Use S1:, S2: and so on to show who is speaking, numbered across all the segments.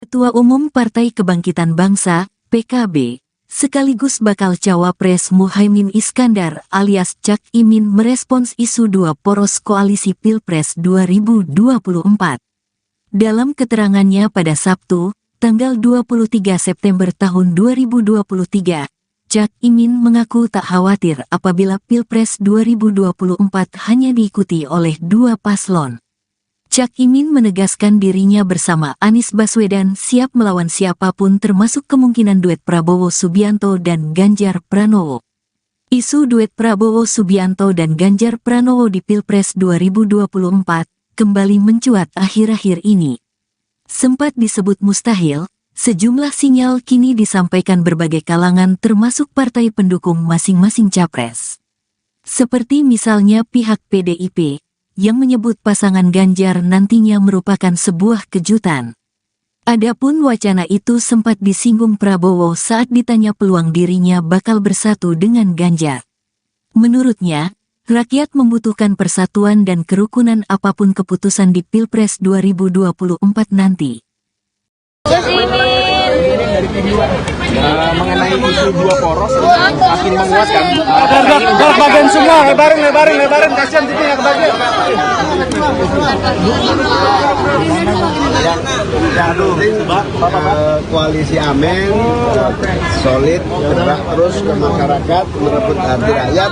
S1: Ketua Umum Partai Kebangkitan Bangsa, PKB, sekaligus bakal cawapres Muhaimin Iskandar alias Cak Imin merespons isu dua poros koalisi Pilpres 2024. Dalam keterangannya pada Sabtu, tanggal 23 September tahun 2023, Cak Imin mengaku tak khawatir apabila Pilpres 2024 hanya diikuti oleh dua paslon. Cak Imin menegaskan dirinya bersama Anies Baswedan siap melawan siapapun termasuk kemungkinan duet Prabowo Subianto dan Ganjar Pranowo. Isu duet Prabowo Subianto dan Ganjar Pranowo di Pilpres 2024 kembali mencuat akhir-akhir ini. Sempat disebut mustahil, sejumlah sinyal kini disampaikan berbagai kalangan termasuk partai pendukung masing-masing capres. Seperti misalnya pihak PDIP, yang menyebut pasangan Ganjar nantinya merupakan sebuah kejutan. Adapun wacana itu sempat disinggung Prabowo saat ditanya peluang dirinya bakal bersatu dengan Ganjar. Menurutnya, rakyat membutuhkan persatuan dan kerukunan apapun keputusan di Pilpres 2024 nanti.
S2: Mengenai isu dua poros makin menguatkan.
S3: Bagian semua, lebarin, kasihan TV-nya kebagian.
S2: Koalisi Amin solid bergerak terus ke masyarakat merebut hati rakyat.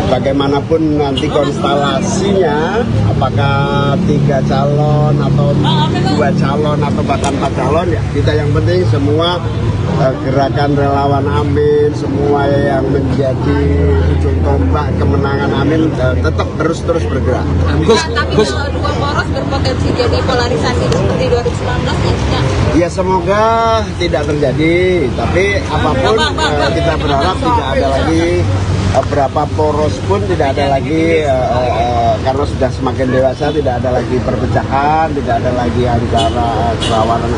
S2: Bagaimanapun nanti konstelasinya, apakah 3 calon atau 2 calon atau bahkan 4 calon, ya kita yang penting semua gerakan relawan Amin, semua yang menjadi ujung tombak kemenangan Amin tetap terus bergerak.
S4: Tapi kalau dua poros berpotensi jadi polarisasi seperti 2019 ya?
S2: Ya semoga tidak terjadi, tapi apapun kita berharap tidak ada lagi berapa poros pun tidak ada lagi karena sudah semakin dewasa, tidak ada lagi perpecahan, tidak ada lagi antara kerawanan.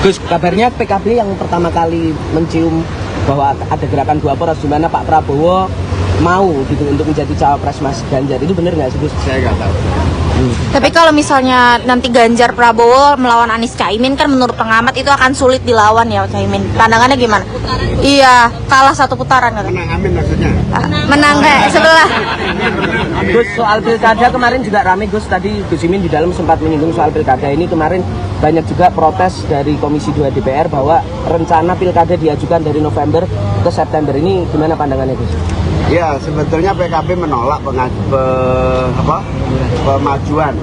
S5: Gus, kabarnya PKB yang pertama kali mencium bahwa ada gerakan dua poros di mana Pak Prabowo mau gitu untuk menjadi cawapres Mas Ganjar, itu benar nggak sih Gus?
S2: Saya nggak tahu.
S4: Tapi kalau misalnya nanti Ganjar Prabowo melawan Anies Caimin, kan menurut pengamat itu akan sulit dilawan ya Caimin. Pandangannya gimana? Iya, kalah satu putaran kan?
S2: Menang Amin maksudnya?
S4: Menang sebelah.
S5: Gus, soal pilkada kemarin juga ramai Gus, tadi Gus Imin di dalam sempat menyinggung soal pilkada ini. Kemarin banyak juga protes dari Komisi 2 DPR bahwa rencana pilkada diajukan dari November ke September. Ini gimana pandangannya Gus?
S2: Ya, sebetulnya PKB menolak pemajuan.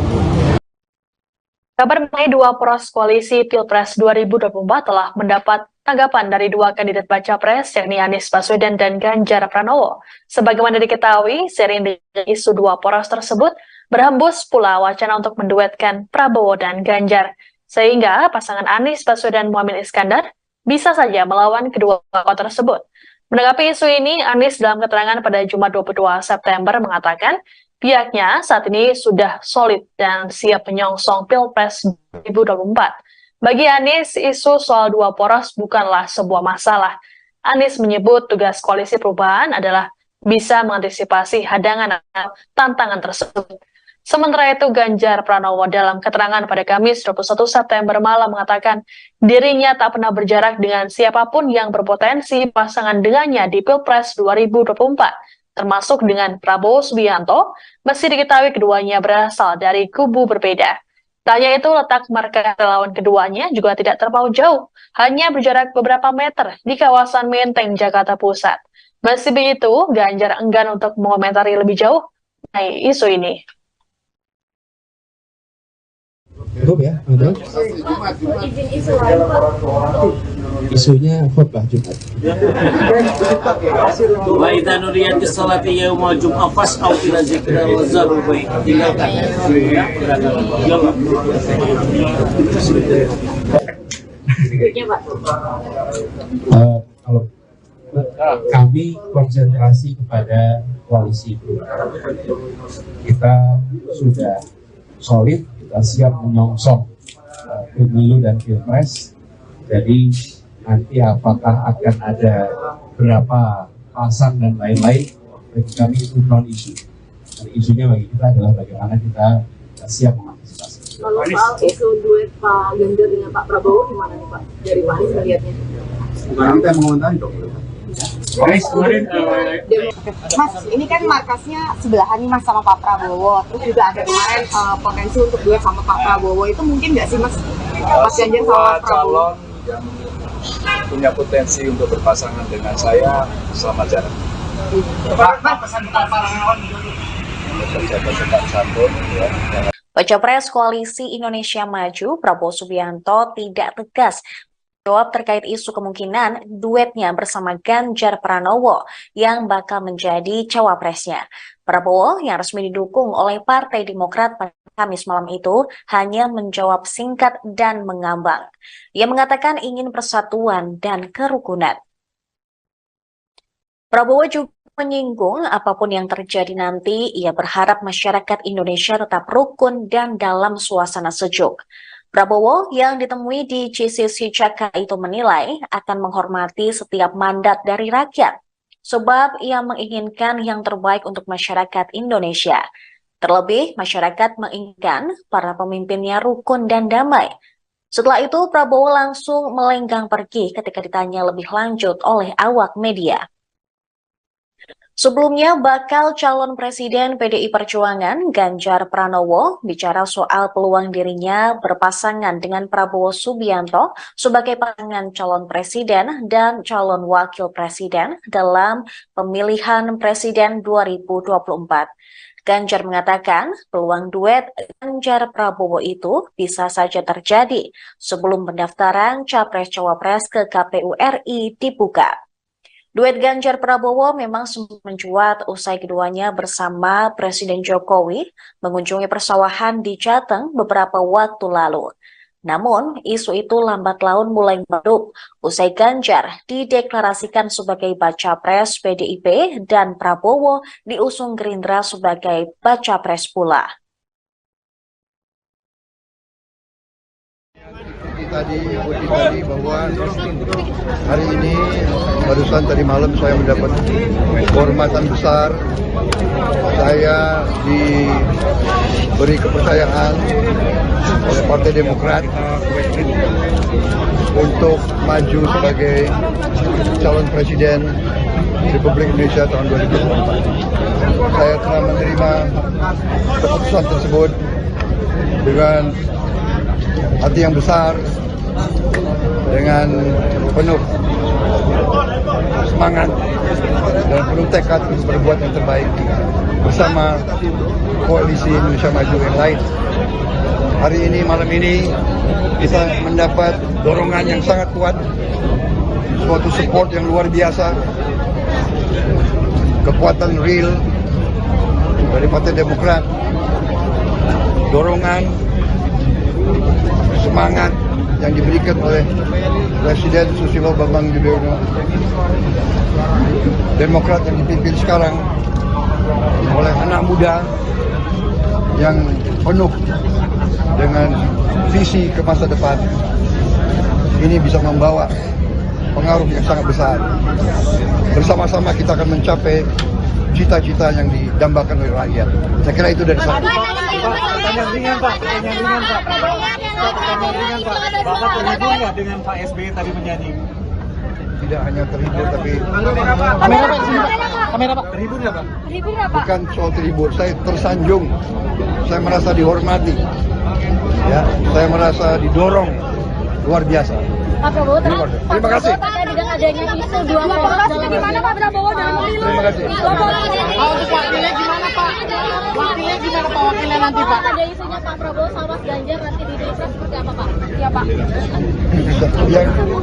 S6: Kabar mengenai dua poros koalisi Pilpres 2024 telah mendapat tanggapan dari dua kandidat baca pres, yakni Anies Baswedan dan Ganjar Pranowo. Sebagaimana diketahui, seiring dengan isu dua poros tersebut, berhembus pula wacana untuk menduetkan Prabowo dan Ganjar, sehingga pasangan Anies Baswedan Muhaimin Iskandar bisa saja melawan kedua tokoh tersebut. Menanggapi isu ini, Anies dalam keterangan pada Jumat 22 September mengatakan pihaknya saat ini sudah solid dan siap menyongsong Pilpres 2024. Bagi Anies, isu soal dua poros bukanlah sebuah masalah. Anies menyebut tugas koalisi perubahan adalah bisa mengantisipasi hadangan atau tantangan tersebut. Sementara itu, Ganjar Pranowo dalam keterangan pada Kamis 21 September malam mengatakan dirinya tak pernah berjarak dengan siapapun yang berpotensi pasangan dengannya di Pilpres 2024, termasuk dengan Prabowo Subianto, meski diketahui keduanya berasal dari kubu berbeda. Tak hanya itu, letak markas relawan keduanya juga tidak terpaut jauh, hanya berjarak beberapa meter di kawasan Menteng, Jakarta Pusat. Meski begitu, Ganjar enggan untuk mengomentari lebih jauh mengenai isu ini.
S3: Cukup ya, isunya khutbah Jumat.
S7: Wa idza nuriyat as-salati yaumul jum'ah fas'au ila dzikra wa zarul bai'. Tinggalkan
S3: kalau kami konsentrasi kepada koalisi itu, kita sudah solid, kita siap menyongsong pemilu dan pilpres. Jadi nanti apakah akan ada berapa pasang dan lain-lain, bagi kami itu non isu. Dan isunya bagi kita adalah bagaimana kita siap mengantisipasi.
S8: Kalau soal isu duet Pak Ganjar dengan Pak Prabowo gimana nih Pak? Dari Pak Anies melihatnya?
S2: Bukan yang mengomentari dong.
S8: Mas, ini kan markasnya sebelahan nih Mas sama Pak Prabowo. Terus juga ada kemarin potensi untuk duet sama Pak Prabowo. Itu mungkin nggak sih Mas? Mas Ganjar sama Pak Prabowo?
S9: Yang punya potensi untuk berpasangan dengan saya selamat jalan.
S6: Baca Pres Koalisi Indonesia Maju, Prabowo Subianto tidak tegas jawab terkait isu kemungkinan duetnya bersama Ganjar Pranowo yang bakal menjadi cawapresnya. Prabowo yang resmi didukung oleh Partai Demokrat pada Kamis malam itu hanya menjawab singkat dan mengambang. Ia mengatakan ingin persatuan dan kerukunan. Prabowo juga menyinggung apapun yang terjadi nanti, ia berharap masyarakat Indonesia tetap rukun dan dalam suasana sejuk. Prabowo yang ditemui di GCC Jakarta itu menilai akan menghormati setiap mandat dari rakyat, sebab ia menginginkan yang terbaik untuk masyarakat Indonesia. Terlebih, masyarakat menginginkan para pemimpinnya rukun dan damai. Setelah itu, Prabowo langsung melenggang pergi ketika ditanya lebih lanjut oleh awak media. Sebelumnya, bakal calon presiden PDI Perjuangan Ganjar Pranowo bicara soal peluang dirinya berpasangan dengan Prabowo Subianto sebagai pasangan calon presiden dan calon wakil presiden dalam pemilihan presiden 2024. Ganjar mengatakan peluang duet Ganjar Prabowo itu bisa saja terjadi sebelum pendaftaran Capres-Cawapres ke KPU RI dibuka. Duet Ganjar Prabowo memang sempat mencuat usai keduanya bersama Presiden Jokowi mengunjungi persawahan di Jateng beberapa waktu lalu. Namun, isu itu lambat laun mulai meredup usai Ganjar dideklarasikan sebagai baca pres PDIP dan Prabowo diusung Gerindra sebagai baca pres pula.
S10: Tadi bahwa hari ini barusan tadi malam saya mendapat kehormatan besar. Saya diberi kepercayaan oleh Partai Demokrat untuk maju sebagai calon presiden Republik Indonesia tahun 2024. Saya telah menerima keputusan tersebut dengan hati yang besar, dengan penuh semangat dan penuh tekad untuk berbuat yang terbaik bersama koalisi Indonesia Maju yang lain. Hari ini, malam ini, kita mendapat dorongan yang sangat kuat, suatu support yang luar biasa, kekuatan real dari Partai Demokrat, dorongan, semangat yang diberikan oleh Presiden Susilo Bambang Yudhoyono. Demokrat yang dipimpin sekarang oleh anak muda yang penuh dengan visi ke masa depan, ini bisa membawa pengaruh yang sangat besar. Bersama-sama kita akan mencapai cita-cita yang didambakan oleh rakyat. Saya kira itu dari saya.
S3: Pertanyaan ringan Pak. Bapak terhibur nggak dengan Pak SBY tadi menyanyi?
S10: Tidak hanya terhibur, tapi
S3: Kamera Pak. Terhibur nggak Pak?
S10: bukan soal terhibur. Saya tersanjung. Saya merasa dihormati. Ya, saya merasa didorong luar biasa.
S11: Pak Prabowo,
S10: terima kasih.
S11: Dengan adanya isu dua poros di mana Pak Prabowo dalam pemilu?
S10: Terima kasih.
S3: Untuk wakilnya gimana Pak? Wakilnya gimana Pak? Wakilnya nanti Pak?
S11: Ada isunya Pak Prabowo sama Mas Ganjar nanti di desa seperti apa Pak? Iya Pak.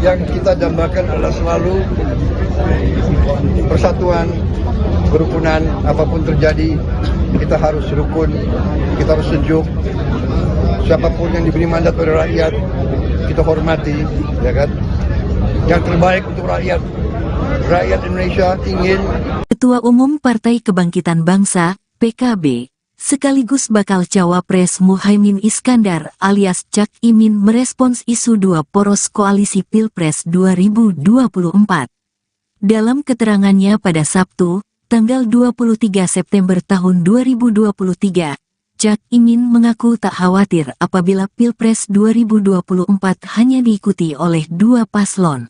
S10: Yang kita dambakan adalah selalu persatuan, kerukunan. Apapun terjadi, kita harus rukun, kita harus sejuk. Siapapun yang diberi mandat oleh rakyat, kita hormati, ya kan? Yang terbaik untuk rakyat. Rakyat Indonesia ingin.
S1: Ketua Umum Partai Kebangkitan Bangsa, PKB, sekaligus bakal cawapres Muhaimin Iskandar alias Cak Imin merespons isu dua poros koalisi Pilpres 2024. Dalam keterangannya pada Sabtu, tanggal 23 September tahun 2023, Cak Imin mengaku tak khawatir apabila Pilpres 2024 hanya diikuti oleh dua paslon.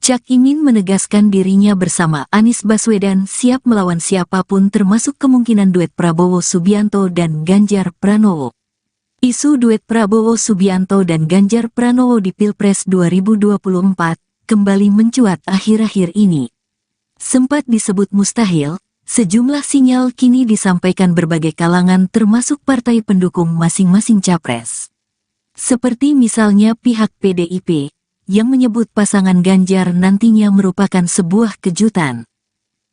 S1: Cak Imin menegaskan dirinya bersama Anies Baswedan siap melawan siapapun termasuk kemungkinan duet Prabowo Subianto dan Ganjar Pranowo. Isu duet Prabowo Subianto dan Ganjar Pranowo di Pilpres 2024 kembali mencuat akhir-akhir ini. Sempat disebut mustahil, sejumlah sinyal kini disampaikan berbagai kalangan termasuk partai pendukung masing-masing capres. Seperti misalnya pihak PDIP, yang menyebut pasangan Ganjar nantinya merupakan sebuah kejutan.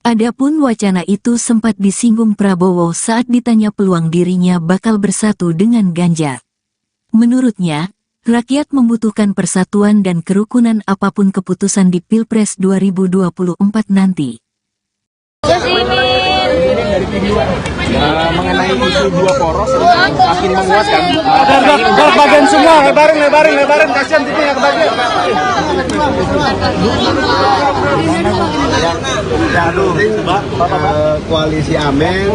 S1: Adapun wacana itu sempat disinggung Prabowo saat ditanya peluang dirinya bakal bersatu dengan Ganjar. Menurutnya, rakyat membutuhkan persatuan dan kerukunan apapun keputusan di Pilpres 2024 nanti.
S5: Mengenai isu dua poros makin menguatkan.
S3: Bagian semua, lebarin, kasihan titiknya kebagian.
S2: Koalisi Amin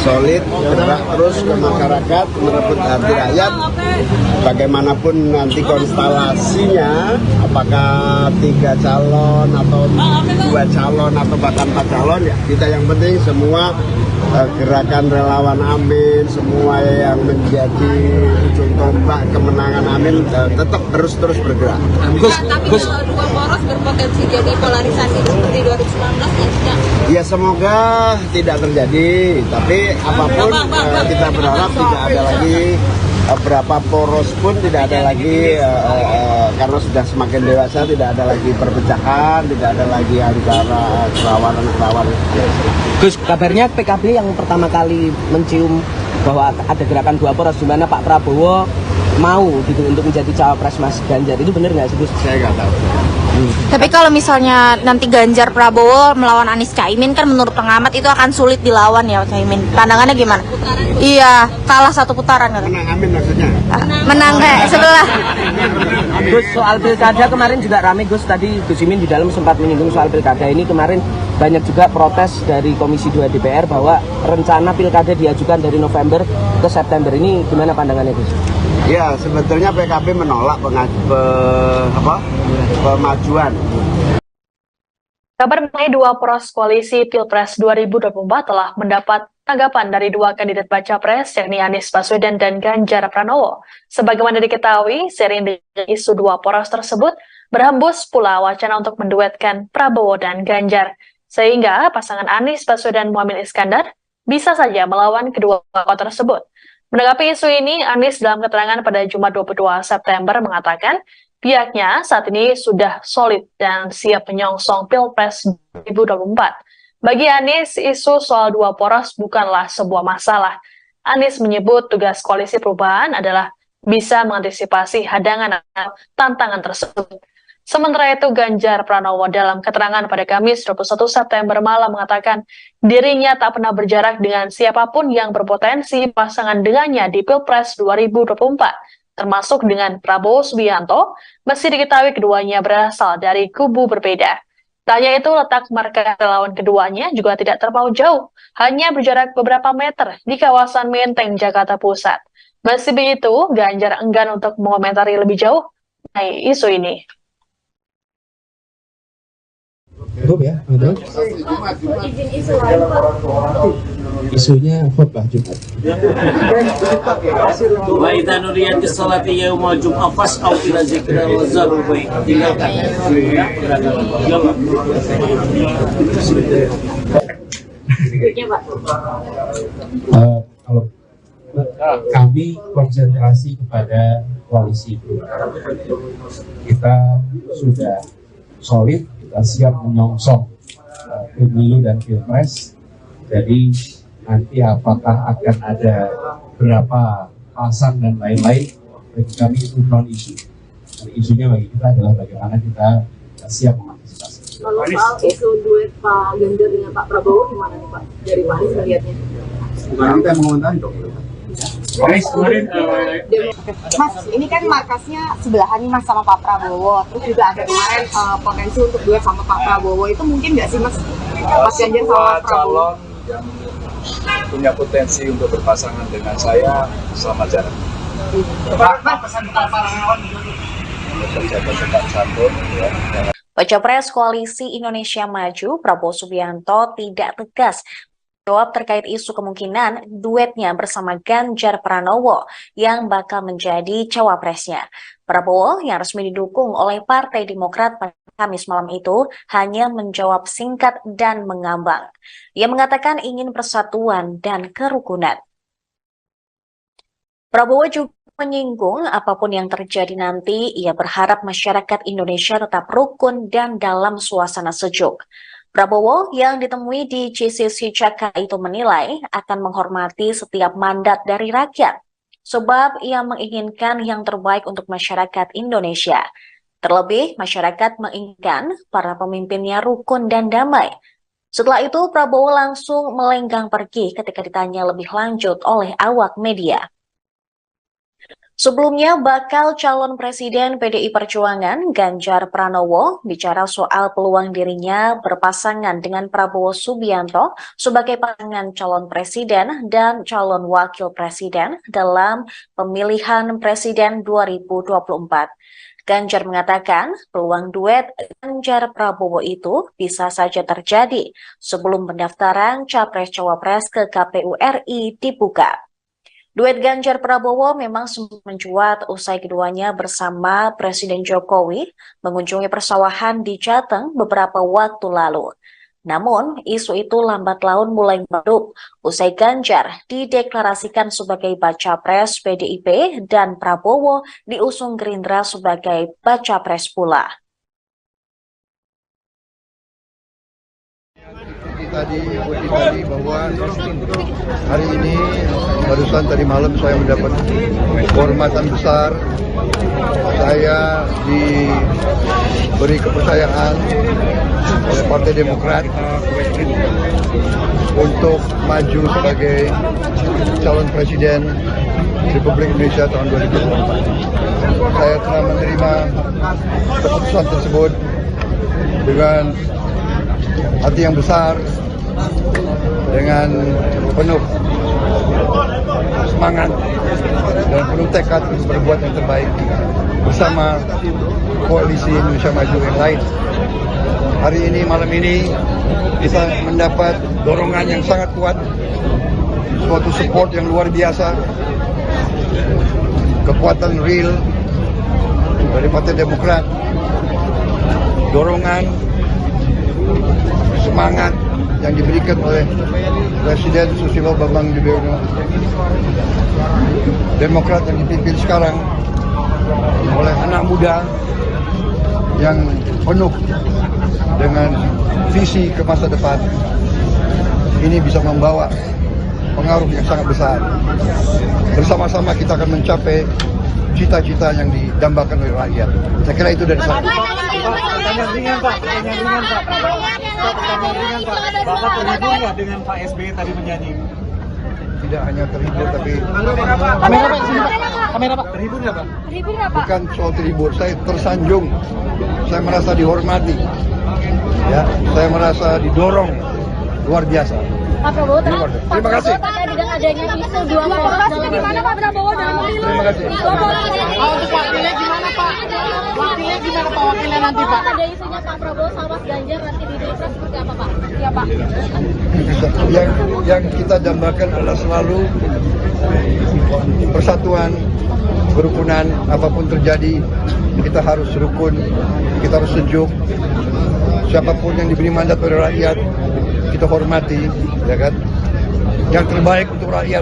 S2: solid, bergerak terus ke masyarakat, merebut hati rakyat. Bagaimanapun nanti konstelasinya, apakah 3 calon atau 2 calon atau bahkan 4 calon, ya kita yang penting semua gerakan relawan Amin, semua yang menjadi ujung tombak kemenangan Amin tetap terus bergerak.
S8: Tapi kalau dua poros berpotensi jadi polarisasi seperti 2019
S2: ya semoga tidak terjadi, tapi apapun kita berharap tidak ada lagi berapa poros pun tidak ada lagi karena sudah semakin dewasa, tidak ada lagi perpecahan, tidak ada lagi antara kerawanan.
S5: Gus, kabarnya PKB yang pertama kali mencium bahwa ada gerakan dua poros di mana Pak Prabowo mau gitu untuk menjadi cawapres Mas Ganjar, itu benar nggak sih Gus?
S2: Saya nggak tahu.
S4: Tapi kalau misalnya nanti Ganjar Prabowo melawan Anies Caimin kan menurut pengamat itu akan sulit dilawan ya Caimin. Pandangannya gimana? Iya, kalah 1 putaran kan.
S2: Menang Amin maksudnya?
S4: Menang sebelah.
S5: Gus, soal pilkada kemarin juga ramai Gus, tadi Gus Imin di dalam sempat menyinggung soal pilkada ini. Kemarin banyak juga protes dari Komisi 2 DPR bahwa rencana pilkada diajukan dari November ke September. Ini gimana pandangannya Gus?
S2: Ya, sebetulnya PKB menolak pemajuan.
S6: Kabar mengenai dua poros koalisi Pilpres 2024 telah mendapat tanggapan dari dua kandidat baca pres, yakni Anies Baswedan dan Ganjar Pranowo. Sebagaimana diketahui, seiring dengan isu dua poros tersebut, berhembus pula wacana untuk menduetkan Prabowo dan Ganjar. Sehingga pasangan Anies Baswedan Muhammad Iskandar bisa saja melawan kedua tokoh tersebut. Menanggapi isu ini, Anies dalam keterangan pada Jumat 22 September mengatakan pihaknya saat ini sudah solid dan siap menyongsong Pilpres 2024. Bagi Anies, isu soal dua poros bukanlah sebuah masalah. Anies menyebut tugas koalisi perubahan adalah bisa mengantisipasi hadangan atau tantangan tersebut. Sementara itu, Ganjar Pranowo dalam keterangan pada Kamis 21 September malam mengatakan dirinya tak pernah berjarak dengan siapapun yang berpotensi pasangan dengannya di Pilpres 2024, termasuk dengan Prabowo Subianto, meski diketahui keduanya berasal dari kubu berbeda. Tak hanya itu, letak markas relawan keduanya juga tidak terpaut jauh, hanya berjarak beberapa meter di kawasan Menteng, Jakarta Pusat. Meski begitu, Ganjar enggan untuk mengomentari lebih jauh mengenai isu ini.
S12: Cukup ya, betul? Isunya khutbah Jumat.
S7: Wa idza nudiyatis salati yaumul jum'ah fas'au ila dzikrillah wa zarul bai'. Tinggalkan
S12: kalau kami konsentrasi kepada koalisi itu, kita sudah solid, kita siap menyongsong pemilu dan pilpres. Jadi nanti apakah akan ada berapa pasang dan lain-lain, bagi kami itu non isu. Isunya bagi kita adalah bagaimana kita siap mengantisipasi.
S8: Kalau soal isu duet Pak Ganjar dengan Pak Prabowo gimana nih Pak? Dari Pak Anies melihatnya?
S10: Bukan kita yang mengomentari dong.
S8: Mas, ini kan markasnya sebelahan nih Mas sama Pak Prabowo. Terus juga ada kemarin potensi untuk duet sama Pak Prabowo. Itu mungkin nggak sih Mas? Mas Ganjar sama Pak Prabowo?
S9: punya potensi untuk berpasangan dengan saya, selamat jalan. Pejabat tetap santun, ya.
S6: Baca Pres Koalisi Indonesia Maju Prabowo Subianto tidak tegas jawab terkait isu kemungkinan duetnya bersama Ganjar Pranowo yang bakal menjadi cawapresnya. Prabowo yang resmi didukung oleh Partai Demokrat pada Kamis malam itu hanya menjawab singkat dan mengambang. Ia mengatakan ingin persatuan dan kerukunan. Prabowo juga menyinggung apapun yang terjadi nanti, ia berharap masyarakat Indonesia tetap rukun dan dalam suasana sejuk. Prabowo yang ditemui di GCC Jakarta itu menilai akan menghormati setiap mandat dari rakyat, sebab ia menginginkan yang terbaik untuk masyarakat Indonesia. Terlebih, masyarakat menginginkan para pemimpinnya rukun dan damai. Setelah itu, Prabowo langsung melenggang pergi ketika ditanya lebih lanjut oleh awak media. Sebelumnya, bakal calon presiden PDI Perjuangan Ganjar Pranowo bicara soal peluang dirinya berpasangan dengan Prabowo Subianto sebagai pasangan calon presiden dan calon wakil presiden dalam pemilihan presiden 2024. Ganjar mengatakan peluang duet Ganjar Prabowo itu bisa saja terjadi sebelum pendaftaran Capres-Cawapres ke KPU RI dibuka. Duet Ganjar Prabowo memang sempat mencuat usai keduanya bersama Presiden Jokowi mengunjungi persawahan di Jateng beberapa waktu lalu. Namun, isu itu lambat laun mulai meredup usai Ganjar dideklarasikan sebagai baca pres PDIP dan Prabowo diusung Gerindra sebagai baca pres pula.
S10: Tadi bahwa hari ini barusan tadi malam saya mendapat kehormatan besar. Saya diberi kepercayaan oleh Partai Demokrat untuk maju sebagai calon presiden Republik Indonesia tahun 2024. Saya telah menerima keputusan tersebut dengan hati yang besar, dengan penuh semangat dan penuh tekad untuk berbuat yang terbaik bersama koalisi Indonesia Maju yang lain. Hari ini, malam ini, kita mendapat dorongan yang sangat kuat, suatu support yang luar biasa, kekuatan real dari Partai Demokrat, dorongan, semangat yang diberikan oleh Presiden Susilo Bambang Yudhoyono. Demokrat yang dipimpin sekarang oleh anak muda yang penuh dengan visi ke masa depan, ini bisa membawa pengaruh yang sangat besar. Bersama-sama kita akan mencapai cita-cita yang didambakan oleh rakyat. Saya kira itu dari saya.
S3: Pertanyaan ringan, Pak. Bapak terhibur nggak dengan Pak SBY tadi menyanyi?
S10: Tidak hanya terhibur, tapi
S3: kamera Pak. Terhibur nggak Pak?
S10: Bukan soal terhibur, saya tersanjung. Saya merasa dihormati. Ya, saya merasa didorong luar biasa.
S11: Pak Prabowo,
S10: terima kasih.
S11: dengan adanya isu dua poros di mana Pak Prabowo dalam pemilu?
S10: Terima kasih.
S3: Untuk wakilnya gimana Pak? Wakilnya gimana Pak? Wakilnya nanti Pak?
S11: Ada isunya Pak Prabowo sama Mas Ganjar nanti di Pilpres seperti apa Pak? Iya Pak.
S10: Yang kita dambakan adalah selalu persatuan, kerukunan. Apapun terjadi, kita harus rukun, kita harus sejuk. Siapapun yang diberi mandat oleh rakyat, kita hormati, ya kan? Yang terbaik untuk rakyat.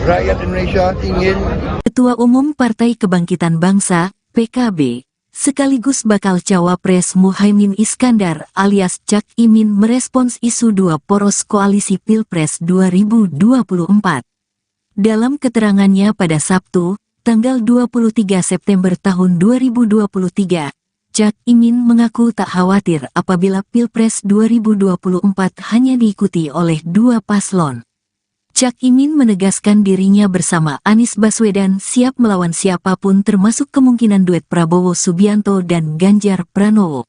S10: Rakyat Indonesia ingin.
S1: Ketua Umum Partai Kebangkitan Bangsa, PKB, sekaligus bakal cawapres Muhaimin Iskandar alias Cak Imin merespons isu dua poros koalisi Pilpres 2024. Dalam keterangannya pada Sabtu, tanggal 23 September tahun 2023, Cak Imin mengaku tak khawatir apabila Pilpres 2024 hanya diikuti oleh dua paslon. Cak Imin menegaskan dirinya bersama Anies Baswedan siap melawan siapapun termasuk kemungkinan duet Prabowo Subianto dan Ganjar Pranowo.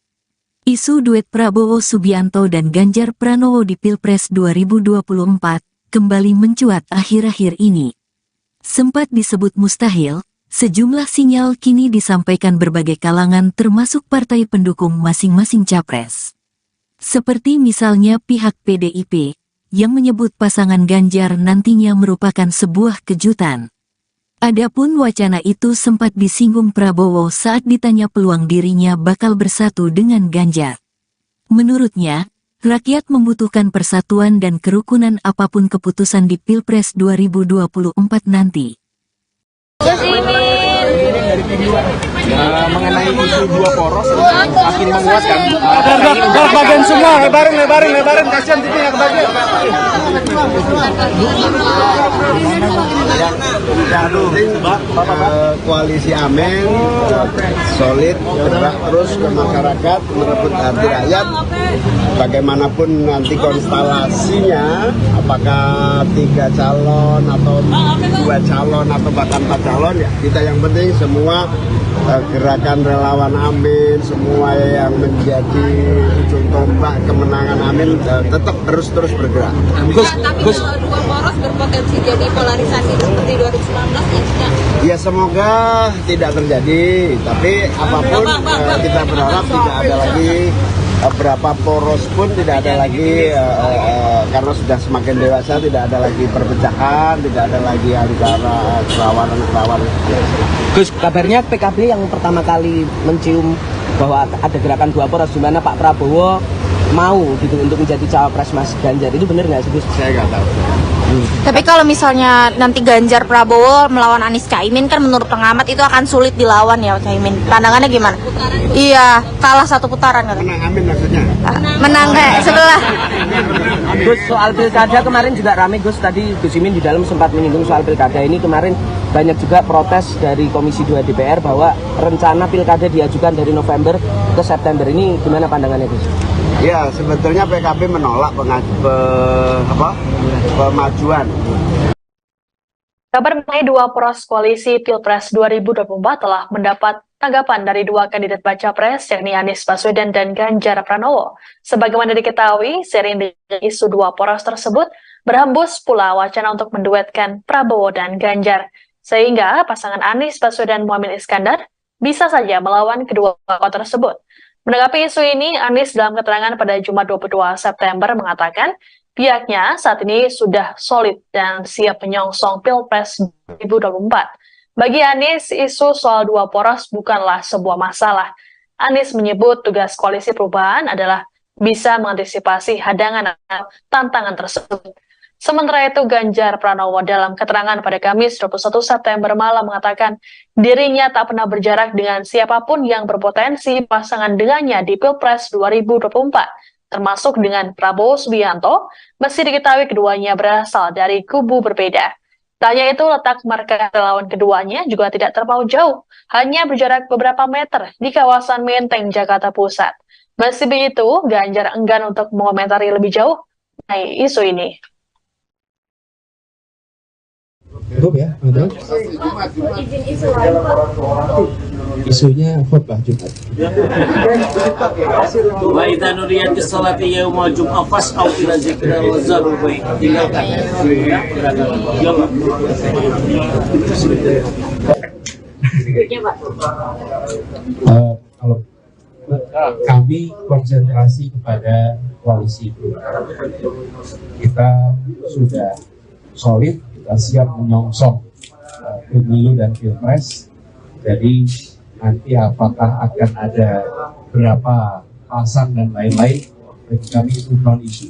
S1: Isu duet Prabowo Subianto dan Ganjar Pranowo di Pilpres 2024 kembali mencuat akhir-akhir ini. Sempat disebut mustahil, sejumlah sinyal kini disampaikan berbagai kalangan termasuk partai pendukung masing-masing capres. Seperti misalnya pihak PDIP, yang menyebut pasangan Ganjar nantinya merupakan sebuah kejutan. Adapun wacana itu sempat disinggung Prabowo saat ditanya peluang dirinya bakal bersatu dengan Ganjar. Menurutnya, rakyat membutuhkan persatuan dan kerukunan apapun keputusan di Pilpres 2024 nanti.
S5: Mengenai isu dua poros makin menguatkan.
S3: Bagian semua, lebarin, kasihan TV-nya kebagian.
S2: Koalisi Amin solid, bergerak terus ke masyarakat, merebut hati rakyat. Bagaimanapun nanti konstelasinya, apakah 3 calon atau 2 calon atau bahkan 4 calon, ya kita yang penting semua gerakan relawan Amin, semua yang menjadi ujung tombak kemenangan Amin tetap terus bergerak.
S8: Tapi kalau dua poros berpotensi jadi polarisasi seperti 2019
S2: ya semoga tidak terjadi, tapi apapun kita berharap tidak ada lagi berapa poros pun tidak ada lagi karena sudah semakin dewasa, tidak ada lagi perpecahan, tidak ada lagi antara kerawanan.
S5: Gus, kabarnya PKB yang pertama kali mencium bahwa ada gerakan dua poros di mana Pak Prabowo mau gitu untuk menjadi cawapres Mas Ganjar, itu benar nggak sih Gus?
S2: Saya nggak tahu.
S4: Tapi kalau misalnya nanti Ganjar Prabowo melawan Anies Caimin kan menurut pengamat itu akan sulit dilawan ya Caimin. Pandangannya gimana? Iya, kalah 1 putaran kan.
S2: Menang Amin maksudnya?
S4: Menang sebelah.
S5: Gus, soal pilkada kemarin juga ramai Gus, tadi Gus Imin di dalam sempat menyinggung soal pilkada ini. Kemarin banyak juga protes dari Komisi 2 DPR bahwa rencana pilkada diajukan dari November ke September. Ini gimana pandangannya Gus?
S2: Ya, sebetulnya PKB menolak pemajuan.
S6: Kabar mengenai dua poros koalisi Pilpres 2024 telah mendapat tanggapan dari dua kandidat baca pres, yakni Anies Baswedan dan Ganjar Pranowo. Sebagaimana diketahui, seiring dengan isu dua poros tersebut, berhembus pula wacana untuk menduetkan Prabowo dan Ganjar. Sehingga pasangan Anies Baswedan Muhaimin Iskandar bisa saja melawan kedua tokoh tersebut. Menanggapi isu ini, Anies dalam keterangan pada Jumat 22 September mengatakan pihaknya saat ini sudah solid dan siap menyongsong Pilpres 2024. Bagi Anies, isu soal dua poros bukanlah sebuah masalah. Anies menyebut tugas koalisi perubahan adalah bisa mengantisipasi hadangan atau tantangan tersebut. Sementara itu, Ganjar Pranowo dalam keterangan pada Kamis 21 September malam mengatakan dirinya tak pernah berjarak dengan siapapun yang berpotensi pasangan dengannya di Pilpres 2024, termasuk dengan Prabowo Subianto, meski diketahui keduanya berasal dari kubu berbeda. Tak hanya itu, letak markas relawan keduanya juga tidak terpaut jauh, hanya berjarak beberapa meter di kawasan Menteng, Jakarta Pusat. Meski begitu, Ganjar enggan untuk mengomentari lebih jauh mengenai isu ini.
S12: Cukup ya, betul? Isunya khutbah Jumat.
S7: Wa idza nudiyatis salati yaumul jum'ah fas'au ila dzikrillah wa zarul bai'. Tinggalkan.
S12: Kalau kami konsentrasi kepada koalisi itu, kita sudah solid, kita siap menyongsong pemilu dan pilpres. Jadi nanti apakah akan ada berapa pasang dan lain-lain, bagi kami itu non isu.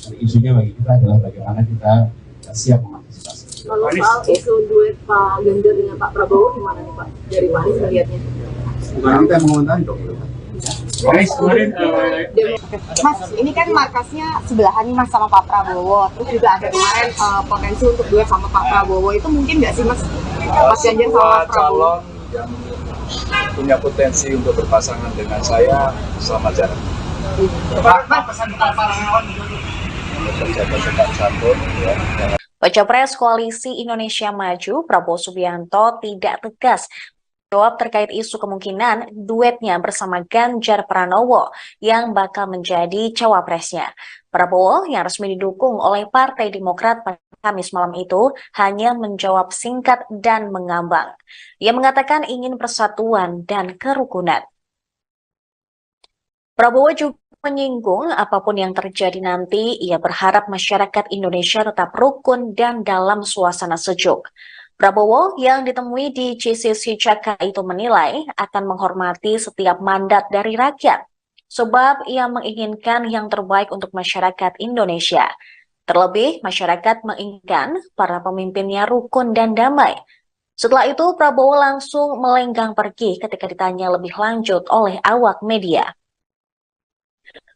S12: Dan isunya bagi kita adalah bagaimana kita siap mengantisipasi.
S8: Kalau soal isu duet Pak Ganjar dengan Pak Prabowo gimana nih Pak? Dari Pak Anies melihatnya?
S10: Kita mengomentari dong.
S8: Mas, ini kan markasnya sebelahan nih Mas sama Pak Prabowo. Terus juga ada kemarin potensi untuk duet sama Pak Prabowo. Itu mungkin nggak sih Mas? Mas Ganjar sama Pak Prabowo?
S9: Yang punya potensi untuk berpasangan dengan saya sama jarak.
S3: Pak, pesan para relawan
S9: Berjabat-jabat santun ya.
S13: Baca Pres Koalisi Indonesia Maju, Prabowo Subianto tidak tegas jawab terkait isu kemungkinan duetnya bersama Ganjar Pranowo yang bakal menjadi cawapresnya. Prabowo yang resmi didukung oleh Partai Demokrat pada Kamis malam itu hanya menjawab singkat dan mengambang. Ia mengatakan ingin persatuan dan kerukunan. Prabowo juga menyinggung apapun yang terjadi nanti, ia berharap masyarakat Indonesia tetap rukun dan dalam suasana sejuk. Prabowo yang ditemui di GCC Jakarta itu menilai akan menghormati setiap mandat dari rakyat, sebab ia menginginkan yang terbaik untuk masyarakat Indonesia. Terlebih, masyarakat menginginkan para pemimpinnya rukun dan damai. Setelah itu, Prabowo langsung melenggang pergi ketika ditanya lebih lanjut oleh awak media.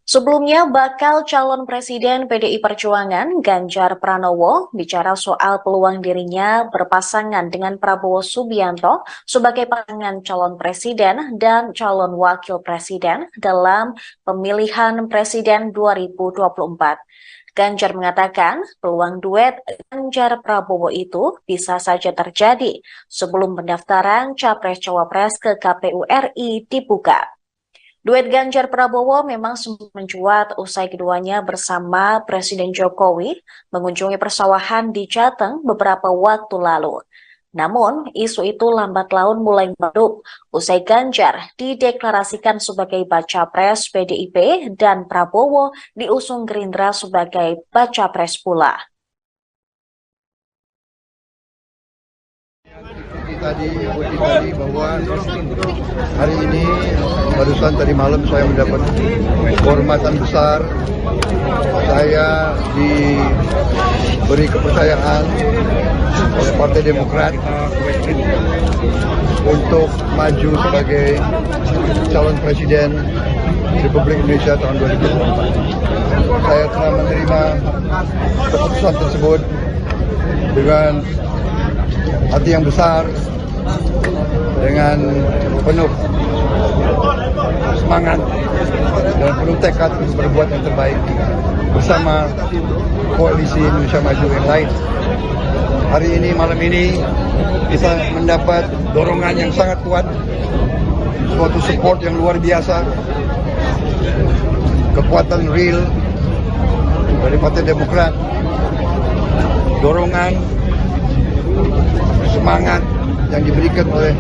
S13: Sebelumnya, bakal calon presiden PDI Perjuangan Ganjar Pranowo bicara soal peluang dirinya berpasangan dengan Prabowo Subianto sebagai pasangan calon presiden dan calon wakil presiden dalam pemilihan presiden 2024. Ganjar mengatakan peluang duet Ganjar Prabowo itu bisa saja terjadi sebelum pendaftaran Capres-Cawapres ke KPU RI dibuka. Duet Ganjar Prabowo memang sempat mencuat usai keduanya bersama Presiden Jokowi mengunjungi persawahan di Jateng beberapa waktu lalu. Namun, isu itu lambat laun mulai meredup usai Ganjar dideklarasikan sebagai baca pres PDIP dan Prabowo diusung Gerindra sebagai baca pres pula.
S10: Tadi bahwa hari ini barusan tadi malam saya mendapat kehormatan besar. Saya diberi kepercayaan oleh Partai Demokrat untuk maju sebagai calon presiden Republik Indonesia tahun 2024. Saya telah menerima keputusan tersebut dengan hati yang besar, dengan penuh semangat dan penuh tekad untuk berbuat yang terbaik bersama koalisi Indonesia Maju yang lain. Hari ini, malam ini, kita mendapat dorongan yang sangat kuat, suatu support yang luar biasa, kekuatan real dari Partai Demokrat, dorongan, semangat yang diberikan oleh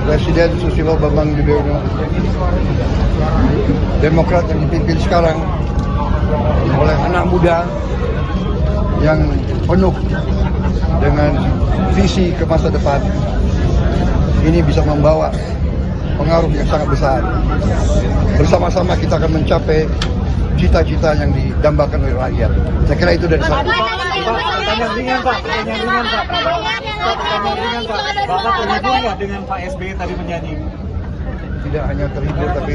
S10: Presiden Susilo Bambang Yudhoyono. Demokrat yang dipimpin sekarang oleh anak muda yang penuh dengan visi ke masa depan, ini bisa membawa pengaruh yang sangat besar. Bersama-sama kita akan mencapai cita-cita yang didambakan oleh rakyat. Saya kira itu dari saya.
S3: Pertanyaan ringan Pak. Bapak terhibur nggak dengan Pak SBY tadi menyanyi?
S10: Tidak hanya terhibur, tapi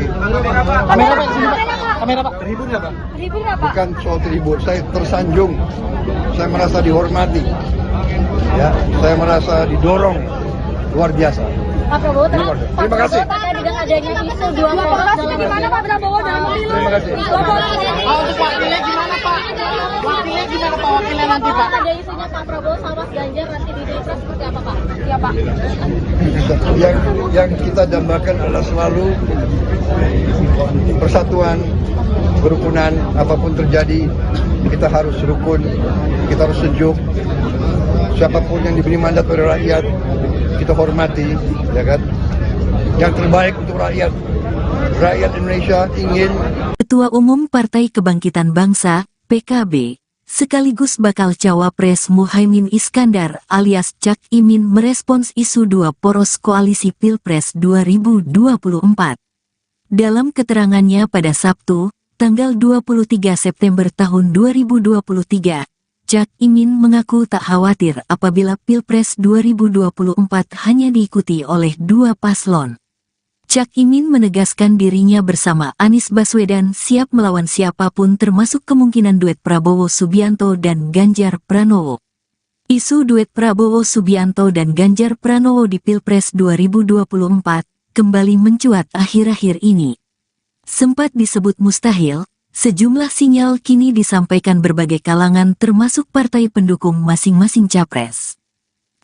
S3: kamera Pak. Terhibur nggak Pak?
S10: Bukan soal terhibur, saya tersanjung. Saya merasa dihormati. Ya, saya merasa didorong luar biasa.
S11: Pak Prabowo,
S10: terima kasih.
S11: Dengan adanya isu dua poros dalam gimana Pak Prabowo dalam pemilu?
S10: Terima kasih.
S3: Untuk wakilnya gimana Pak? Wakilnya gimana Pak? Wakilnya nanti Pak?
S11: Ada isunya Pak Prabowo sama Mas Ganjar nanti di Pilpres seperti apa Pak? Iya Pak.
S10: Yang kita dambakan adalah selalu persatuan, kerukunan. Apapun terjadi, kita harus rukun, kita harus sejuk. Siapapun yang diberi mandat oleh rakyat, kita hormati, ya kan? Yang terbaik untuk rakyat. Rakyat Indonesia ingin.
S1: Ketua Umum Partai Kebangkitan Bangsa, PKB, sekaligus bakal cawapres Muhaimin Iskandar alias Cak Imin merespons isu dua poros koalisi Pilpres 2024. Dalam keterangannya pada Sabtu, tanggal 23 September tahun 2023, Cak Imin mengaku tak khawatir apabila Pilpres 2024 hanya diikuti oleh dua paslon. Cak Imin menegaskan dirinya bersama Anies Baswedan siap melawan siapapun termasuk kemungkinan duet Prabowo Subianto dan Ganjar Pranowo. Isu duet Prabowo Subianto dan Ganjar Pranowo di Pilpres 2024 kembali mencuat akhir-akhir ini. Sempat disebut mustahil, sejumlah sinyal kini disampaikan berbagai kalangan termasuk partai pendukung masing-masing capres.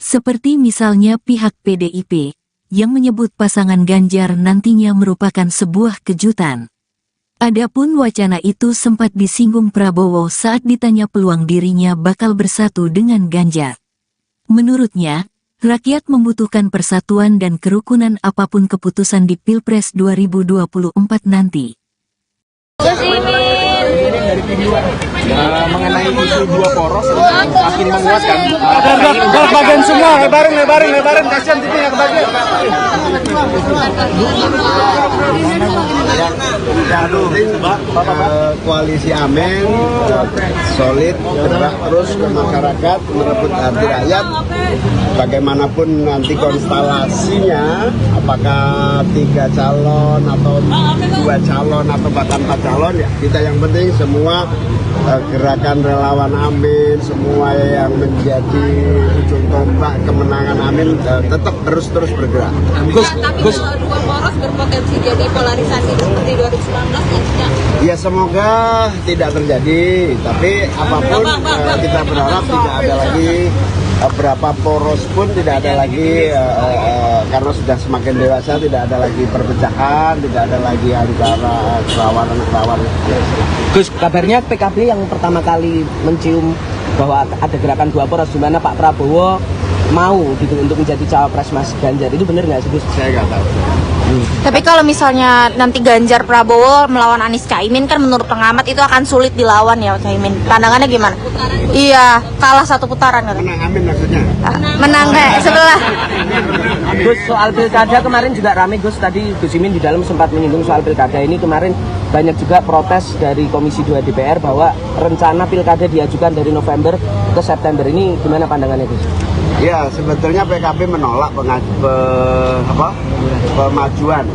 S1: Seperti misalnya pihak PDIP, yang menyebut pasangan Ganjar nantinya merupakan sebuah kejutan. Adapun wacana itu sempat disinggung Prabowo saat ditanya peluang dirinya bakal bersatu dengan Ganjar. Menurutnya, rakyat membutuhkan persatuan dan kerukunan apapun keputusan di Pilpres 2024 nanti.
S5: Mengenai isu dua poros makin menguatkan.
S3: Bagian semua, lebarin, kasihan titiknya kebagian.
S2: Koalisi Amin solid, gerak terus ke masyarakat, merebut hati rakyat. Bagaimanapun nanti konstelasinya, apakah 3 calon atau 2 calon atau bahkan 4 calon, ya kita yang penting semua gerakan relawan Amin, semua yang menjadi ujung tombak kemenangan Amin tetap terus bergerak.
S8: Tapi kalau dua poros berpotensi jadi polarisasi seperti 2019
S2: ya semoga tidak terjadi, tapi apapun kita berharap tidak ada lagi berapa poros pun tidak ada lagi karena sudah semakin dewasa, tidak ada lagi perpecahan, tidak ada lagi antara kerawanan.
S5: Gus, kabarnya PKB yang pertama kali mencium bahwa ada gerakan dua poros di mana Pak Prabowo mau gitu untuk menjadi cawapres Mas Ganjar, itu benar nggak sih Gus?
S2: Saya nggak tahu.
S4: Tapi kalau misalnya nanti Ganjar Prabowo melawan Anies Caimin kan menurut pengamat itu akan sulit dilawan ya Caimin. Pandangannya gimana? Iya, kalah 1 putaran kan.
S2: Menang Amin maksudnya?
S4: Menang sebelah.
S5: Gus, soal pilkada kemarin juga ramai Gus, tadi Gus Imin di dalam sempat menyinggung soal pilkada ini. Kemarin banyak juga protes dari Komisi 2 DPR bahwa rencana pilkada diajukan dari November ke September. Ini gimana pandangannya Gus?
S2: Ya, sebetulnya PKB menolak pemajuan.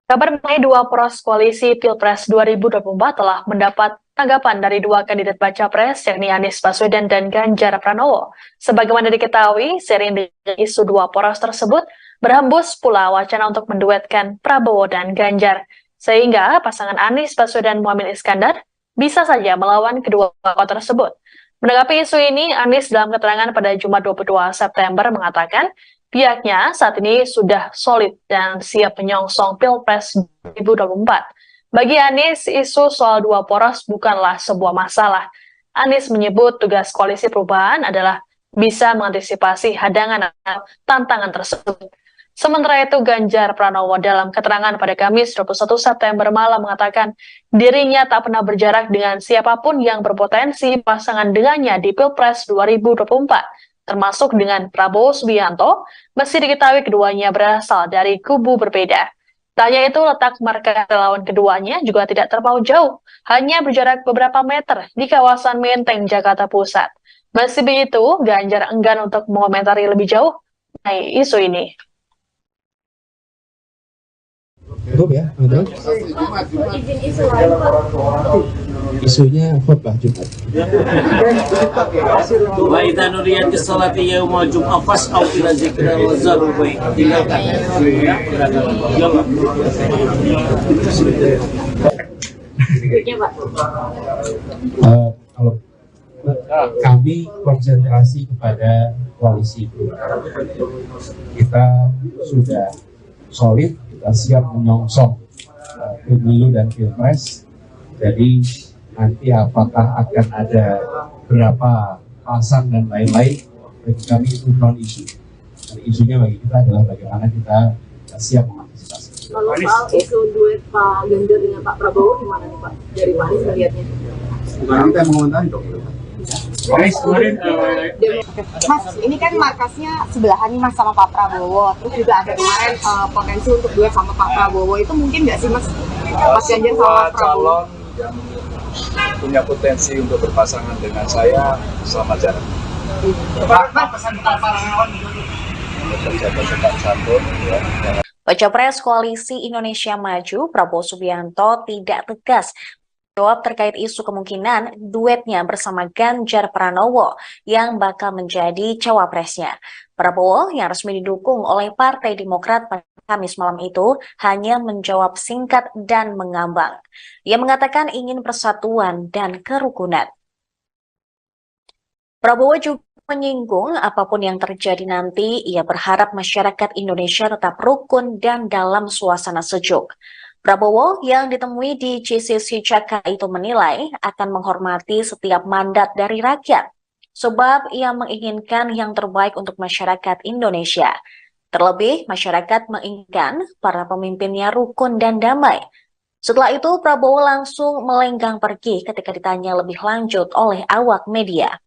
S6: Kabar mengenai dua poros koalisi Pilpres 2024 telah mendapat tanggapan dari dua kandidat baca pres, yakni Anies Baswedan dan Ganjar Pranowo. Sebagaimana diketahui, seiring dengan isu dua poros tersebut, berhembus pula wacana untuk menduetkan Prabowo dan Ganjar. Sehingga pasangan Anies Baswedan Muhaimin Iskandar bisa saja melawan kedua tokoh tersebut. Menanggapi isu ini, Anies dalam keterangan pada Jumat 22 September mengatakan pihaknya saat ini sudah solid dan siap menyongsong Pilpres 2024. Bagi Anies, isu soal dua poros bukanlah sebuah masalah. Anies menyebut tugas koalisi perubahan adalah bisa mengantisipasi hadangan atau tantangan tersebut. Sementara itu, Ganjar Pranowo dalam keterangan pada Kamis 21 September malam mengatakan dirinya tak pernah berjarak dengan siapapun yang berpotensi pasangan dengannya di Pilpres 2024, termasuk dengan Prabowo Subianto, meski diketahui keduanya berasal dari kubu berbeda. Tak hanya itu, letak markas relawan keduanya juga tidak terpaut jauh, hanya berjarak beberapa meter di kawasan Menteng, Jakarta Pusat. Meski begitu, Ganjar enggan untuk mengomentari lebih jauh mengenai isu ini.
S12: Cukup ya, teman-teman? Isunya khutbah Jumat.
S7: Wa idza nudiyatis salati yaumul jum'ah fas'au ila dzikrillah wa zarul bai'. Tinggalkan.
S12: Kalau kami konsentrasi kepada koalisi perubahan, kita sudah solid, kita siap menyongsong pemilu dan pilpres. Jadi nanti apakah akan ada berapa pasang dan lain-lain, bagi kami itu non isu. Dan isunya bagi kita adalah bagaimana kita siap mengantisipasi.
S8: Kalau soal isu duet Pak Ganjar dengan Pak Prabowo gimana nih Pak? Dari Pak Anies melihatnya?
S10: Bukan kita yang mengomentari dong.
S8: Mas, ini kan markasnya sebelahan nih Mas sama Pak Prabowo. Terus juga ada kemarin potensi untuk duet sama Pak Prabowo. Itu mungkin nggak sih Mas? Mas Ganjar sama Pak Prabowo?
S9: Yang punya potensi untuk berpasangan dengan saya selamat jalan.
S3: Pak, pesan para relawan
S9: Berjabat tetap santun ya.
S13: Baca Pres Koalisi Indonesia Maju, Prabowo Subianto tidak tegas jawab terkait isu kemungkinan duetnya bersama Ganjar Pranowo yang bakal menjadi cawapresnya. Prabowo yang resmi didukung oleh Partai Demokrat pada Kamis malam itu hanya menjawab singkat dan mengambang. Ia mengatakan ingin persatuan dan kerukunan. Prabowo juga menyinggung apapun yang terjadi nanti, ia berharap masyarakat Indonesia tetap rukun dan dalam suasana sejuk. Prabowo yang ditemui di GCC Jakarta itu menilai akan menghormati setiap mandat dari rakyat, sebab ia menginginkan yang terbaik untuk masyarakat Indonesia. Terlebih, masyarakat menginginkan para pemimpinnya rukun dan damai. Setelah itu, Prabowo langsung melenggang pergi ketika ditanya lebih lanjut oleh awak media.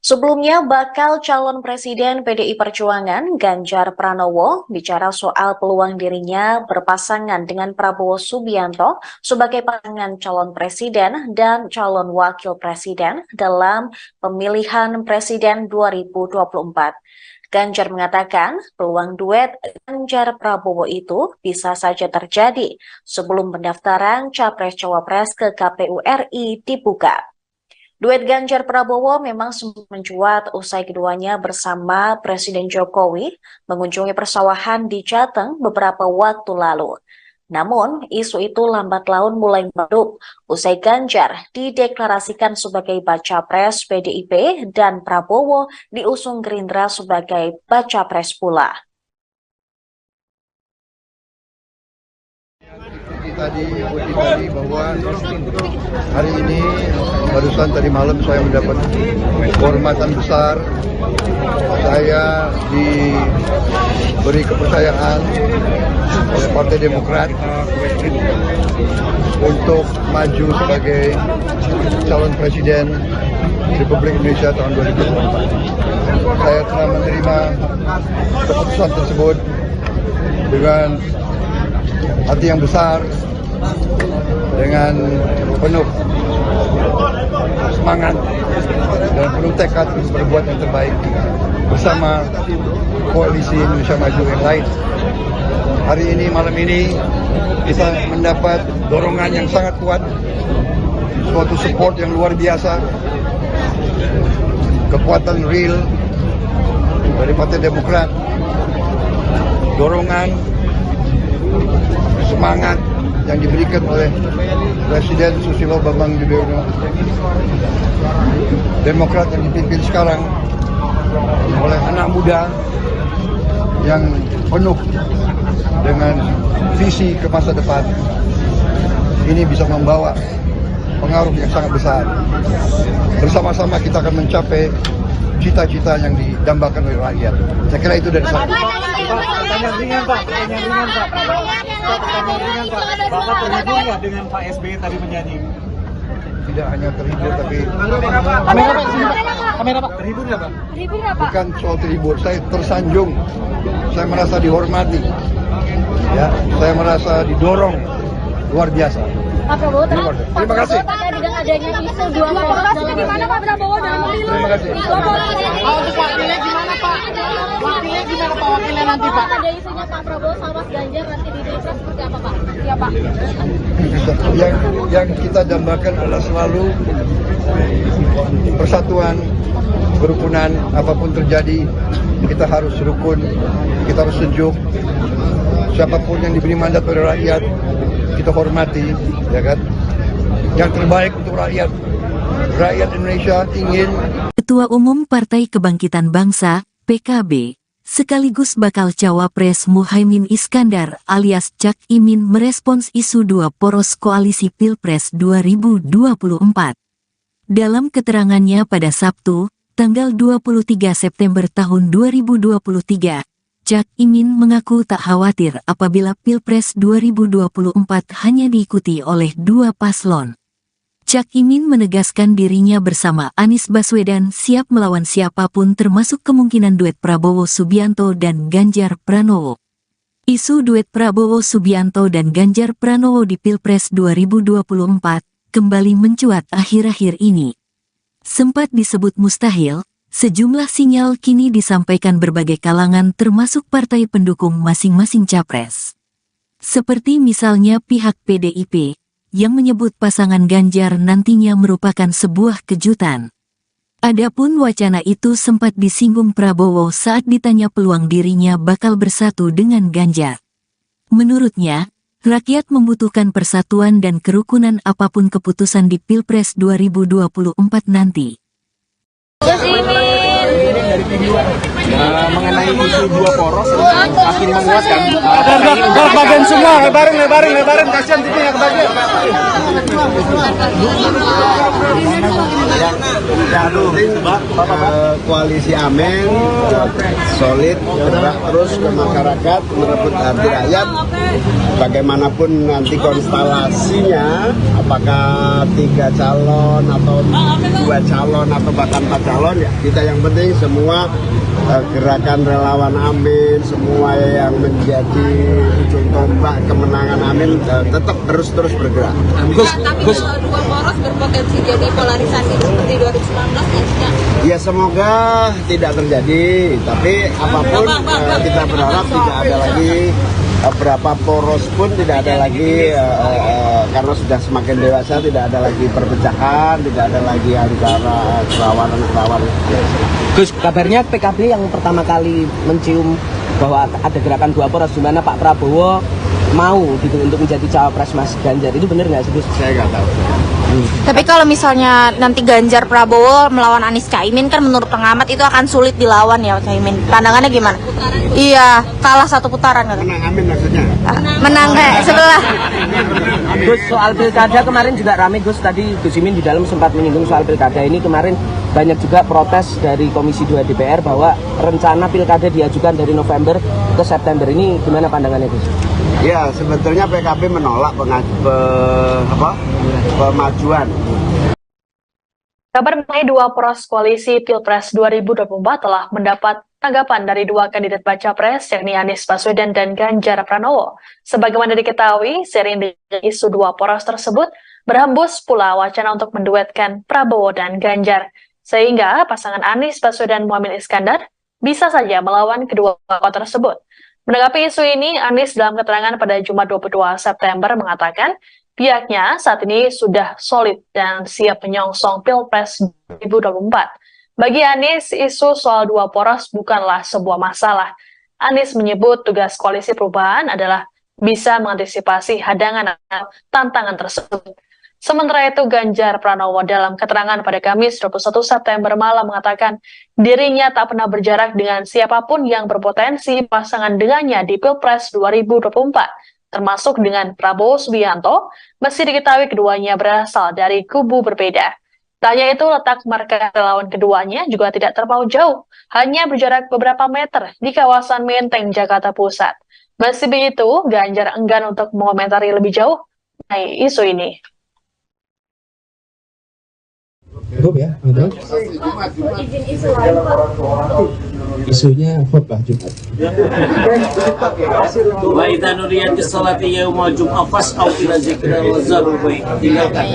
S13: Sebelumnya, bakal calon presiden PDI Perjuangan Ganjar Pranowo bicara soal peluang dirinya berpasangan dengan Prabowo Subianto sebagai pasangan calon presiden dan calon wakil presiden dalam pemilihan presiden 2024. Ganjar mengatakan peluang duet Ganjar Prabowo itu bisa saja terjadi sebelum pendaftaran Capres-Cawapres ke KPU RI dibuka. Duet Ganjar Prabowo memang sempat mencuat usai keduanya bersama Presiden Jokowi mengunjungi persawahan di Jateng beberapa waktu lalu. Namun, isu itu lambat laun mulai meredup usai Ganjar dideklarasikan sebagai baca pres PDIP dan Prabowo diusung Gerindra sebagai baca pres pula.
S10: Tadi bahwa hari ini barusan tadi malam saya mendapat kehormatan besar. Saya diberi kepercayaan oleh Partai Demokrat untuk maju sebagai calon presiden Republik Indonesia tahun 2024. Saya telah menerima keputusan tersebut dengan hati yang besar, dengan penuh semangat dan penuh tekad untuk berbuat yang terbaik bersama koalisi Indonesia Maju yang lain. Hari ini, malam ini, kita mendapat dorongan yang sangat kuat, suatu support yang luar biasa, kekuatan real dari Partai Demokrat, dorongan, semangat yang diberikan oleh Presiden Susilo Bambang Yudhoyono. Demokrat yang dipimpin sekarang oleh anak muda yang penuh dengan visi ke masa depan, ini bisa membawa pengaruh yang sangat besar. Bersama-sama kita akan mencapai cita-cita yang didambakan oleh rakyat. Saya kira itu dari saya.
S3: Pertanyaan ringan Pak. Bapak terhibur nggak dengan Pak SBY tadi menyanyi?
S10: Tidak hanya terhibur, tapi
S3: kamera Pak. Terhibur nggak Pak?
S10: Bukan soal terhibur, saya tersanjung. Saya merasa dihormati. Ya, saya merasa didorong luar biasa.
S11: Pak Prabowo,
S10: terima kasih.
S11: Dengan adanya isu dua poros di mana Pak Prabowo dalam pemilu?
S10: Terima kasih.
S3: Untuk wakilnya gimana Pak? Wakilnya gimana Pak? Wakilnya nanti Pak?
S11: Ada isunya Pak Prabowo sama Mas Ganjar nanti di Pilpres seperti apa Pak? Iya Pak.
S10: Yang kita dambakan adalah selalu persatuan, kerukunan. Apapun terjadi, kita harus rukun, kita harus sejuk. Siapapun yang diberi mandat oleh rakyat, kita hormati, ya kan? Yang terbaik untuk rakyat. Rakyat Indonesia ingin.
S1: Ketua Umum Partai Kebangkitan Bangsa, PKB, sekaligus bakal cawapres Muhaimin Iskandar alias Cak Imin merespons isu dua poros koalisi Pilpres 2024. Dalam keterangannya pada Sabtu, tanggal 23 September tahun 2023, Cak Imin mengaku tak khawatir apabila Pilpres 2024 hanya diikuti oleh dua paslon. Cak Imin menegaskan dirinya bersama Anies Baswedan siap melawan siapapun termasuk kemungkinan duet Prabowo Subianto dan Ganjar Pranowo. Isu duet Prabowo Subianto dan Ganjar Pranowo di Pilpres 2024 kembali mencuat akhir-akhir ini. Sempat disebut mustahil, sejumlah sinyal kini disampaikan berbagai kalangan termasuk partai pendukung masing-masing capres. Seperti misalnya pihak PDIP, yang menyebut pasangan Ganjar nantinya merupakan sebuah kejutan. Adapun wacana itu sempat disinggung Prabowo saat ditanya peluang dirinya bakal bersatu dengan Ganjar. Menurutnya, rakyat membutuhkan persatuan dan kerukunan apapun keputusan di Pilpres 2024 nanti.
S11: Gus Imin.
S5: mengenai isu dua poros makin menguatkan.
S3: Bagian semua, lebarin, kasihan titiknya kebagian.
S2: Koalisi Amin solid, bergerak terus ke masyarakat, merebut hati rakyat. Bagaimanapun nanti konstelasinya, apakah 3 calon atau 2 calon atau bahkan 4 calon, ya kita yang penting semua gerakan relawan Amin, semua yang menjadi ujung tombak kemenangan Amin tetap terus bergerak.
S8: Tapi kalau dua poros berpotensi jadi polarisasi seperti 2019
S2: ya semoga tidak terjadi, tapi apapun kita berharap tidak ada lagi berapa poros pun tidak ada lagi karena sudah semakin dewasa, tidak ada lagi perpecahan, tidak ada lagi antara kerawanan.
S5: Gus, kabarnya PKB yang pertama kali mencium bahwa ada gerakan dua poros di mana Pak Prabowo mau gitu untuk menjadi cawapres Mas Ganjar, itu benar nggak sih Gus?
S2: Saya nggak tahu.
S4: Tapi kalau misalnya nanti Ganjar Prabowo melawan Anies Caimin, kan menurut pengamat itu akan sulit dilawan ya Caimin. Pandangannya gimana? Iya, kalah 1 putaran.
S2: Menang Amin maksudnya?
S4: Menang sebelah.
S5: Gus, soal pilkada kemarin juga ramai Gus, tadi Gus Imin di dalam sempat menyinggung soal pilkada ini. Kemarin banyak juga protes dari Komisi 2 DPR bahwa rencana pilkada diajukan dari November ke September. Ini gimana pandangannya Gus?
S2: Ya, sebetulnya PKB menolak pemajuan.
S6: Kabar mengenai 2 poros koalisi Pilpres 2024 telah mendapat tanggapan dari 2 kandidat baca pres, yakni Anies Baswedan dan Ganjar Pranowo. Sebagaimana diketahui, seiring dengan isu 2 poros tersebut, berhembus pula wacana untuk menduetkan Prabowo dan Ganjar. Sehingga pasangan Anies Baswedan Muhaimin Iskandar bisa saja melawan kedua tokoh tersebut. Menanggapi isu ini, Anies dalam keterangan pada Jumat 22 September mengatakan pihaknya saat ini sudah solid dan siap menyongsong Pilpres 2024. Bagi Anies, isu soal 2 poros bukanlah sebuah masalah. Anies menyebut tugas koalisi perubahan adalah bisa mengantisipasi hadangan atau tantangan tersebut. Sementara itu, Ganjar Pranowo dalam keterangan pada Kamis 21 September malam mengatakan dirinya tak pernah berjarak dengan siapapun yang berpotensi pasangan dengannya di Pilpres 2024, termasuk dengan Prabowo Subianto, meski diketahui keduanya berasal dari kubu berbeda. Tak hanya itu, letak markas relawan keduanya juga tidak terpaut jauh, hanya berjarak beberapa meter di kawasan Menteng, Jakarta Pusat. Meski begitu, Ganjar enggan untuk mengomentari lebih jauh mengenai isu ini.
S12: Cukup ya, betul? Isunya khutbah Jumat.
S7: Wa idza nudiyatis salati yaumul jum'ah fas'au ila dzikrillah wa zarul bai'. Tinggalkan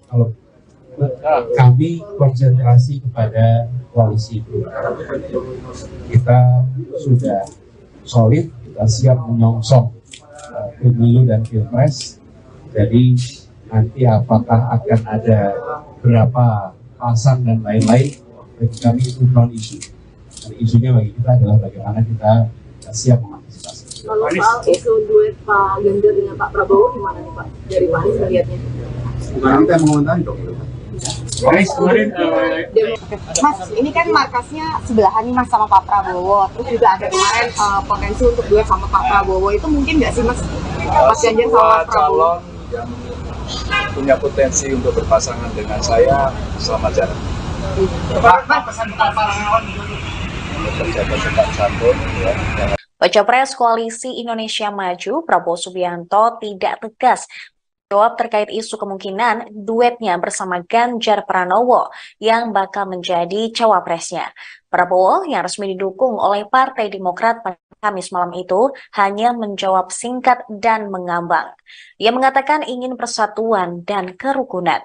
S12: Kalau kami konsentrasi kepada koalisi itu, kita sudah solid, kita siap menyongsong pemilu dan pilpres. Jadi nanti apakah akan ada berapa pasang dan lain-lain, bagi kami itu non isu. Dan isunya bagi kita adalah bagaimana kita siap mengantisipasi.
S8: Kalau soal isu duet Pak Ganjar dengan Pak Prabowo gimana nih Pak? Dari Pak Anies melihatnya?
S10: Bukan kita mengomentari dong.
S8: Mas, ini kan markasnya sebelahan nih Mas sama Pak Prabowo. Terus juga ada kemarin potensi untuk duet sama Pak Prabowo. Itu mungkin nggak sih Mas? Mas Ganjar sama Pak Prabowo?
S9: Yang punya potensi untuk berpasangan dengan saya, selamat jalan.
S3: Pak, pesan para relawan
S9: Terjaga sopan santun, ya.
S13: Baca Pres Koalisi Indonesia Maju, Prabowo Subianto tidak tegas jawab terkait isu kemungkinan duetnya bersama Ganjar Pranowo yang bakal menjadi cawapresnya. Prabowo yang resmi didukung oleh Partai Demokrat pada Kamis malam itu hanya menjawab singkat dan mengambang. Ia mengatakan ingin persatuan dan kerukunan.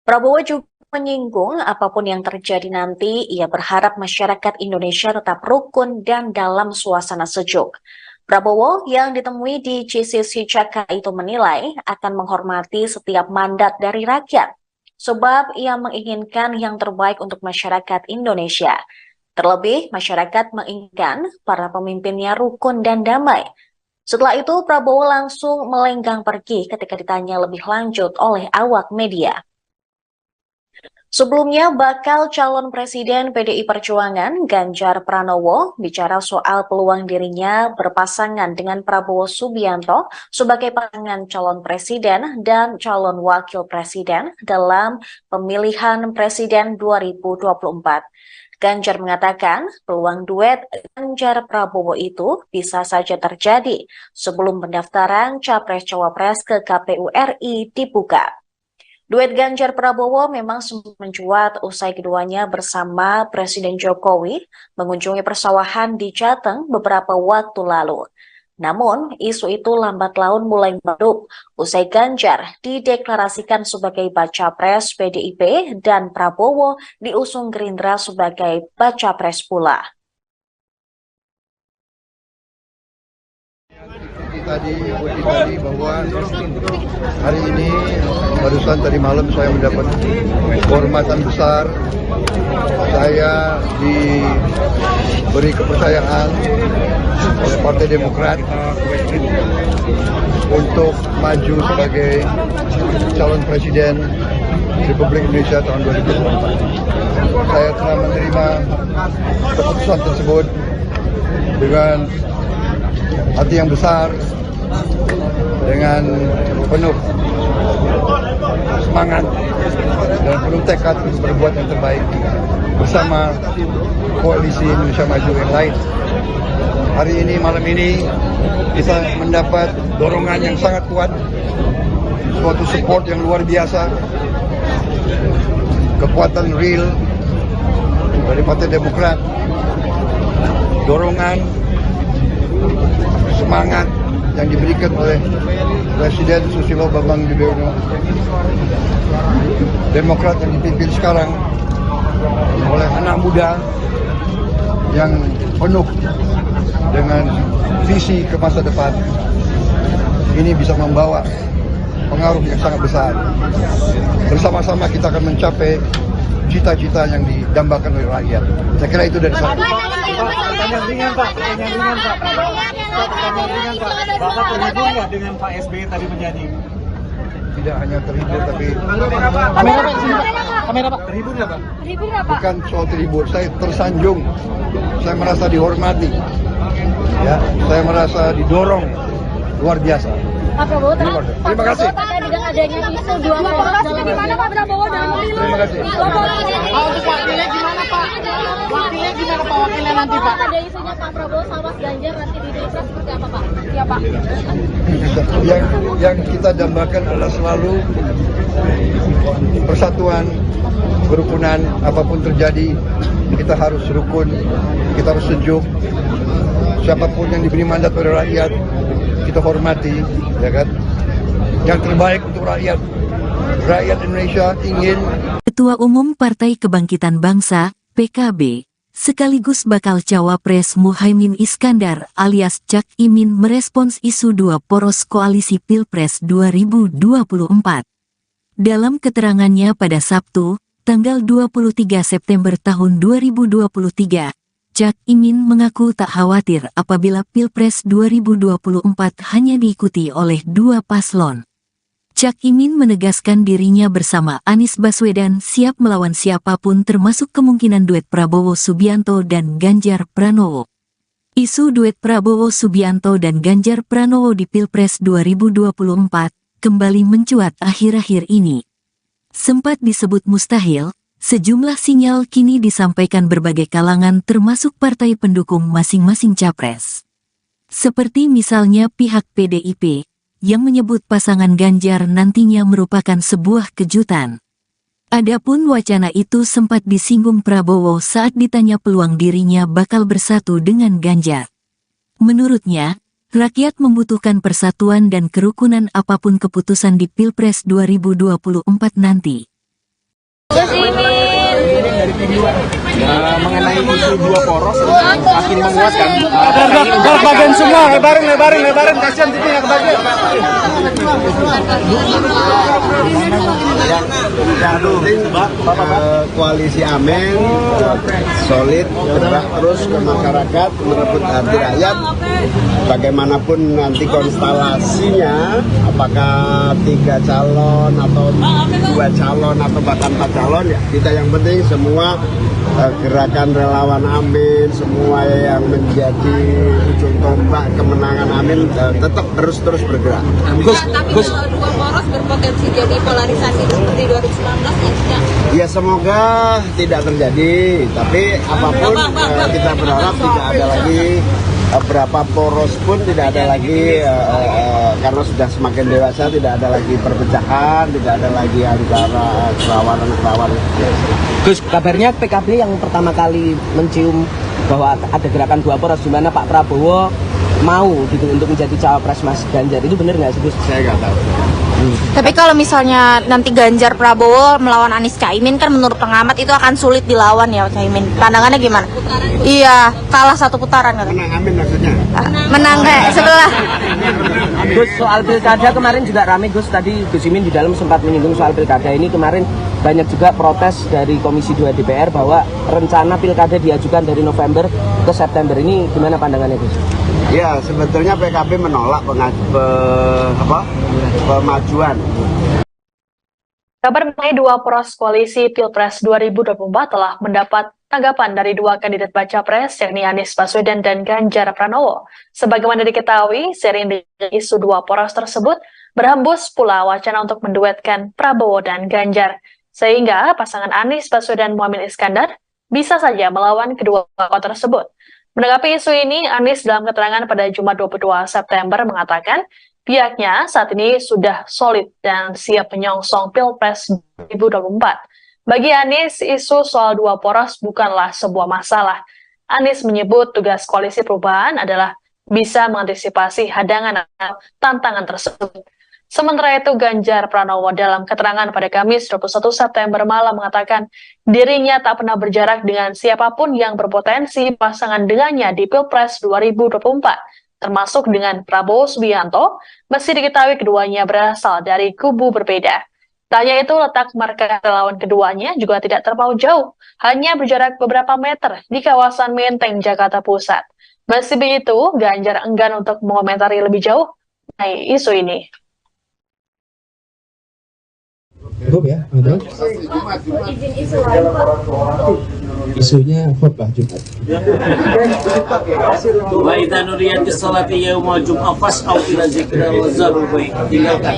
S13: Prabowo juga menyinggung apapun yang terjadi nanti, ia berharap masyarakat Indonesia tetap rukun dan dalam suasana sejuk. Prabowo yang ditemui di GCC Jakarta itu menilai akan menghormati setiap mandat dari rakyat, sebab ia menginginkan yang terbaik untuk masyarakat Indonesia. Terlebih, masyarakat menginginkan para pemimpinnya rukun dan damai. Setelah itu, Prabowo langsung melenggang pergi ketika ditanya lebih lanjut oleh awak media. Sebelumnya, bakal calon presiden PDI Perjuangan Ganjar Pranowo bicara soal peluang dirinya berpasangan dengan Prabowo Subianto sebagai pasangan calon presiden dan calon wakil presiden dalam pemilihan presiden 2024. Ganjar mengatakan peluang duet Ganjar Prabowo itu bisa saja terjadi sebelum pendaftaran Capres-Cawapres ke KPU RI dibuka. Duet Ganjar Prabowo memang sempat mencuat usai keduanya bersama Presiden Jokowi mengunjungi persawahan di Jateng beberapa waktu lalu. Namun, isu itu lambat laun mulai meredup usai Ganjar dideklarasikan sebagai baca pres PDIP dan Prabowo diusung Gerindra sebagai baca pres pula.
S10: Tadi bahwa hari ini barusan tadi malam saya mendapat kehormatan besar. Saya diberi kepercayaan oleh Partai Demokrat untuk maju sebagai calon presiden Republik Indonesia tahun 2024. Saya telah menerima keputusan tersebut dengan hati yang besar, dengan penuh semangat dan penuh tekad untuk berbuat yang terbaik bersama koalisi Indonesia Maju yang lain. Hari ini, malam ini, kita mendapat dorongan yang sangat kuat, suatu support yang luar biasa, kekuatan real dari Partai Demokrat, dorongan, semangat yang diberikan oleh Presiden Susilo Bambang Yudhoyono. Demokrat yang dipimpin sekarang oleh anak muda yang penuh dengan visi ke masa depan, ini bisa membawa pengaruh yang sangat besar. Bersama-sama kita akan mencapai cita-cita yang didambakan oleh rakyat. Saya kira itu dari saya.
S3: Pertanyaan ringan, Pak. Bapak terhibur nggak dengan Pak SBY tadi menyanyi?
S10: Tidak hanya terhibur, tapi
S3: Kamera, Pak. Terhibur nggak, Pak?
S10: bukan soal terhibur. Saya tersanjung. Saya merasa dihormati. Ya, saya merasa didorong luar biasa.
S11: Pak Prabowo,
S10: terima kasih.
S11: dengan adanya isu dua poros dalam gimana Pak Prabowo dalam pemilu?
S10: Terima kasih.
S3: Untuk wakilnya gimana, Pak? Wakilnya gimana, Pak? Wakilnya nanti, Pak?
S11: Ada isunya Pak Prabowo sama Mas Ganjar nanti di Pilpres seperti apa, Pak? Iya, Pak.
S10: Yang kita dambakan adalah selalu persatuan, kerukunan. Apapun terjadi, kita harus rukun, kita harus sejuk. Siapapun yang diberi mandat oleh rakyat, kita hormati, ya kan? Yang terbaik untuk rakyat. Rakyat Indonesia ingin.
S1: Ketua Umum Partai Kebangkitan Bangsa, PKB, sekaligus bakal cawapres Muhaimin Iskandar alias Cak Imin merespons isu dua poros koalisi Pilpres 2024. Dalam keterangannya pada Sabtu, tanggal 23 September tahun 2023, Cak Imin mengaku tak khawatir apabila Pilpres 2024 hanya diikuti oleh dua paslon. Cak Imin menegaskan dirinya bersama Anies Baswedan siap melawan siapapun termasuk kemungkinan duet Prabowo Subianto dan Ganjar Pranowo. Isu duet Prabowo Subianto dan Ganjar Pranowo di Pilpres 2024 kembali mencuat akhir-akhir ini. Sempat disebut mustahil, sejumlah sinyal kini disampaikan berbagai kalangan termasuk partai pendukung masing-masing capres. Seperti misalnya pihak PDIP, yang menyebut pasangan Ganjar nantinya merupakan sebuah kejutan. Adapun wacana itu sempat disinggung Prabowo saat ditanya peluang dirinya bakal bersatu dengan Ganjar. Menurutnya, rakyat membutuhkan persatuan dan kerukunan apapun keputusan di Pilpres 2024 nanti.
S5: Mengenai isu dua poros makin menguatkan.
S3: Bagian semua, lebarin, kasihan TV-nya kebagian.
S2: Yang penting koalisi Amin solid, bergerak terus ke masyarakat, merebut hati rakyat. Bagaimanapun nanti konstelasinya, apakah 3 calon atau 2 calon atau bahkan 4 calon, ya kita yang penting semua gerakan relawan Amin, semua yang menjadi ujung tombak kemenangan Amin tetap terus bergerak.
S8: Tapi kalau dua poros berpotensi jadi polarisasi seperti 2019 ya tidak?
S2: Ya semoga tidak terjadi, tapi apapun kita berharap tidak ada lagi berapa poros pun tidak ada lagi karena sudah semakin dewasa, tidak ada lagi perpecahan, tidak ada lagi antara kerawanan.
S5: Gus, kabarnya PKB yang pertama kali mencium bahwa ada gerakan 2 poros di mana Pak Prabowo mau gitu untuk menjadi cawapres Mas Ganjar, itu benar nggak sih Gus?
S2: Saya nggak tahu.
S4: Tapi kalau misalnya nanti Ganjar Prabowo melawan Anies Caimin kan menurut pengamat itu akan sulit dilawan ya Caimin. Pandangannya gimana? Iya, kalah 1 putaran kan.
S2: Menang Amin maksudnya?
S4: Menang sebelah.
S5: Gus, soal pilkada kemarin juga ramai Gus, tadi Gus Imin di dalam sempat menyinggung soal pilkada ini. Kemarin banyak juga protes dari Komisi 2 DPR bahwa rencana pilkada diajukan dari November ke September. Ini gimana pandangannya Gus?
S2: Ya, sebetulnya PKB menolak pemajuan.
S6: Kabar mengenai 2 poros koalisi Pilpres 2024 telah mendapat tanggapan dari 2 kandidat baca pres, yakni Anies Baswedan dan Ganjar Pranowo. Sebagaimana diketahui, seiring dengan isu 2 poros tersebut, berhembus pula wacana untuk menduetkan Prabowo dan Ganjar. Sehingga pasangan Anies Baswedan Muhaimin Iskandar bisa saja melawan kedua tokoh tersebut. Menanggapi isu ini, Anies dalam keterangan pada Jumat 22 September mengatakan pihaknya saat ini sudah solid dan siap menyongsong Pilpres 2024. Bagi Anies, isu soal 2 poros bukanlah sebuah masalah. Anies menyebut tugas koalisi perubahan adalah bisa mengantisipasi hadangan atau tantangan tersebut. Sementara itu, Ganjar Pranowo dalam keterangan pada Kamis 21 September malam mengatakan dirinya tak pernah berjarak dengan siapapun yang berpotensi pasangan dengannya di Pilpres 2024, termasuk dengan Prabowo Subianto, meski diketahui keduanya berasal dari kubu berbeda. Tak hanya itu, letak markas relawan keduanya juga tidak terpaut jauh, hanya berjarak beberapa meter di kawasan Menteng, Jakarta Pusat. Meski begitu, Ganjar enggan untuk mengomentari lebih jauh mengenai isu ini.
S12: Cukup ya, teman-teman? Isunya khutbah Jumat.
S7: Wa idza nudiyatis salati yaumul jum'ah fas'au ila dzikri wa zarul bai'. Tinggalkan.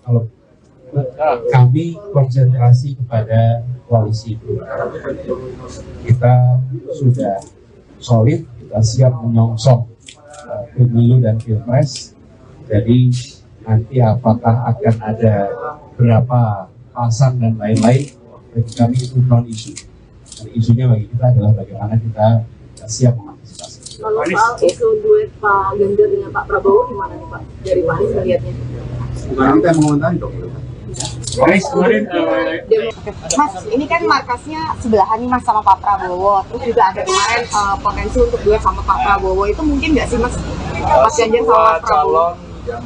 S12: Kalau kami konsentrasi kepada koalisi itu, kita sudah solid, kita siap menyongsong pemilu dan pilpres. Jadi nanti apakah akan ada berapa pasang dan lain-lain, bagi kami itu non isu. Dan isunya bagi kita adalah bagaimana kita siap mengantisipasi.
S8: Kalau soal isu duet Pak Ganjar dengan Pak Prabowo gimana nih Pak? Dari Pak Anies melihatnya?
S10: Bukan kita yang mengomentari dong.
S8: Mas, ini kan markasnya sebelahan nih Mas sama Pak Prabowo. Terus juga ada kemarin potensi untuk duet sama Pak Prabowo. Itu mungkin nggak sih Mas? Mas Ganjar sama Pak Prabowo?
S9: Yang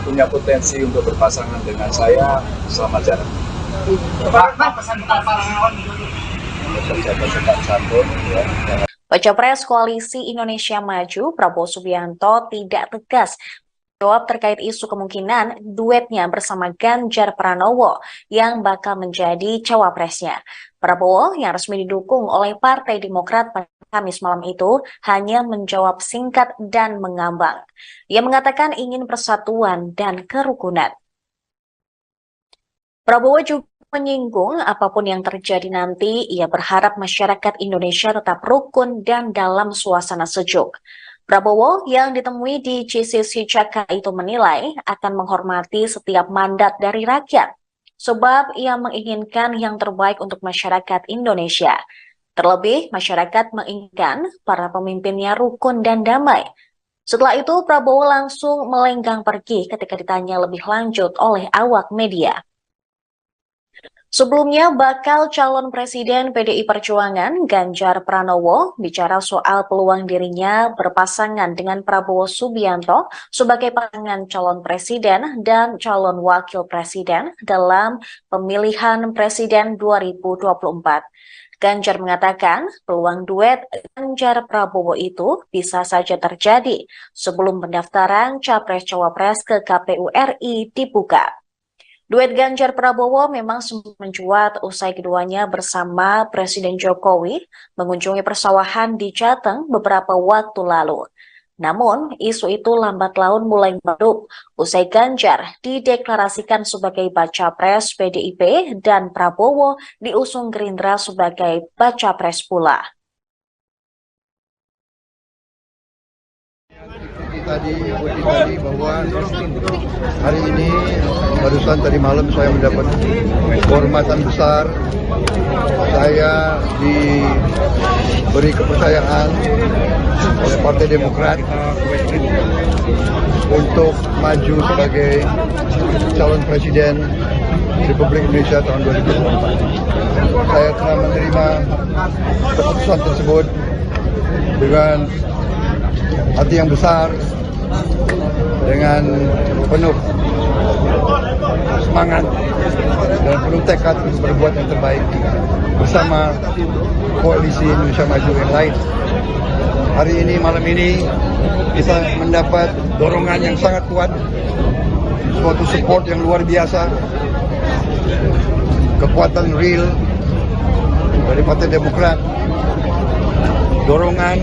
S9: punya potensi untuk berpasangan dengan saya sama jarak.
S3: Pak, pesan para relawan
S9: Berjabat santun ya.
S13: Baca Pres Koalisi Indonesia Maju Prabowo Subianto tidak tegas jawab terkait isu kemungkinan duetnya bersama Ganjar Pranowo yang bakal menjadi cawapresnya. Prabowo yang resmi didukung oleh Partai Demokrat pada Kamis malam itu hanya menjawab singkat dan mengambang. Ia mengatakan ingin persatuan dan kerukunan. Prabowo juga menyinggung apapun yang terjadi nanti, ia berharap masyarakat Indonesia tetap rukun dan dalam suasana sejuk. Prabowo yang ditemui di GCC Jakarta itu menilai akan menghormati setiap mandat dari rakyat, sebab ia menginginkan yang terbaik untuk masyarakat Indonesia. Terlebih, masyarakat menginginkan para pemimpinnya rukun dan damai. Setelah itu, Prabowo langsung melenggang pergi ketika ditanya lebih lanjut oleh awak media. Sebelumnya, bakal calon presiden PDI Perjuangan Ganjar Pranowo bicara soal peluang dirinya berpasangan dengan Prabowo Subianto sebagai pasangan calon presiden dan calon wakil presiden dalam pemilihan presiden 2024. Ganjar mengatakan peluang duet Ganjar Prabowo itu bisa saja terjadi sebelum pendaftaran Capres-Cawapres ke KPU RI dibuka. Duet Ganjar Prabowo memang sempat mencuat usai keduanya bersama Presiden Jokowi mengunjungi persawahan di Jateng beberapa waktu lalu. Namun, isu itu lambat laun mulai meredup usai Ganjar dideklarasikan sebagai baca pres PDIP dan Prabowo diusung Gerindra sebagai baca pres pula.
S10: Tadi bahwa hari ini barusan tadi malam saya mendapat kehormatan besar. Saya diberi kepercayaan oleh Partai Demokrat untuk maju sebagai calon presiden Republik Indonesia tahun 2024. Saya telah menerima keputusan tersebut dengan hati yang besar, dengan penuh semangat dan penuh tekad untuk berbuat yang terbaik bersama koalisi Indonesia Maju yang lain. Hari ini, malam ini, kita mendapat dorongan yang sangat kuat, suatu support yang luar biasa, kekuatan real dari Partai Demokrat, dorongan,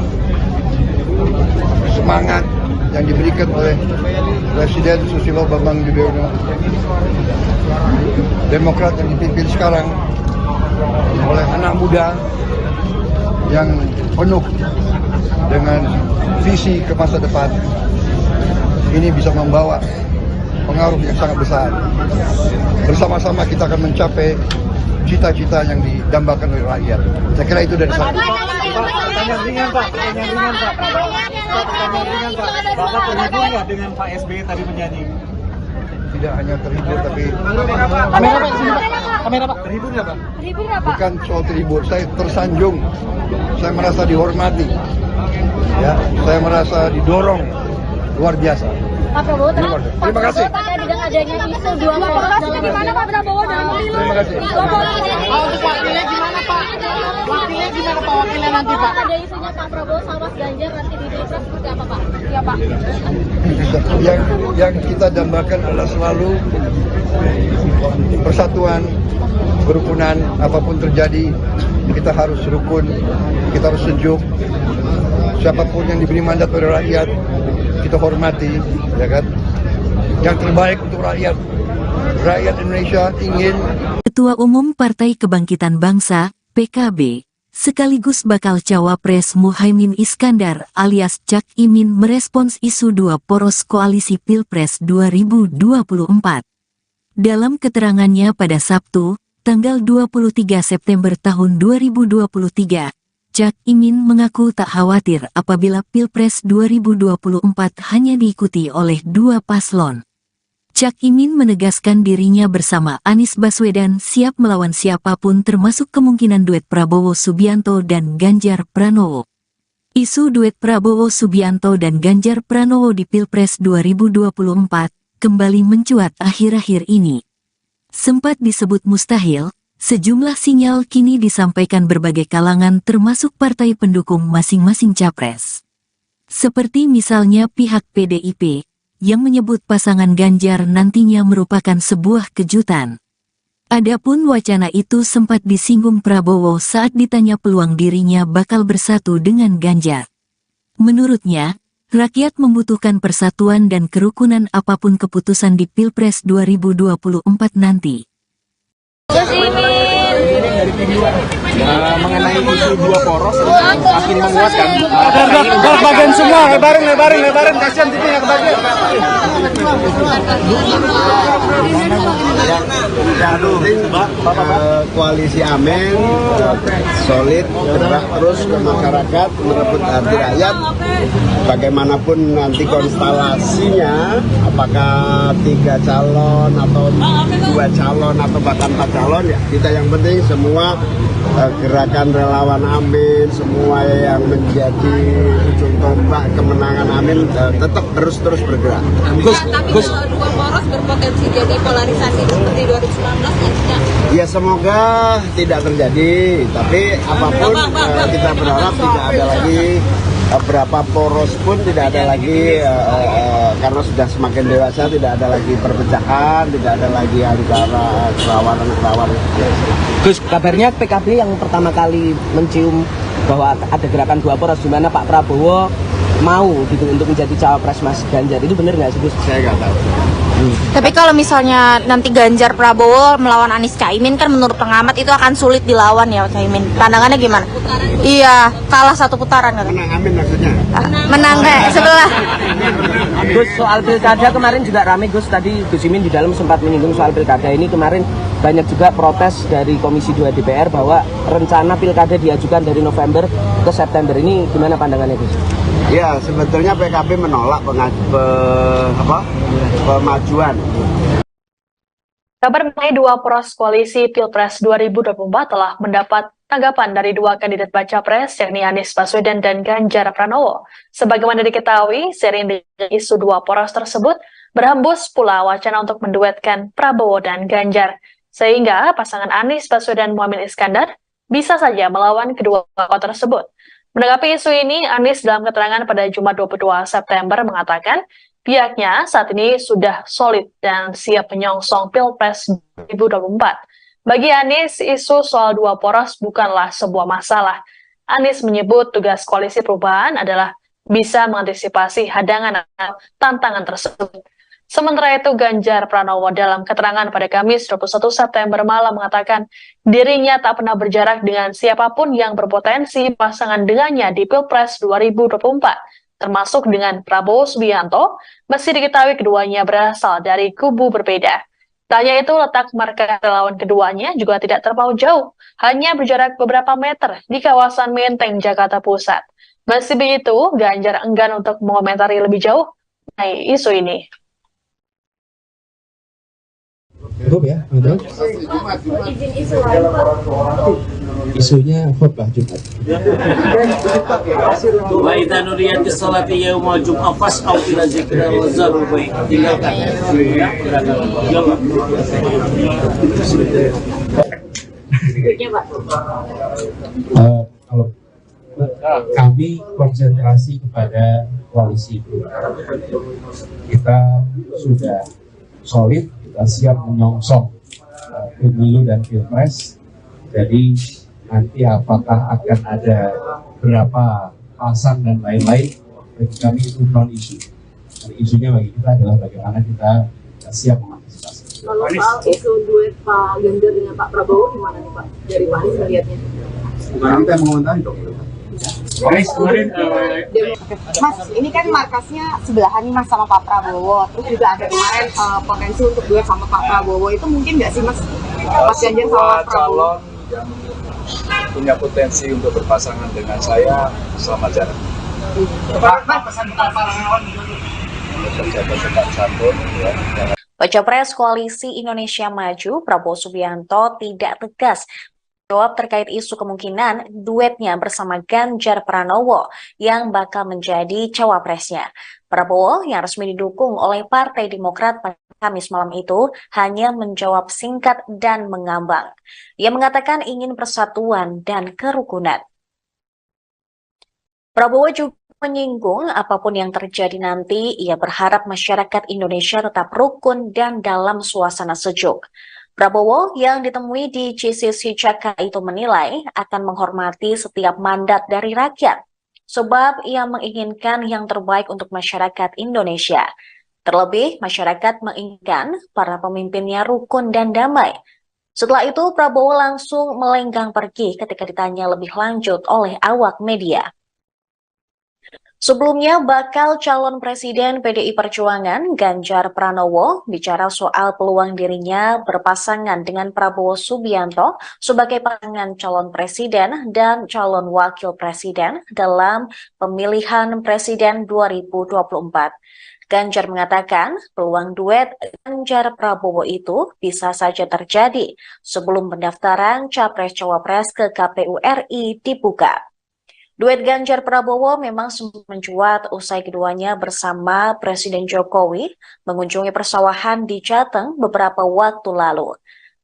S10: semangat yang diberikan oleh Presiden Susilo Bambang Yudhoyono. Demokrat yang dipimpin sekarang oleh anak muda yang penuh dengan visi ke masa depan, ini bisa membawa pengaruh yang sangat besar. Bersama-sama kita akan mencapai cita-cita yang didambakan oleh rakyat. Saya kira itu dari saya.
S3: Pertanyaan ringan Pak. Bapak terhibur nggak dengan Pak SBY tadi menyanyi?
S10: Tidak hanya terhibur, tapi
S3: kamera Pak. Terhibur nggak Pak?
S10: Bukan soal terhibur, saya tersanjung. Saya merasa dihormati. Ya, saya merasa didorong luar biasa.
S11: Pak Prabowo,
S10: terima kasih.
S11: Dengan adanya isu dua poros dalam gimana Pak Prabowo dalam pemilu?
S10: Terima kasih.
S3: Untuk wakilnya gimana Pak? Wakilnya gimana Pak? Wakilnya nanti Pak?
S11: Ada isunya Pak Prabowo sama Mas Ganjar nanti di Pilpres seperti apa Pak? Iya Pak.
S10: Yang kita dambakan adalah selalu persatuan, kerukunan. Apapun terjadi, kita harus rukun, kita harus sejuk. Siapapun yang diberi mandat oleh rakyat, kita hormati, ya kan? Yang terbaik untuk rakyat. Rakyat Indonesia ingin.
S1: Ketua Umum Partai Kebangkitan Bangsa, PKB, sekaligus bakal cawapres Muhaimin Iskandar alias Cak Imin merespons isu dua poros koalisi Pilpres 2024. Dalam keterangannya pada Sabtu, tanggal 23 September tahun 2023, Cak Imin mengaku tak khawatir apabila Pilpres 2024 hanya diikuti oleh dua paslon. Cak Imin menegaskan dirinya bersama Anies Baswedan siap melawan siapapun termasuk kemungkinan duet Prabowo Subianto dan Ganjar Pranowo. Isu duet Prabowo Subianto dan Ganjar Pranowo di Pilpres 2024 kembali mencuat akhir-akhir ini. Sempat disebut mustahil, sejumlah sinyal kini disampaikan berbagai kalangan termasuk partai pendukung masing-masing capres. Seperti misalnya pihak PDIP, yang menyebut pasangan Ganjar nantinya merupakan sebuah kejutan. Adapun wacana itu sempat disinggung Prabowo saat ditanya peluang dirinya bakal bersatu dengan Ganjar. Menurutnya, rakyat membutuhkan persatuan dan kerukunan apapun keputusan di Pilpres 2024 nanti.
S11: Gus Imin.
S5: dari video mengenai isu dua poros makin menguatkan.
S3: Bagian semua, lebarin, kasihan tipinya kebagian.
S2: Yang penting koalisi Amin solid, gerak terus ke masyarakat, merebut hati rakyat. Bagaimanapun nanti konstelasinya, apakah 3 calon atau 2 calon atau bahkan 4 calon, ya kita yang penting semua gerakan relawan Amin, semua yang menjadi ujung tombak kemenangan Amin tetap terus bergerak.
S8: Tapi kalau dua poros berpotensi jadi polarisasi seperti 2019 ya tidak?
S2: Ya semoga tidak terjadi, tapi apapun kita berharap tidak ada lagi berapa poros pun tidak ada lagi karena sudah semakin dewasa, tidak ada lagi perpecahan, tidak ada lagi antara kerawanan.
S5: Gus, kabarnya PKB yang pertama kali mencium bahwa ada gerakan dua poros di mana Pak Prabowo mau gitu untuk menjadi cawapres Mas Ganjar, itu benar nggak sih Gus?
S2: Saya nggak tahu.
S4: Tapi kalau misalnya nanti Ganjar Prabowo melawan Anies Caimin kan menurut pengamat itu akan sulit dilawan ya Caimin. Pandangannya gimana? Iya, kalah 1 putaran kan.
S2: Menang Amin maksudnya?
S4: Menang kayak sebelah.
S5: Gus, soal pilkada kemarin juga rame Gus, tadi Gus Imin di dalam sempat menyinggung soal pilkada ini. Kemarin banyak juga protes dari Komisi 2 DPR bahwa rencana pilkada diajukan dari November ke September. Ini gimana pandangannya Gus?
S2: Ya, sebetulnya PKB menolak pemajuan.
S6: Kabar mengenai 2 poros koalisi Pilpres 2024 telah mendapat tanggapan dari 2 kandidat baca pres, yakni Anies Baswedan dan Ganjar Pranowo. Sebagaimana diketahui, seiring dengan isu 2 poros tersebut, berhembus pula wacana untuk menduetkan Prabowo dan Ganjar. Sehingga pasangan Anies Baswedan Muhaimin Iskandar bisa saja melawan kedua tokoh tersebut. Menanggapi isu ini, Anies dalam keterangan pada Jumat 22 September mengatakan pihaknya saat ini sudah solid dan siap menyongsong Pilpres 2024. Bagi Anies, isu soal 2 poros bukanlah sebuah masalah. Anies menyebut tugas koalisi perubahan adalah bisa mengantisipasi hadangan atau tantangan tersebut. Sementara itu, Ganjar Pranowo dalam keterangan pada Kamis 21 September malam mengatakan dirinya tak pernah berjarak dengan siapapun yang berpotensi pasangan dengannya di Pilpres 2024, termasuk dengan Prabowo Subianto, meski diketahui keduanya berasal dari kubu berbeda. Tak hanya itu, letak markas relawan keduanya juga tidak terpaut jauh, hanya berjarak beberapa meter di kawasan Menteng, Jakarta Pusat. Meski begitu, Ganjar enggan untuk mengomentari lebih jauh mengenai isu ini.
S12: Cukup ya, betul? Isunya khutbah Jumat.
S7: Wa idza nudiyatis salati yaumul jum'ah fas'au ila dzikrillah wa zarul bai'. Tinggalkan.
S12: Kalau kami konsentrasi kepada koalisi perubahan, kita sudah solid, kita siap menyongsong pemilu dan pilpres. Jadi nanti apakah akan ada berapa pasang dan lain-lain, bagi kami itu non isu. Isunya bagi kita adalah bagaimana kita siap mengantisipasi.
S8: Kalau soal isu duet Pak Ganjar dengan Pak Prabowo gimana nih Pak? Dari Pak Anies melihatnya?
S10: Bukan kita yang mengomentari dong.
S8: Mas, ini kan markasnya sebelahan nih Mas sama Pak Prabowo. Terus juga ada kemarin potensi untuk duet sama Pak Prabowo. Itu mungkin nggak sih Mas? Mas Ganjar sama Pak Prabowo?
S9: Yang punya potensi untuk berpasangan dengan saya selamat jalan.
S13: Baca Pres Koalisi Indonesia Maju, Prabowo Subianto tidak tegas jawab terkait isu kemungkinan duetnya bersama Ganjar Pranowo yang bakal menjadi cawapresnya. Prabowo yang resmi didukung oleh Partai Demokrat pada Kamis malam itu hanya menjawab singkat dan mengambang. Ia mengatakan ingin persatuan dan kerukunan. Prabowo juga menyinggung apapun yang terjadi nanti, ia berharap masyarakat Indonesia tetap rukun dan dalam suasana sejuk. Prabowo yang ditemui di GCC Jakarta itu menilai akan menghormati setiap mandat dari rakyat, sebab ia menginginkan yang terbaik untuk masyarakat Indonesia. Terlebih, masyarakat menginginkan para pemimpinnya rukun dan damai. Setelah itu, Prabowo langsung melenggang pergi ketika ditanya lebih lanjut oleh awak media. Sebelumnya, bakal calon presiden PDI Perjuangan Ganjar Pranowo bicara soal peluang dirinya berpasangan dengan Prabowo Subianto sebagai pasangan calon presiden dan calon wakil presiden dalam pemilihan presiden 2024. Ganjar mengatakan peluang duet Ganjar Prabowo itu bisa saja terjadi sebelum pendaftaran Capres-Cawapres ke KPU RI dibuka. Duet Ganjar Prabowo memang sempat mencuat usai keduanya bersama Presiden Jokowi mengunjungi persawahan di Jateng beberapa waktu lalu.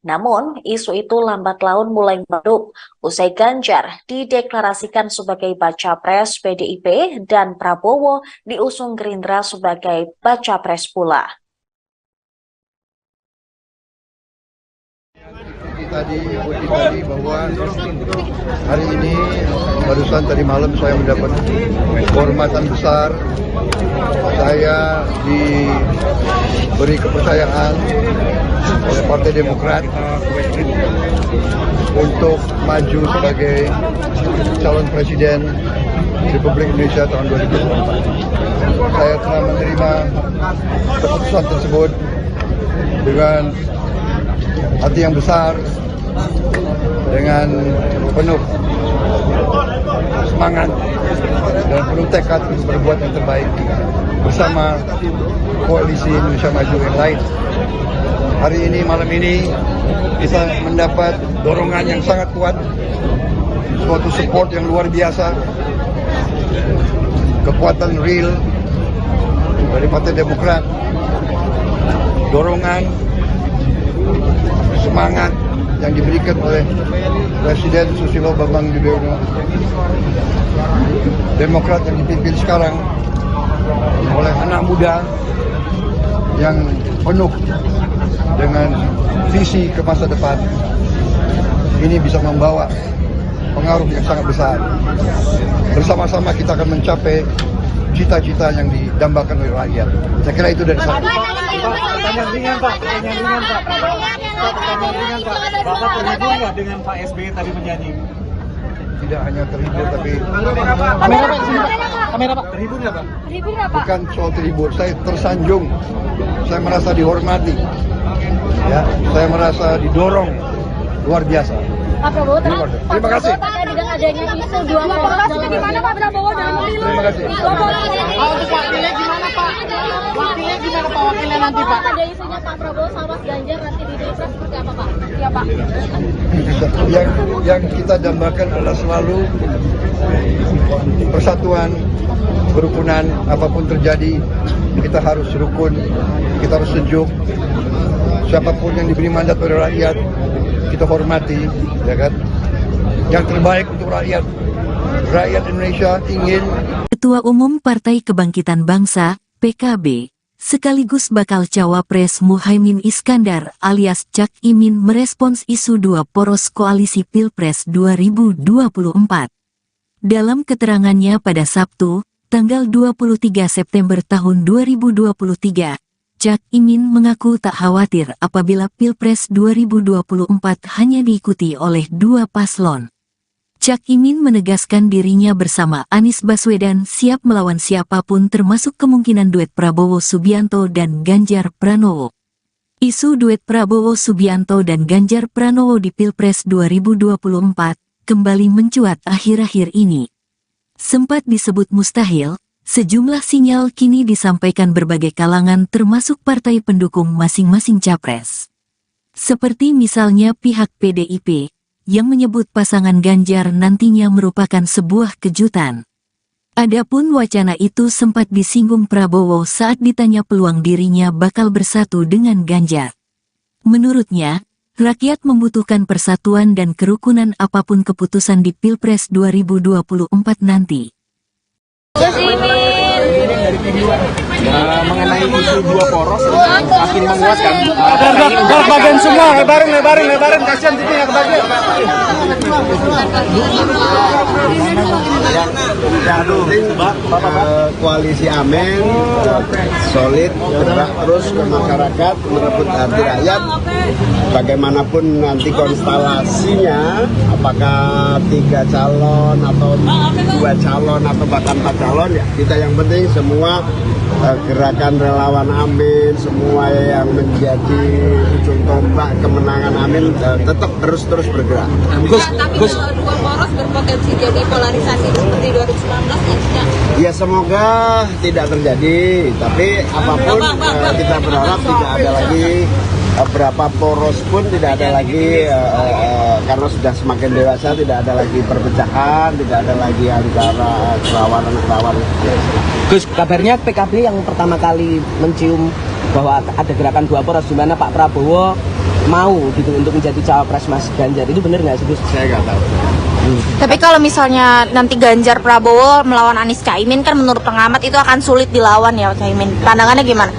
S13: Namun, isu itu lambat laun mulai meredup usai Ganjar dideklarasikan sebagai baca pres PDIP dan Prabowo diusung Gerindra sebagai baca pres pula.
S10: Tadi bahwa hari ini barusan tadi malam saya mendapat kehormatan besar. Saya diberi kepercayaan oleh Partai Demokrat untuk maju sebagai calon presiden Republik Indonesia tahun 2024. Saya telah menerima keputusan tersebut dengan hati yang besar, dengan penuh semangat dan penuh tekad untuk berbuat yang terbaik bersama koalisi Indonesia Maju yang lain. Hari ini, malam ini, kita mendapat dorongan yang sangat kuat, suatu support yang luar biasa, kekuatan real dari Partai Demokrat, dorongan, semangat yang diberikan oleh Presiden Susilo Bambang Yudhoyono. Demokrat yang dipimpin sekarang oleh anak muda yang penuh dengan visi ke masa depan, ini bisa membawa pengaruh yang sangat besar. Bersama-sama kita akan mencapai cita-cita yang didambakan oleh rakyat. Saya kira itu dari saya.
S3: Pertanyaan ringan, Pak. Bapak terhibur nggak dengan Pak SBY tadi menyanyi?
S10: Tidak hanya terhibur, tapi
S3: Kamera, Pak. Kamera, Pak. Terhibur nggak, Pak? Terhibur nggak, Pak?
S10: bukan soal terhibur. Saya tersanjung. Saya merasa dihormati. Ya, saya merasa didorong luar biasa.
S11: Pak Prabowo,
S10: terima kasih.
S11: Dengan adanya isu dua poros di mana Pak Prabowo dalam pemilu?
S10: Terima kasih.
S3: Untuk wakilnya gimana, Pak? Wakilnya gimana, Pak? Wakilnya nanti, Pak?
S11: Ada isunya Pak Prabowo sama Mas Ganjar nanti di Pilpres seperti apa, Pak? Iya, Pak.
S10: Yang kita dambakan adalah selalu persatuan, kerukunan. Apapun terjadi, kita harus rukun, kita harus sejuk. Siapapun yang diberi mandat oleh rakyat, kita hormati, ya kan? Yang terbaik untuk rakyat. Rakyat Indonesia ingin.
S1: Ketua Umum Partai Kebangkitan Bangsa, PKB, sekaligus bakal cawapres Muhaimin Iskandar alias Cak Imin merespons isu dua poros koalisi Pilpres 2024. Dalam keterangannya pada Sabtu, tanggal 23 September tahun 2023, Cak Imin mengaku tak khawatir apabila Pilpres 2024 hanya diikuti oleh dua paslon. Cak Imin menegaskan dirinya bersama Anies Baswedan siap melawan siapapun termasuk kemungkinan duet Prabowo Subianto dan Ganjar Pranowo. Isu duet Prabowo Subianto dan Ganjar Pranowo di Pilpres 2024 kembali mencuat akhir-akhir ini. Sempat disebut mustahil, sejumlah sinyal kini disampaikan berbagai kalangan termasuk partai pendukung masing-masing capres. Seperti misalnya pihak PDIP, yang menyebut pasangan Ganjar nantinya merupakan sebuah kejutan. Adapun wacana itu sempat disinggung Prabowo saat ditanya peluang dirinya bakal bersatu dengan Ganjar. Menurutnya, rakyat membutuhkan persatuan dan kerukunan apapun keputusan di Pilpres 2024 nanti.
S11: Gus Imin.
S5: mengenai isu dua poros yang makin menguatkan.
S3: Bagian semua, lebarin, kasihan titiknya kebagian.
S2: Yang penting koalisi Amin solid, bergerak terus ke masyarakat, merebut hati rakyat. Bagaimanapun nanti konstelasinya, apakah 3 calon atau 2 calon atau bahkan 4 calon, ya kita yang penting semua gerakan relawan Amin, semua yang menjadi ujung tombak kemenangan Amin tetap terus bergerak.
S8: Tapi kalau dua poros berpotensi jadi polarisasi seperti 2019 ya tidak?
S2: Ya semoga tidak terjadi, tapi apapun kita berharap tidak ada lagi berapa poros pun tidak ada lagi karena sudah semakin dewasa, tidak ada lagi perpecahan, tidak ada lagi antara kerawanan.
S5: Gus, kabarnya PKB yang pertama kali mencium bahwa ada gerakan dua poros di mana Pak Prabowo mau gitu untuk menjadi cawapres Mas Ganjar, itu benar nggak sih Gus?
S2: Saya nggak tahu.
S4: Tapi kalau misalnya nanti Ganjar Prabowo melawan Anies Caimin, kan menurut pengamat itu akan sulit dilawan ya Caimin. Pandangannya gimana?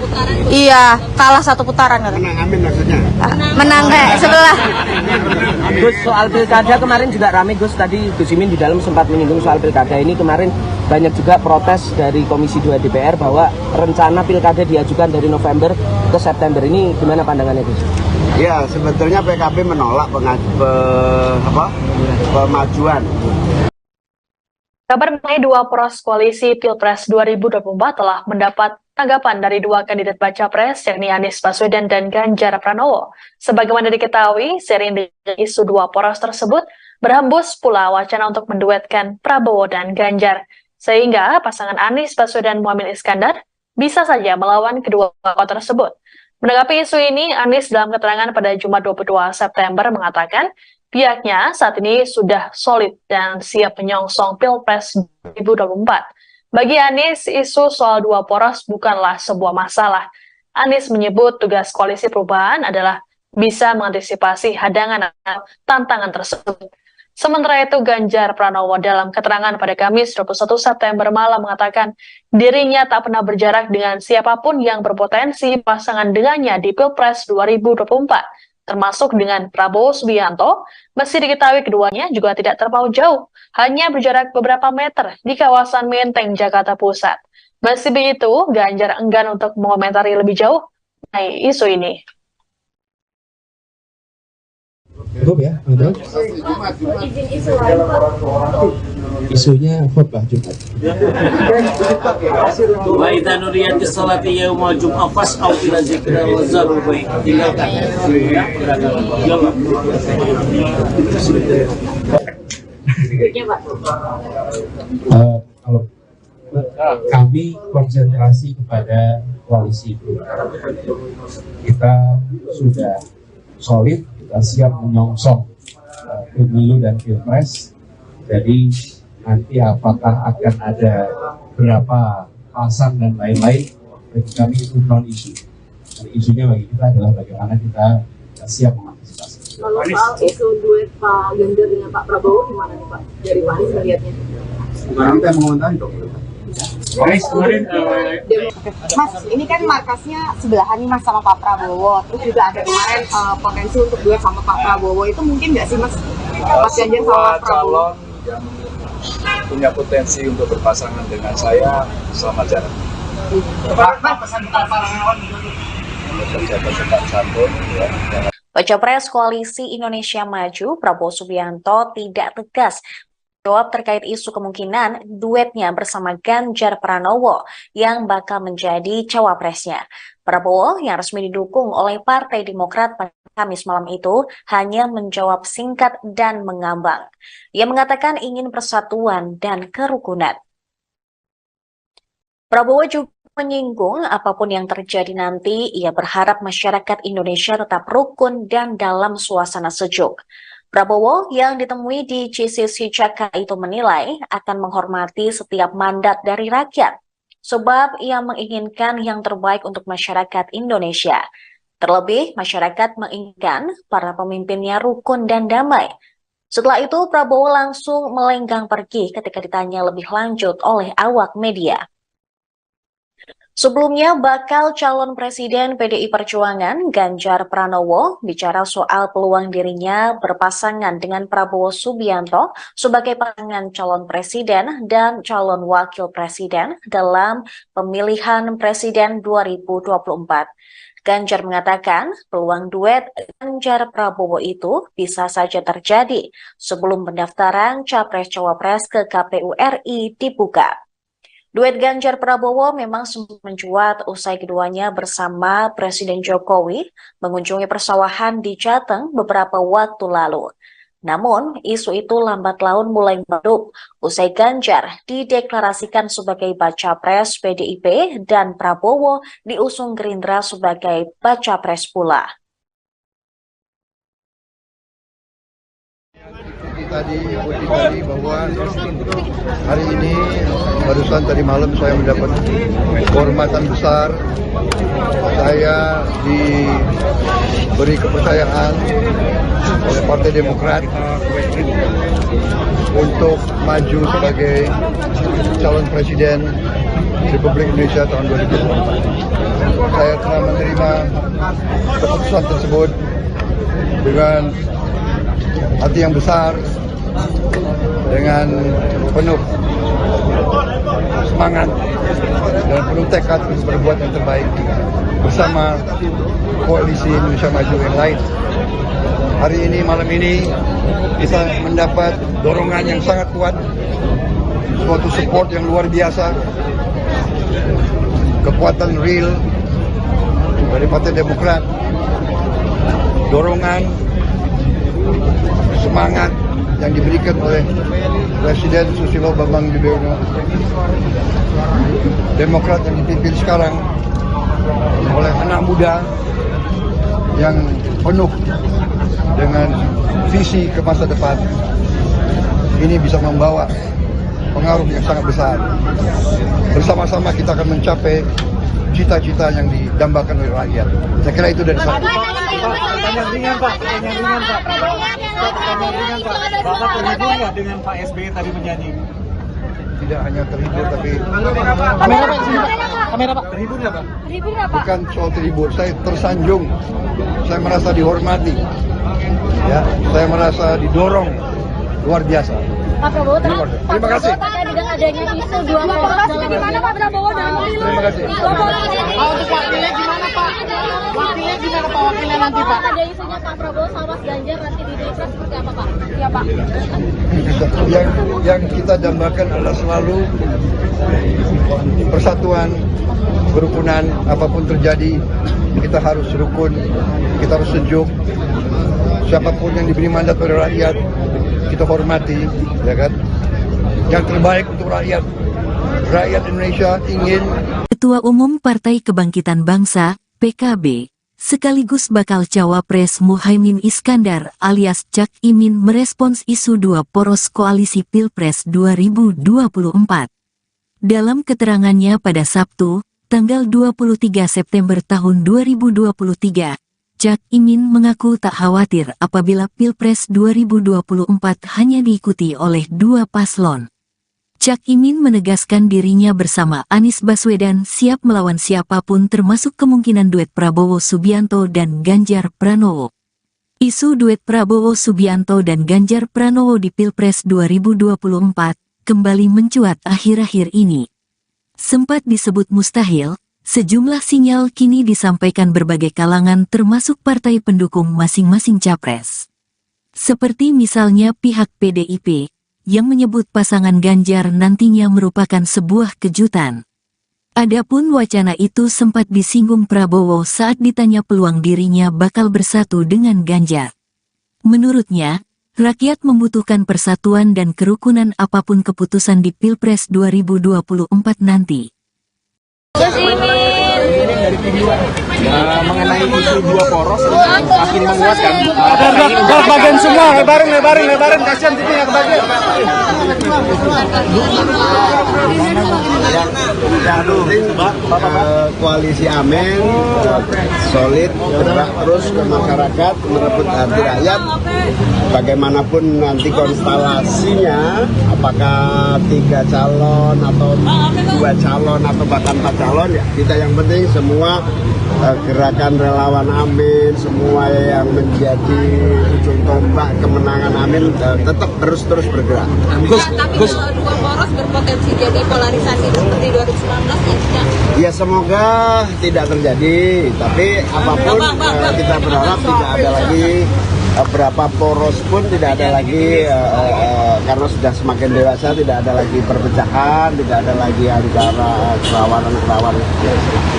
S4: Iya, kalah 1 putaran.
S2: Menang Amin maksudnya?
S4: Menang kayak sebelah.
S5: Gus, soal pilkada kemarin juga rame Gus, tadi Gus Imin di dalam sempat menyinggung soal pilkada ini. Kemarin banyak juga protes dari Komisi 2 DPR bahwa rencana pilkada diajukan dari November ke September. Ini gimana pandangannya Gus?
S2: Ya, sebetulnya PKB menolak pemajuan.
S6: Kabar mengenai 2 poros koalisi Pilpres 2024 telah mendapat tanggapan dari 2 kandidat baca pres, yakni Anies Baswedan dan Ganjar Pranowo. Sebagaimana diketahui, seiring dengan isu 2 poros tersebut, berhembus pula wacana untuk menduetkan Prabowo dan Ganjar. Sehingga pasangan Anies Baswedan Muhaimin Iskandar bisa saja melawan kedua tokoh tersebut. Menanggapi isu ini, Anies dalam keterangan pada Jumat 22 September mengatakan pihaknya saat ini sudah solid dan siap menyongsong Pilpres 2024. Bagi Anies, isu soal 2 poros bukanlah sebuah masalah. Anies menyebut tugas koalisi perubahan adalah bisa mengantisipasi hadangan atau tantangan tersebut. Sementara itu, Ganjar Pranowo dalam keterangan pada Kamis 21 September malam mengatakan dirinya tak pernah berjarak dengan siapapun yang berpotensi pasangan dengannya di Pilpres 2024, termasuk dengan Prabowo Subianto. Meski diketahui keduanya juga tidak terpaut jauh, hanya berjarak beberapa meter di kawasan Menteng, Jakarta Pusat. Meski begitu, Ganjar enggan untuk mengomentari lebih jauh mengenai isu ini.
S12: Cukup ya, betul? Isunya khutbah Jumat.
S7: Wa idza nudiyatis salati yaumul jum'ah fas'au ila dzikri wa zarul bai'. Tinggalkan ya
S12: Kalau kami konsentrasi kepada koalisi perubahan, kita sudah solid, kita siap menyongsong pemilu dan pilpres. Jadi nanti apakah akan ada berapa pasang dan lain-lain, bagi kami itu non isu. Dan isunya bagi kita adalah bagaimana kita siap mengantisipasi.
S8: Kalau soal isu duet Pak Ganjar dengan Pak Prabowo gimana nih Pak? Dari Pak Anies melihatnya?
S10: Kita mengomentari dong.
S8: Mas, ini kan markasnya sebelahan nih Mas sama Pak Prabowo. Terus juga ada kemarin potensi untuk duet sama Pak Prabowo. Itu mungkin nggak sih Mas? Mas Ganjar sama Pak Prabowo?
S9: Yang punya potensi untuk berpasangan dengan saya sama jarak.
S13: Baca Pres Koalisi Indonesia Maju Prabowo Subianto tidak tegas jawab terkait isu kemungkinan duetnya bersama Ganjar Pranowo yang bakal menjadi cawapresnya. Prabowo yang resmi didukung oleh Partai Demokrat pada Kamis malam itu hanya menjawab singkat dan mengambang. Ia mengatakan ingin persatuan dan kerukunan. Prabowo juga menyinggung apapun yang terjadi nanti, ia berharap masyarakat Indonesia tetap rukun dan dalam suasana sejuk. Prabowo yang ditemui di GCC Jakarta itu menilai akan menghormati setiap mandat dari rakyat, sebab ia menginginkan yang terbaik untuk masyarakat Indonesia. Terlebih, masyarakat menginginkan para pemimpinnya rukun dan damai. Setelah itu, Prabowo langsung melenggang pergi ketika ditanya lebih lanjut oleh awak media. Sebelumnya, bakal calon presiden PDI Perjuangan Ganjar Pranowo bicara soal peluang dirinya berpasangan dengan Prabowo Subianto sebagai pasangan calon presiden dan calon wakil presiden dalam pemilihan presiden 2024. Ganjar mengatakan peluang duet Ganjar Prabowo itu bisa saja terjadi sebelum pendaftaran Capres-Cawapres ke KPU RI dibuka. Duet Ganjar Prabowo memang sempat mencuat usai keduanya bersama Presiden Jokowi mengunjungi persawahan di Jateng beberapa waktu lalu. Namun, isu itu lambat laun mulai meredup usai Ganjar dideklarasikan sebagai baca pres PDIP dan Prabowo diusung Gerindra sebagai baca pres pula.
S10: Tadi bahwa hari ini barusan tadi malam saya mendapat kehormatan besar. Saya diberi kepercayaan oleh Partai Demokrat untuk maju sebagai calon presiden Republik Indonesia tahun 2024. Saya telah menerima keputusan tersebut dengan hati yang besar, dengan penuh semangat dan penuh tekad untuk berbuat yang terbaik bersama koalisi Indonesia Maju yang lain. Hari ini, malam ini, kita mendapat dorongan yang sangat kuat, suatu support yang luar biasa, kekuatan real dari Partai Demokrat, dorongan, semangat yang diberikan oleh Presiden Susilo Bambang Yudhoyono. Demokrat yang dipimpin sekarang oleh anak muda yang penuh dengan visi ke masa depan, ini bisa membawa pengaruh yang sangat besar. Bersama-sama kita akan mencapai cita-cita yang didambakan oleh rakyat. Saya kira itu dari saya.
S3: Pertanyaan ringan Pak. Bapak terhibur nggak dengan Pak SBY tadi menyanyi?
S10: Tidak hanya terhibur, tapi
S3: kamera Pak. Terhibur nggak Pak?
S10: Bukan soal terhibur, saya tersanjung. Saya merasa dihormati. Ya, saya merasa didorong luar biasa.
S11: Pak Prabowo,
S10: terima kasih.
S11: Dengan adanya isu dua poros di mana Pak Prabowo dalam pemilu?
S10: Terima kasih.
S3: Untuk wakilnya gimana Pak? Wakilnya gimana Pak? Wakilnya nanti Pak?
S11: Ada isunya Pak Prabowo sama Mas Ganjar nanti di Pilpres seperti apa Pak? Iya Pak.
S10: Yang kita dambakan adalah selalu persatuan, kerukunan. Apapun terjadi, kita harus rukun, kita harus sejuk. Siapapun yang diberi mandat oleh rakyat, kita hormati, ya kan? Yang terbaik untuk rakyat. Rakyat Indonesia ingin.
S1: Ketua Umum Partai Kebangkitan Bangsa, PKB, sekaligus bakal cawapres Muhaimin Iskandar alias Cak Imin merespons isu dua poros koalisi Pilpres 2024. Dalam keterangannya pada Sabtu, tanggal 23 September tahun 2023, Cak Imin mengaku tak khawatir apabila Pilpres 2024 hanya diikuti oleh dua paslon. Cak Imin menegaskan dirinya bersama Anies Baswedan siap melawan siapapun termasuk kemungkinan duet Prabowo Subianto dan Ganjar Pranowo. Isu duet Prabowo Subianto dan Ganjar Pranowo di Pilpres 2024 kembali mencuat akhir-akhir ini. Sempat disebut mustahil, sejumlah sinyal kini disampaikan berbagai kalangan termasuk partai pendukung masing-masing capres. Seperti misalnya pihak PDIP, yang menyebut pasangan Ganjar nantinya merupakan sebuah kejutan. Adapun wacana itu sempat disinggung Prabowo saat ditanya peluang dirinya bakal bersatu dengan Ganjar. Menurutnya, rakyat membutuhkan persatuan dan kerukunan apapun keputusan di Pilpres 2024 nanti.
S3: Dari video.
S5: mengenai isu dua poros makin menguatkan.
S3: Bagian semua, lebarin, kasihan sini yang bagian.
S2: Koalisi Amin solid, bergerak terus ke masyarakat, merebut hati rakyat. Bagaimanapun nanti konstelasinya, apakah 3 calon atau 2 calon atau bahkan 4 calon, ya kita yang penting semua gerakan relawan Amin, semua yang menjadi ujung tombak kemenangan Amin tetap terus bergerak.
S8: Tapi kalau dua poros berpotensi jadi polarisasi seperti 2019 ya tidak?
S2: Ya semoga tidak terjadi, tapi apapun kita berharap tidak ada lagi berapa poros pun tidak ada lagi karena sudah semakin dewasa, tidak ada lagi perpecahan, tidak ada lagi antara kerawanan.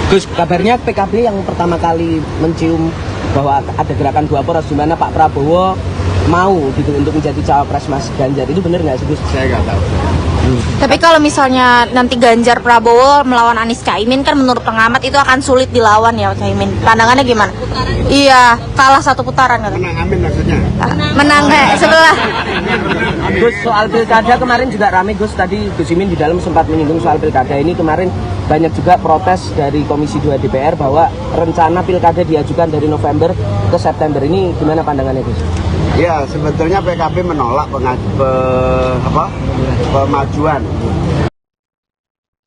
S5: Gus, kabarnya PKB yang pertama kali mencium bahwa ada gerakan dua poros di mana Pak Prabowo mau gitu untuk menjadi cawapres Mas Ganjar, itu benar nggak sih Gus?
S2: Saya nggak tahu.
S4: Tapi kalau misalnya nanti Ganjar Prabowo melawan Anies Caimin kan menurut pengamat itu akan sulit dilawan ya Caimin. Pandangannya gimana? Iya, kalah 1 putaran kan.
S2: Menang Amin maksudnya?
S4: Menang setelah.
S5: Gus, soal pilkada kemarin juga ramai Gus, tadi Gus Imin di dalam sempat menyinggung soal pilkada ini. Kemarin banyak juga protes dari Komisi 2 DPR bahwa rencana pilkada diajukan dari November ke September. Ini gimana pandangannya Gus?
S2: Ya, sebetulnya PKB menolak pemajuan.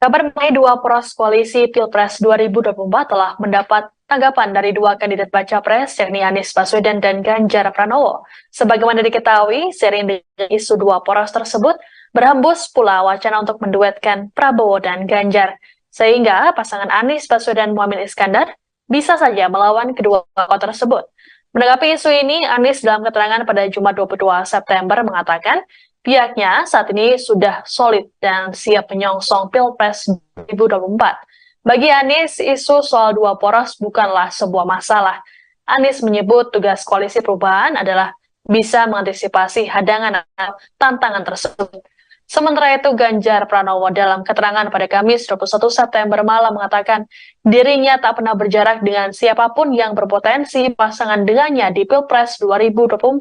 S6: Kabar mengenai 2 poros koalisi Pilpres 2024 telah mendapat tanggapan dari 2 kandidat baca pres, yakni Anies Baswedan dan Ganjar Pranowo. Sebagaimana diketahui, seiring dengan isu 2 poros tersebut, berhembus pula wacana untuk menduetkan Prabowo dan Ganjar. Sehingga pasangan Anies Baswedan Muhaimin Iskandar bisa saja melawan kedua tokoh tersebut. Menanggapi isu ini, Anies dalam keterangan pada Jumat 22 September mengatakan pihaknya saat ini sudah solid dan siap menyongsong Pilpres 2024. Bagi Anies, isu soal 2 poros bukanlah sebuah masalah. Anies menyebut tugas koalisi perubahan adalah bisa mengantisipasi hadangan atau tantangan tersebut. Sementara itu, Ganjar Pranowo dalam keterangan pada Kamis 21 September malam mengatakan dirinya tak pernah berjarak dengan siapapun yang berpotensi pasangan dengannya di Pilpres 2024,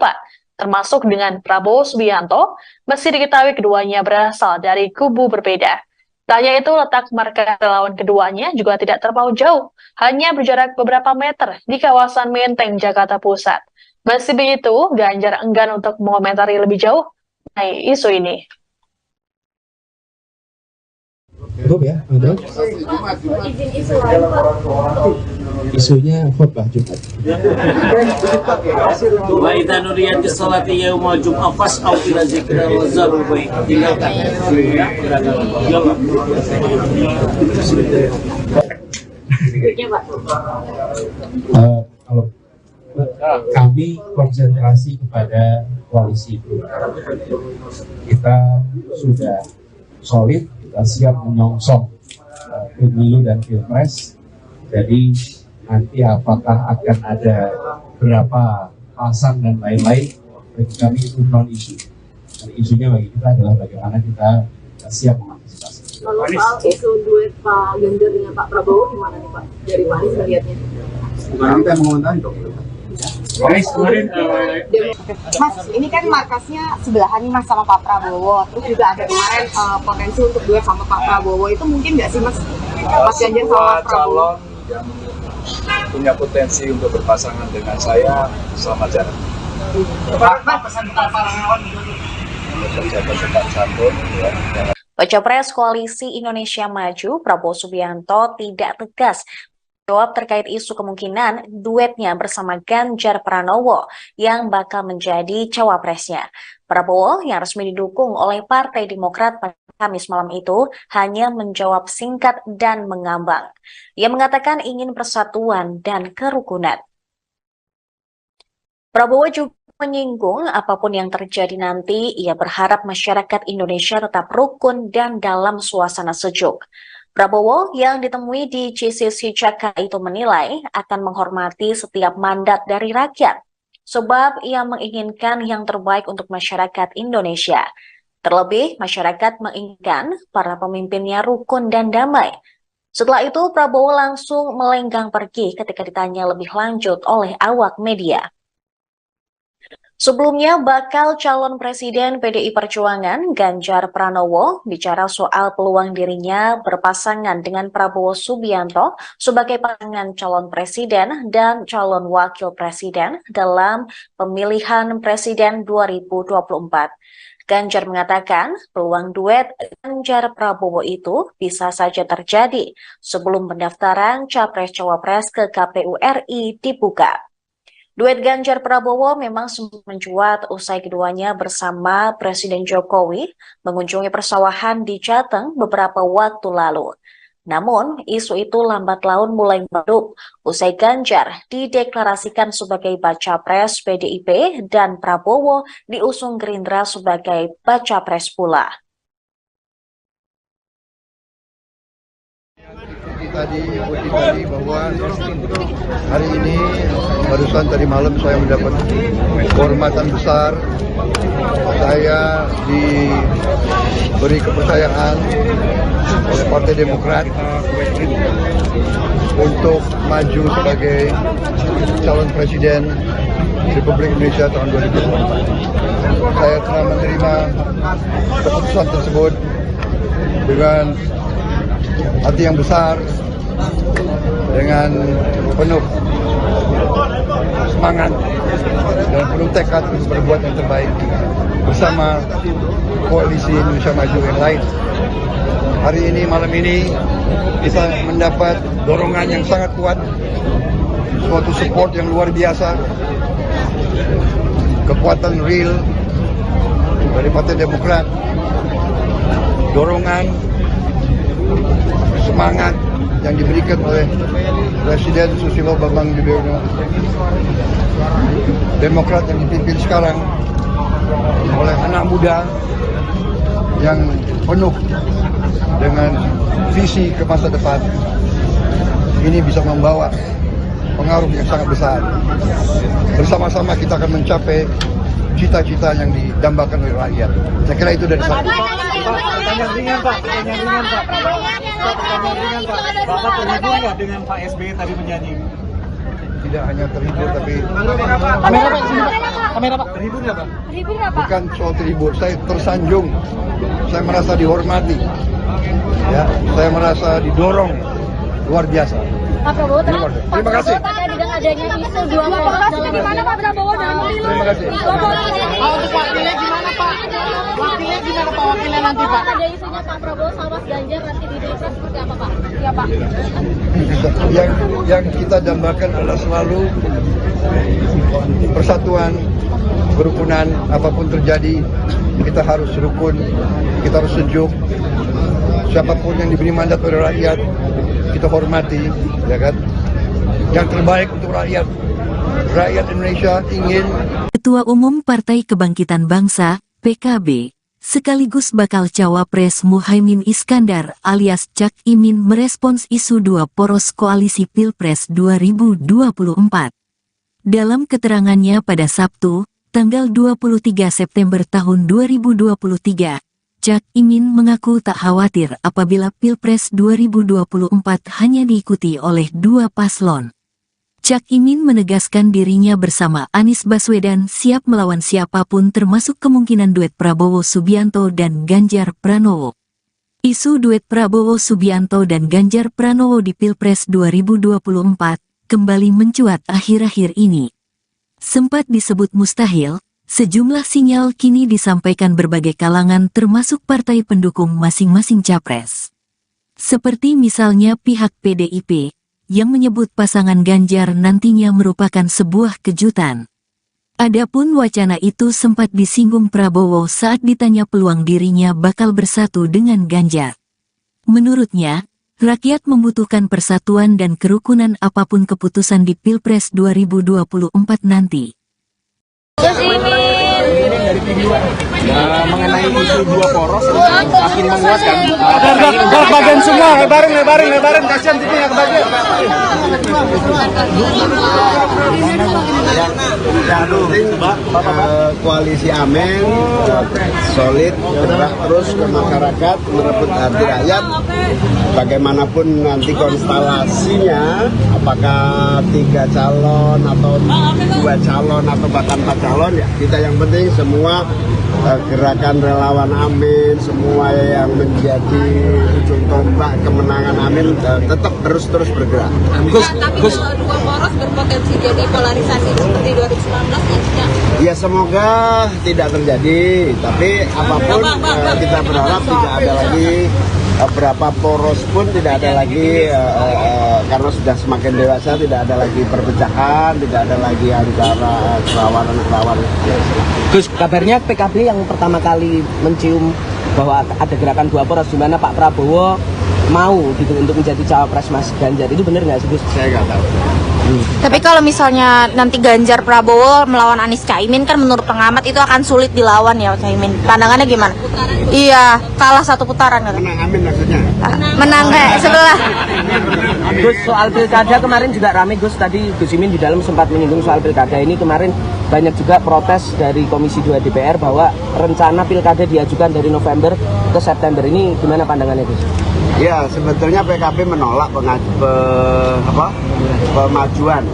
S6: termasuk dengan Prabowo Subianto, meski diketahui keduanya berasal dari kubu berbeda. Tak hanya itu, letak markas relawan keduanya juga tidak terpaut jauh, hanya berjarak beberapa meter di kawasan Menteng, Jakarta Pusat. Meski begitu, Ganjar enggan untuk mengomentari lebih jauh mengenai isu ini.
S12: Cukup ya, ada? Isunya khutbah Jumat.
S7: Wa idza nudiyatis salati yaumul jum'ah fas'au ila dzikrillah wa zarul bai'. Tinggalkan
S12: Kalau kami konsentrasi kepada koalisi perubahan, kita sudah solid, kita siap menyongsong pemilu dan pilpres. Jadi nanti apakah akan ada berapa pasang dan lain-lain, bagi kami itu non isu. Dan isunya bagi kita adalah bagaimana kita siap mengantisipasi.
S8: Kalau soal isu duet Pak Ganjar dengan Pak Prabowo gimana nih Pak? Dari Pak Anies melihatnya?
S10: Kita mengomentari dong.
S8: Mas, ini kan markasnya sebelahan nih Mas sama Pak Prabowo. Terus juga ada kemarin potensi untuk duet sama Pak Prabowo. Itu mungkin nggak sih Mas? Mas Ganjar sama Pak Prabowo?
S9: Yang punya potensi untuk berpasangan dengan saya, selamat jalan.
S3: Pak, pesan para relawan
S9: Tetap santun, ya.
S13: Baca Pres Koalisi Indonesia Maju, Prabowo Subianto tidak tegas jawab terkait isu kemungkinan duetnya bersama Ganjar Pranowo yang bakal menjadi cawapresnya. Prabowo yang resmi didukung oleh Partai Demokrat pada Kamis malam itu hanya menjawab singkat dan mengambang. Ia mengatakan ingin persatuan dan kerukunan. Prabowo juga menyinggung apapun yang terjadi nanti, ia berharap masyarakat Indonesia tetap rukun dan dalam suasana sejuk. Prabowo yang ditemui di GCC Jakarta itu menilai akan menghormati setiap mandat dari rakyat, sebab ia menginginkan yang terbaik untuk masyarakat Indonesia. Terlebih, masyarakat menginginkan para pemimpinnya rukun dan damai. Setelah itu, Prabowo langsung melenggang pergi ketika ditanya lebih lanjut oleh awak media. Sebelumnya, bakal calon presiden PDI Perjuangan Ganjar Pranowo bicara soal peluang dirinya berpasangan dengan Prabowo Subianto sebagai pasangan calon presiden dan calon wakil presiden dalam pemilihan presiden 2024. Ganjar mengatakan peluang duet Ganjar Prabowo itu bisa saja terjadi sebelum pendaftaran Capres-Cawapres ke KPU RI dibuka. Duet Ganjar Prabowo memang sempat mencuat usai keduanya bersama Presiden Jokowi mengunjungi persawahan di Jateng beberapa waktu lalu. Namun, isu itu lambat laun mulai meredup usai Ganjar dideklarasikan sebagai baca pres PDIP dan Prabowo diusung Gerindra sebagai baca pres pula.
S10: Tadi bahwa hari ini barusan tadi malam saya mendapat kehormatan besar. Saya diberi kepercayaan oleh Partai Demokrat untuk maju sebagai calon presiden Republik Indonesia tahun 2024. Saya telah menerima keputusan tersebut dengan hati yang besar, dengan penuh semangat dan penuh tekad untuk berbuat yang terbaik bersama koalisi Indonesia Maju yang lain. Hari ini, malam ini, kita mendapat dorongan yang sangat kuat, suatu support yang luar biasa, kekuatan real dari Partai Demokrat, dorongan, semangat yang diberikan oleh Presiden Susilo Bambang Yudhoyono. Demokrat yang dipimpin sekarang oleh anak muda yang penuh dengan visi ke masa depan, ini bisa membawa pengaruh yang sangat besar. Bersama-sama kita akan mencapai cita-cita yang didambakan oleh rakyat. Saya kira itu dari saya.
S3: Pertanyaan ringan Pak. Bapak terhibur nggak dengan Pak SBY tadi menyanyi?
S10: Tidak hanya terhibur, tapi
S3: kamera Pak. Terhibur nggak Pak?
S10: Bukan soal terhibur, saya tersanjung. Saya merasa dihormati. Ya, saya merasa didorong luar biasa.
S11: Pak Prabowo,
S10: terima kasih.
S11: Dengan adanya isu dua poros dalam gimana Pak Prabowo dalam pemilu?
S10: Terima kasih.
S3: Untuk wakilnya gimana Pak? Wakilnya gimana Pak? Wakilnya nanti Pak?
S11: Ada isunya Pak Prabowo sama Mas Ganjar nanti di Pilpres seperti apa Pak? Iya Pak.
S10: Yang kita dambakan adalah selalu persatuan, kerukunan. Apapun terjadi, kita harus rukun, kita harus sejuk. Siapapun yang diberi mandat oleh rakyat, kita hormati, ya kan? Yang terbaik untuk rakyat. Rakyat Indonesia ingin.
S1: Ketua Umum Partai Kebangkitan Bangsa, PKB, sekaligus bakal cawapres Muhaimin Iskandar alias Cak Imin merespons isu dua poros koalisi Pilpres 2024. Dalam keterangannya pada Sabtu, tanggal 23 September tahun 2023, Cak Imin mengaku tak khawatir apabila Pilpres 2024 hanya diikuti oleh dua paslon. Cak Imin menegaskan dirinya bersama Anies Baswedan siap melawan siapapun termasuk kemungkinan duet Prabowo Subianto dan Ganjar Pranowo. Isu duet Prabowo Subianto dan Ganjar Pranowo di Pilpres 2024 kembali mencuat akhir-akhir ini. Sempat disebut mustahil, sejumlah sinyal kini disampaikan berbagai kalangan termasuk partai pendukung masing-masing capres. Seperti misalnya pihak PDIP, yang menyebut pasangan Ganjar nantinya merupakan sebuah kejutan. Adapun wacana itu sempat disinggung Prabowo saat ditanya peluang dirinya bakal bersatu dengan Ganjar. Menurutnya, rakyat membutuhkan persatuan dan kerukunan apapun keputusan di Pilpres 2024 nanti.
S11: Gus Imin.
S5: mengenai isu dua poros makin menguatkan.
S3: Bagian semua, lebarin, kasihan titiknya kebagian.
S2: Koalisi Amin solid, bergerak terus ke masyarakat, merebut hati rakyat. Bagaimanapun nanti konstelasinya, apakah 3 calon atau 2 calon atau bahkan 4 calon, ya kita yang penting semua gerakan relawan Amin, semua yang menjadi ujung tombak kemenangan Amin tetap terus bergerak.
S8: Tapi kalau dua poros berpotensi jadi polarisasi seperti 2019 ya?
S2: Ya semoga tidak terjadi, tapi apapun kita berharap tidak ada lagi berapa poros pun tidak ada lagi karena sudah semakin dewasa, tidak ada lagi perpecahan, tidak ada lagi antara kerawanan.
S5: Gus, kabarnya PKB yang pertama kali mencium bahwa ada gerakan dua poros di mana Pak Prabowo mau gitu untuk menjadi cawapres Mas Ganjar, itu benar nggak sih Gus?
S2: Saya nggak tahu.
S4: Tapi kalau misalnya nanti Ganjar Prabowo melawan Anies Caimin kan menurut pengamat itu akan sulit dilawan ya Caimin. Pandangannya gimana? Iya, kalah 1 putaran kan.
S2: Menang Amin maksudnya.
S4: Menang setelah.
S5: Gus, soal pilkada kemarin juga ramai Gus, tadi Gus Imin di dalam sempat menyinggung soal pilkada ini. Kemarin banyak juga protes dari Komisi 2 DPR bahwa rencana pilkada diajukan dari November ke September. Ini gimana pandangannya Gus?
S2: Ya, sebetulnya PKB menolak pemajuan.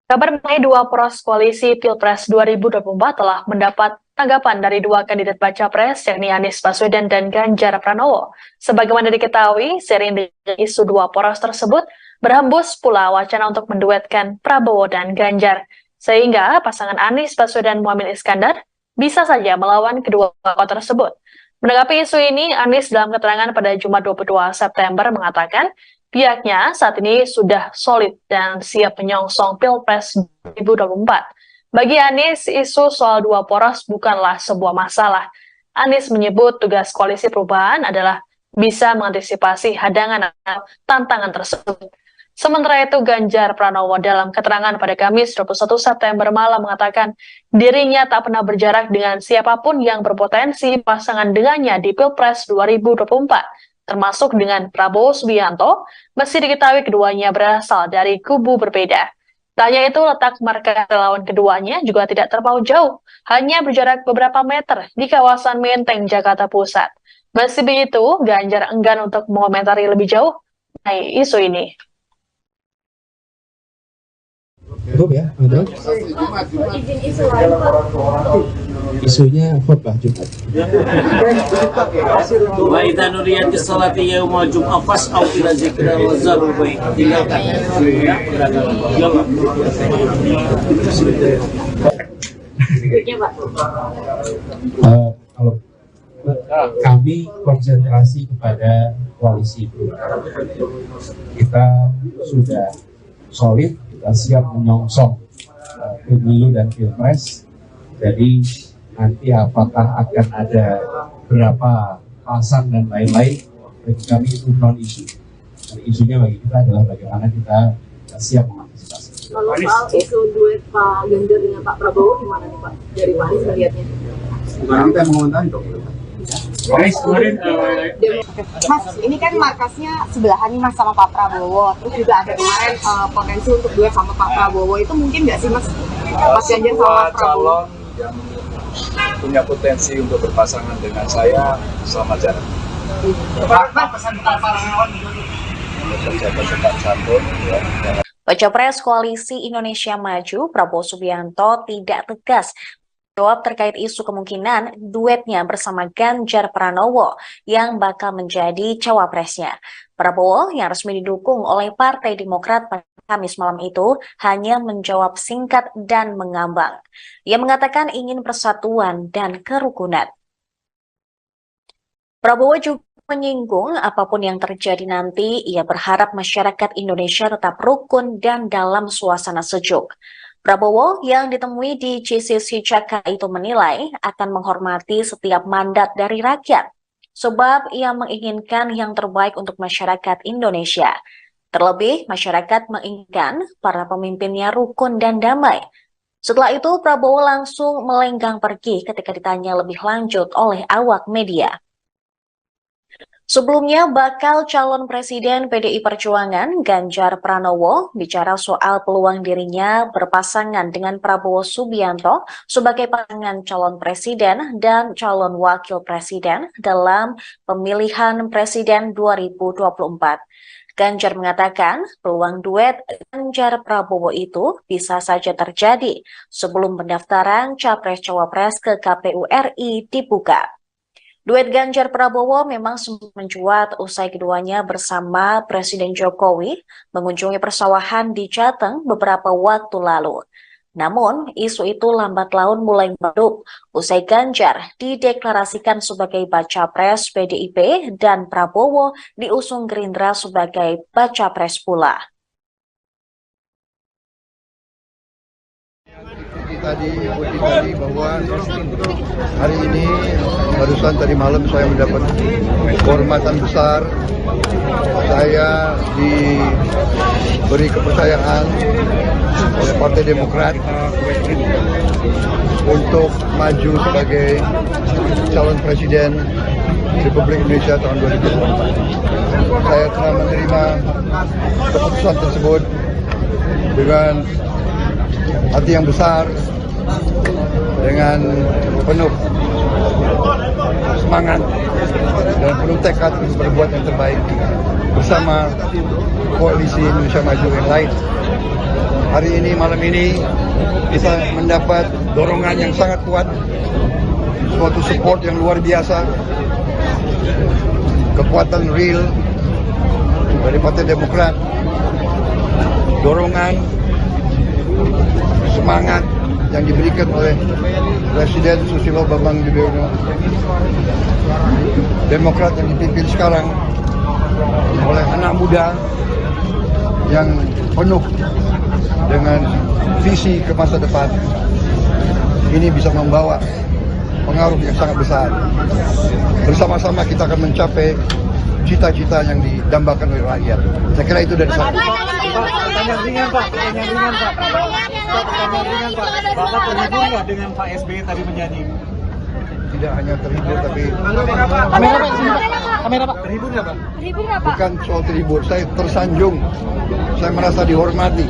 S6: Kabar mengenai 2 poros koalisi Pilpres 2024 telah mendapat tanggapan dari 2 kandidat baca pres, yakni Anies Baswedan dan Ganjar Pranowo. Sebagaimana diketahui, seiring dengan isu 2 poros tersebut, berhembus pula wacana untuk menduetkan Prabowo dan Ganjar. Sehingga pasangan Anies Baswedan Muhaimin Iskandar bisa saja melawan kedua tokoh tersebut. Menanggapi isu ini, Anies dalam keterangan pada Jumat 22 September mengatakan pihaknya saat ini sudah solid dan siap menyongsong Pilpres 2024. Bagi Anies, isu soal 2 poros bukanlah sebuah masalah. Anies menyebut tugas koalisi perubahan adalah bisa mengantisipasi hadangan atau tantangan tersebut. Sementara itu, Ganjar Pranowo dalam keterangan pada Kamis 21 September malam mengatakan dirinya tak pernah berjarak dengan siapapun yang berpotensi pasangan dengannya di Pilpres 2024, termasuk dengan Prabowo Subianto, meski diketahui keduanya berasal dari kubu berbeda. Tak hanya itu, letak markas relawan keduanya juga tidak terpaut jauh, hanya berjarak beberapa meter di kawasan Menteng, Jakarta Pusat. Meski begitu, Ganjar enggan untuk mengomentari lebih jauh mengenai isu ini.
S12: Cukup ya, betul? Isunya khutbah Jumat.
S7: Wa idza nudiyatis salati yaumul jum'ah fas'au ila dzikrillah wa zarul bai'. Tinggalkan ya
S12: Kalau kami konsentrasi kepada koalisi perubahan, kita sudah solid, kita siap menyongsong pemilu dan pilpres. Jadi nanti apakah akan ada berapa pasang dan lain-lain, bagi kami itu non isu. Dan isunya bagi kita adalah bagaimana kita siap mengantisipasi.
S8: Kalau soal isu duet Pak Ganjar dengan Pak Prabowo gimana nih Pak? Dari Pak Anies melihatnya?
S10: Bukan kita mengomentari dong.
S8: Mas, ini kan markasnya sebelahan nih Mas sama Pak Prabowo. Terus juga ada kemarin potensi untuk duet sama Pak Prabowo. Itu mungkin nggak sih Mas? Mas Ganjar sama Pak Prabowo?
S9: Yang punya potensi untuk berpasangan dengan saya, selamat jalan.
S3: Pak, pesan para relawan
S9: Pejabat santun, ya.
S13: Baca Pres Koalisi Indonesia Maju, Prabowo Subianto tidak tegas jawab terkait isu kemungkinan duetnya bersama Ganjar Pranowo yang bakal menjadi cawapresnya. Prabowo yang resmi didukung oleh Partai Demokrat pada Kamis malam itu hanya menjawab singkat dan mengambang. Ia mengatakan ingin persatuan dan kerukunan. Prabowo juga menyinggung apapun yang terjadi nanti, ia berharap masyarakat Indonesia tetap rukun dan dalam suasana sejuk. Prabowo yang ditemui di GCC Jakarta itu menilai akan menghormati setiap mandat dari rakyat, sebab ia menginginkan yang terbaik untuk masyarakat Indonesia. Terlebih, masyarakat menginginkan para pemimpinnya rukun dan damai. Setelah itu, Prabowo langsung melenggang pergi ketika ditanya lebih lanjut oleh awak media. Sebelumnya, bakal calon presiden PDI Perjuangan Ganjar Pranowo bicara soal peluang dirinya berpasangan dengan Prabowo Subianto sebagai pasangan calon presiden dan calon wakil presiden dalam pemilihan presiden 2024. Ganjar mengatakan peluang duet Ganjar Prabowo itu bisa saja terjadi sebelum pendaftaran Capres-Cawapres ke KPU RI dibuka. Duet Ganjar Prabowo memang sempat mencuat usai keduanya bersama Presiden Jokowi mengunjungi persawahan di Jateng beberapa waktu lalu. Namun, isu itu lambat laun mulai meredup usai Ganjar dideklarasikan sebagai baca pres PDIP dan Prabowo diusung Gerindra sebagai baca pres pula.
S10: Tadi bahwa hari ini barusan tadi malam saya mendapat kehormatan besar. Saya diberi kepercayaan oleh Partai Demokrat untuk maju sebagai calon presiden Republik Indonesia tahun 2024. Saya telah menerima keputusan tersebut dengan hati yang besar, dengan penuh semangat dan penuh tekad untuk berbuat yang terbaik bersama koalisi Indonesia Maju yang lain. Hari ini, malam ini, kita mendapat dorongan yang sangat kuat, suatu support yang luar biasa, kekuatan real dari Partai Demokrat, dorongan, semangat yang diberikan oleh Presiden Susilo Bambang Yudhoyono. Demokrat yang dipimpin sekarang oleh anak muda yang penuh dengan visi ke masa depan, ini bisa membawa pengaruh yang sangat besar. Bersama-sama kita akan mencapai cita-cita yang didambakan oleh rakyat. Saya kira itu dari saya.
S3: Pertanyaan ringan, Pak. Bapak terhibur nggak dengan Pak SBY tadi menyanyi?
S10: Tidak hanya terhibur, tapi
S3: kamera Pak. Terhibur nggak, Pak?
S10: Bukan soal terhibur, saya tersanjung. Saya merasa dihormati.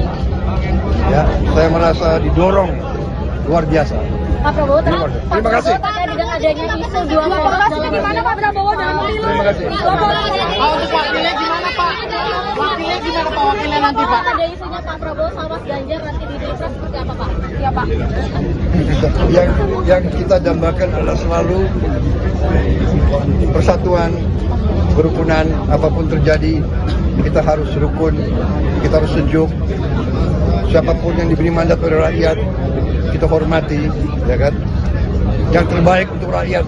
S10: Ya, saya merasa didorong luar biasa.
S11: Pak Prabowo,
S10: terima kasih.
S11: Dengan adanya isu dua poros dalam gimana Pak Prabowo dalam pemilu?
S10: Terima kasih.
S3: Untuk wakilnya gimana Pak? Wakilnya gimana Pak? Wakilnya nanti Pak?
S11: Ada isunya Pak Prabowo sama Mas Ganjar nanti di Pilpres seperti apa Pak? Iya Pak.
S10: Yang kita dambakan adalah selalu persatuan, kerukunan. Apapun terjadi, kita harus rukun, kita harus sejuk. Siapapun yang diberi mandat oleh rakyat, kita hormati, ya kan? Yang terbaik untuk rakyat.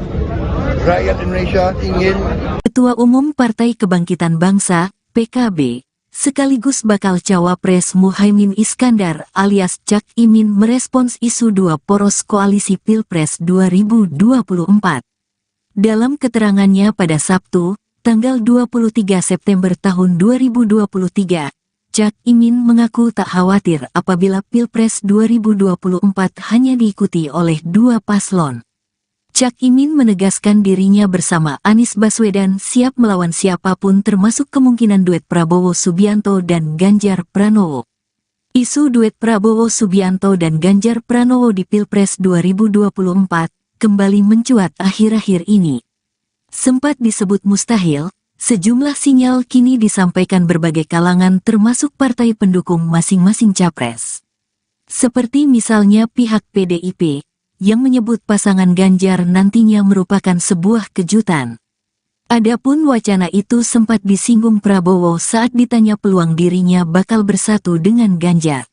S10: Rakyat Indonesia ingin.
S1: Ketua Umum Partai Kebangkitan Bangsa, PKB, sekaligus bakal cawapres Muhaimin Iskandar alias Cak Imin merespons isu dua poros koalisi Pilpres 2024. Dalam keterangannya pada Sabtu, tanggal 23 September tahun 2023, Cak Imin mengaku tak khawatir apabila Pilpres 2024 hanya diikuti oleh dua paslon. Cak Imin menegaskan dirinya bersama Anies Baswedan siap melawan siapapun termasuk kemungkinan duet Prabowo Subianto dan Ganjar Pranowo. Isu duet Prabowo Subianto dan Ganjar Pranowo di Pilpres 2024 kembali mencuat akhir-akhir ini. Sempat disebut mustahil, sejumlah sinyal kini disampaikan berbagai kalangan termasuk partai pendukung masing-masing capres. Seperti misalnya pihak PDIP, yang menyebut pasangan Ganjar nantinya merupakan sebuah kejutan. Adapun wacana itu sempat disinggung Prabowo saat ditanya peluang dirinya bakal bersatu dengan Ganjar.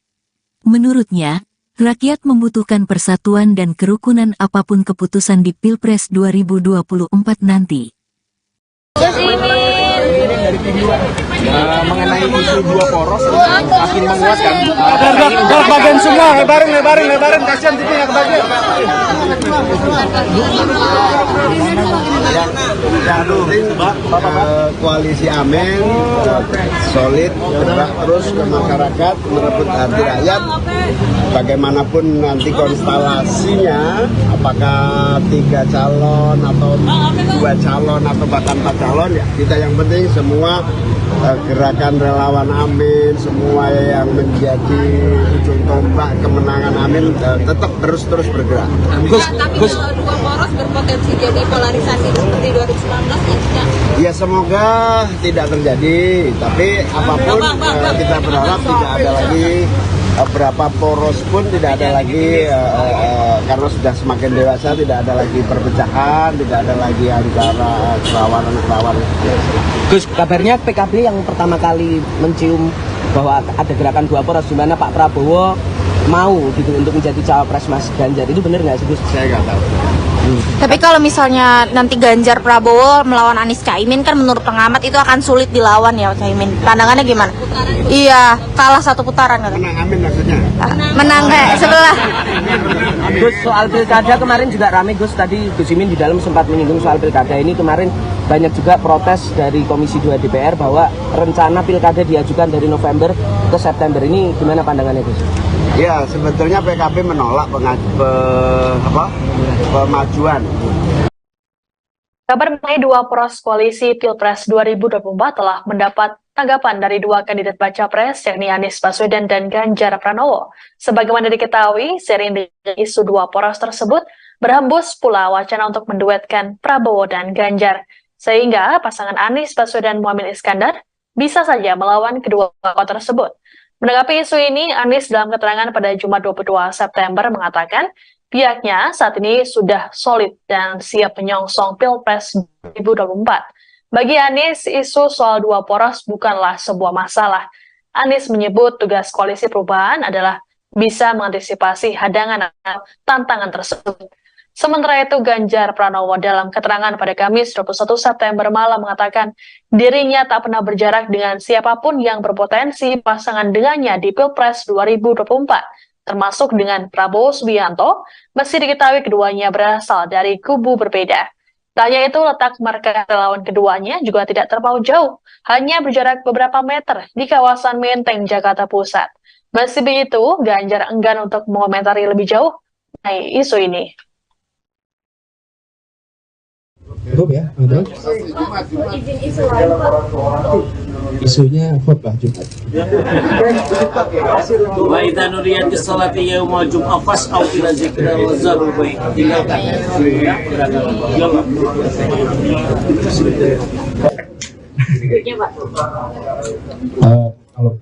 S1: Menurutnya, rakyat membutuhkan persatuan dan kerukunan apapun keputusan di Pilpres 2024 nanti.
S11: Gus Imin.
S5: dari video mengenai isu dua poros makin menguatkan.
S3: Bagian semua, lebarin, kasihan titiknya kebagian.
S2: Koalisi Amin solid bergerak terus ke masyarakat merebut hati rakyat. Bagaimanapun nanti konstelasinya, apakah 3 calon atau 2 calon atau bahkan 4 calon, ya kita yang penting semua gerakan relawan Amin, semua yang menjadi ujung tombak kemenangan Amin tetap terus bergerak.
S8: Tapi kalau dua poros berpotensi jadi polarisasi seperti 2019 ya tidak?
S2: Ya semoga tidak terjadi, tapi apapun kita berharap tidak ada lagi berapa poros pun tidak ada lagi karena sudah semakin dewasa, tidak ada lagi perpecahan, tidak ada lagi antara kerawanan.
S5: Gus, kabarnya PKB yang pertama kali mencium bahwa ada gerakan dua poros di mana Pak Prabowo mau gitu untuk menjadi cawapres Mas Ganjar, itu benar nggak sih Gus?
S2: Saya nggak tahu.
S4: Tapi kalau misalnya nanti Ganjar Prabowo melawan Anies Caimin kan menurut pengamat itu akan sulit dilawan ya Caimin. Pandangannya gimana? Iya, kalah 1 putaran kan.
S2: Menang Amin maksudnya?
S4: Menang sebelah.
S5: Gus, soal pilkada kemarin juga ramai Gus, tadi Gus Imin di dalam sempat menyinggung soal pilkada ini. Kemarin banyak juga protes dari Komisi 2 DPR bahwa rencana pilkada diajukan dari November ke September. Ini gimana pandangannya Gus?
S2: Ya, sebetulnya PKB menolak pemajuan.
S6: Kabar mengenai 2 poros koalisi Pilpres 2024 telah mendapat tanggapan dari 2 kandidat baca pres, yakni Anies Baswedan dan Ganjar Pranowo. Sebagaimana diketahui, seiring dengan isu 2 poros tersebut, berhembus pula wacana untuk menduetkan Prabowo dan Ganjar. Sehingga pasangan Anies Baswedan Muhaimin Iskandar bisa saja melawan kedua tokoh tersebut. Menanggapi isu ini, Anies dalam keterangan pada Jumat 22 September mengatakan pihaknya saat ini sudah solid dan siap menyongsong Pilpres 2024. Bagi Anies, isu soal 2 poros bukanlah sebuah masalah. Anies menyebut tugas koalisi perubahan adalah bisa mengantisipasi hadangan atau tantangan tersebut. Sementara itu, Ganjar Pranowo dalam keterangan pada Kamis 21 September malam mengatakan dirinya tak pernah berjarak dengan siapapun yang berpotensi pasangan dengannya di Pilpres 2024, termasuk dengan Prabowo Subianto, meski diketahui keduanya berasal dari kubu berbeda. Tak hanya itu, letak markas relawan keduanya juga tidak terpaut jauh, hanya berjarak beberapa meter di kawasan Menteng, Jakarta Pusat. Meski begitu, Ganjar enggan untuk mengomentari lebih jauh mengenai isu ini.
S12: Cukup ya, ada? Isunya khutbah Jumat.
S7: Wa idza nudiyatis salati yaumul jum'ah fas'au ila dzikrillah wa zarul bai'. Tinggalkan
S12: Kalau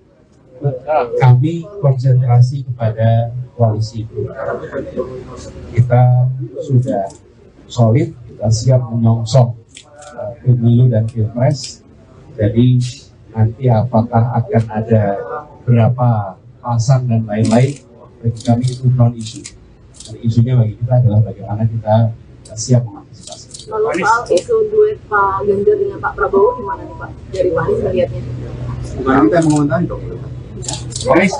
S12: kami konsentrasi kepada koalisi perubahan, kita sudah solid, kita siap menyongsong pemilu dan pilpres. Jadi nanti apakah akan ada berapa pasang dan lain-lain, bagi kami itu non isu. Dan isunya bagi kita adalah bagaimana kita siap mengantisipasi.
S8: Kalau soal isu duet Pak Ganjar dengan Pak Prabowo gimana nih Pak? Dari Pak Anies melihatnya?
S10: Bukan kita yang mengomentari dong.
S8: Mas,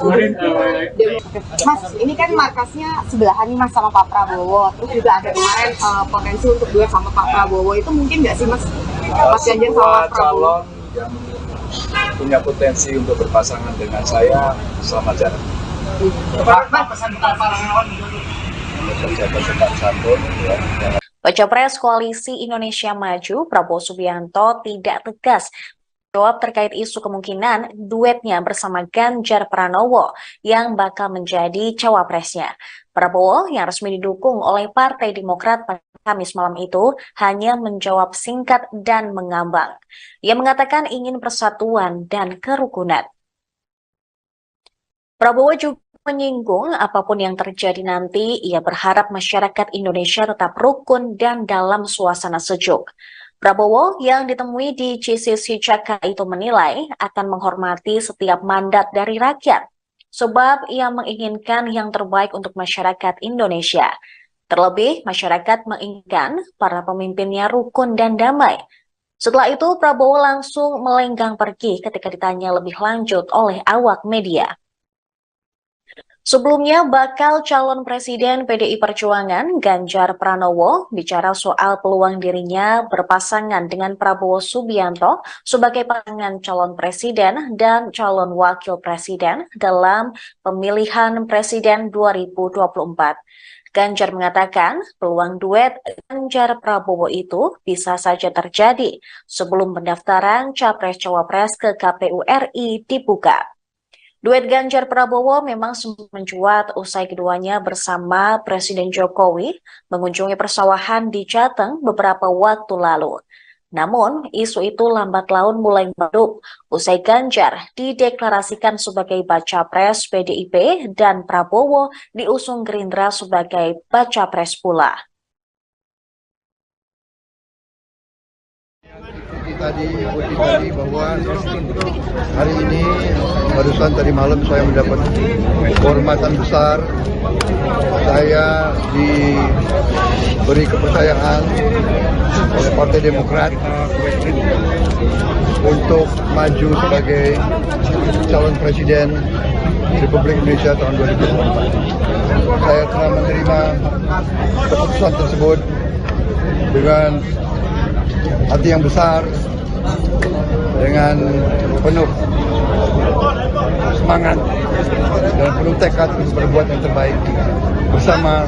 S8: ini kan markasnya sebelahan nih Mas sama Pak Prabowo. Terus juga ada kemarin potensi untuk duet sama Pak Prabowo. Itu mungkin nggak sih Mas? Mas Ganjar sama Pak Prabowo?
S9: Yang punya potensi untuk berpasangan dengan saya, selamat jalan.
S3: Pak, pesan para relawan
S9: Tetap santun, ya.
S13: Baca Pres Koalisi Indonesia Maju, Prabowo Subianto tidak tegas jawab terkait isu kemungkinan duetnya bersama Ganjar Pranowo yang bakal menjadi cawapresnya. Prabowo yang resmi didukung oleh Partai Demokrat pada Kamis malam itu hanya menjawab singkat dan mengambang. Ia mengatakan ingin persatuan dan kerukunan. Prabowo juga menyinggung apapun yang terjadi nanti, ia berharap masyarakat Indonesia tetap rukun dan dalam suasana sejuk. Prabowo yang ditemui di GCC Jakarta itu menilai akan menghormati setiap mandat dari rakyat, sebab ia menginginkan yang terbaik untuk masyarakat Indonesia. Terlebih, masyarakat menginginkan para pemimpinnya rukun dan damai. Setelah itu, Prabowo langsung melenggang pergi ketika ditanya lebih lanjut oleh awak media. Sebelumnya, bakal calon presiden PDI Perjuangan Ganjar Pranowo bicara soal peluang dirinya berpasangan dengan Prabowo Subianto sebagai pasangan calon presiden dan calon wakil presiden dalam pemilihan presiden 2024. Ganjar mengatakan peluang duet Ganjar Prabowo itu bisa saja terjadi sebelum pendaftaran Capres-Cawapres ke KPU RI dibuka. Duet Ganjar Prabowo memang sempat mencuat usai keduanya bersama Presiden Jokowi mengunjungi persawahan di Jateng beberapa waktu lalu. Namun, isu itu lambat laun mulai meredup usai Ganjar dideklarasikan sebagai baca pres PDIP dan Prabowo diusung Gerindra sebagai baca pres pula.
S10: Tadi bahwa hari ini barusan tadi malam saya mendapat kehormatan besar. Saya diberi kepercayaan oleh Partai Demokrat untuk maju sebagai calon presiden Republik Indonesia tahun 2024. Saya telah menerima keputusan tersebut dengan hati yang besar, dengan penuh semangat dan penuh tekad untuk berbuat yang terbaik bersama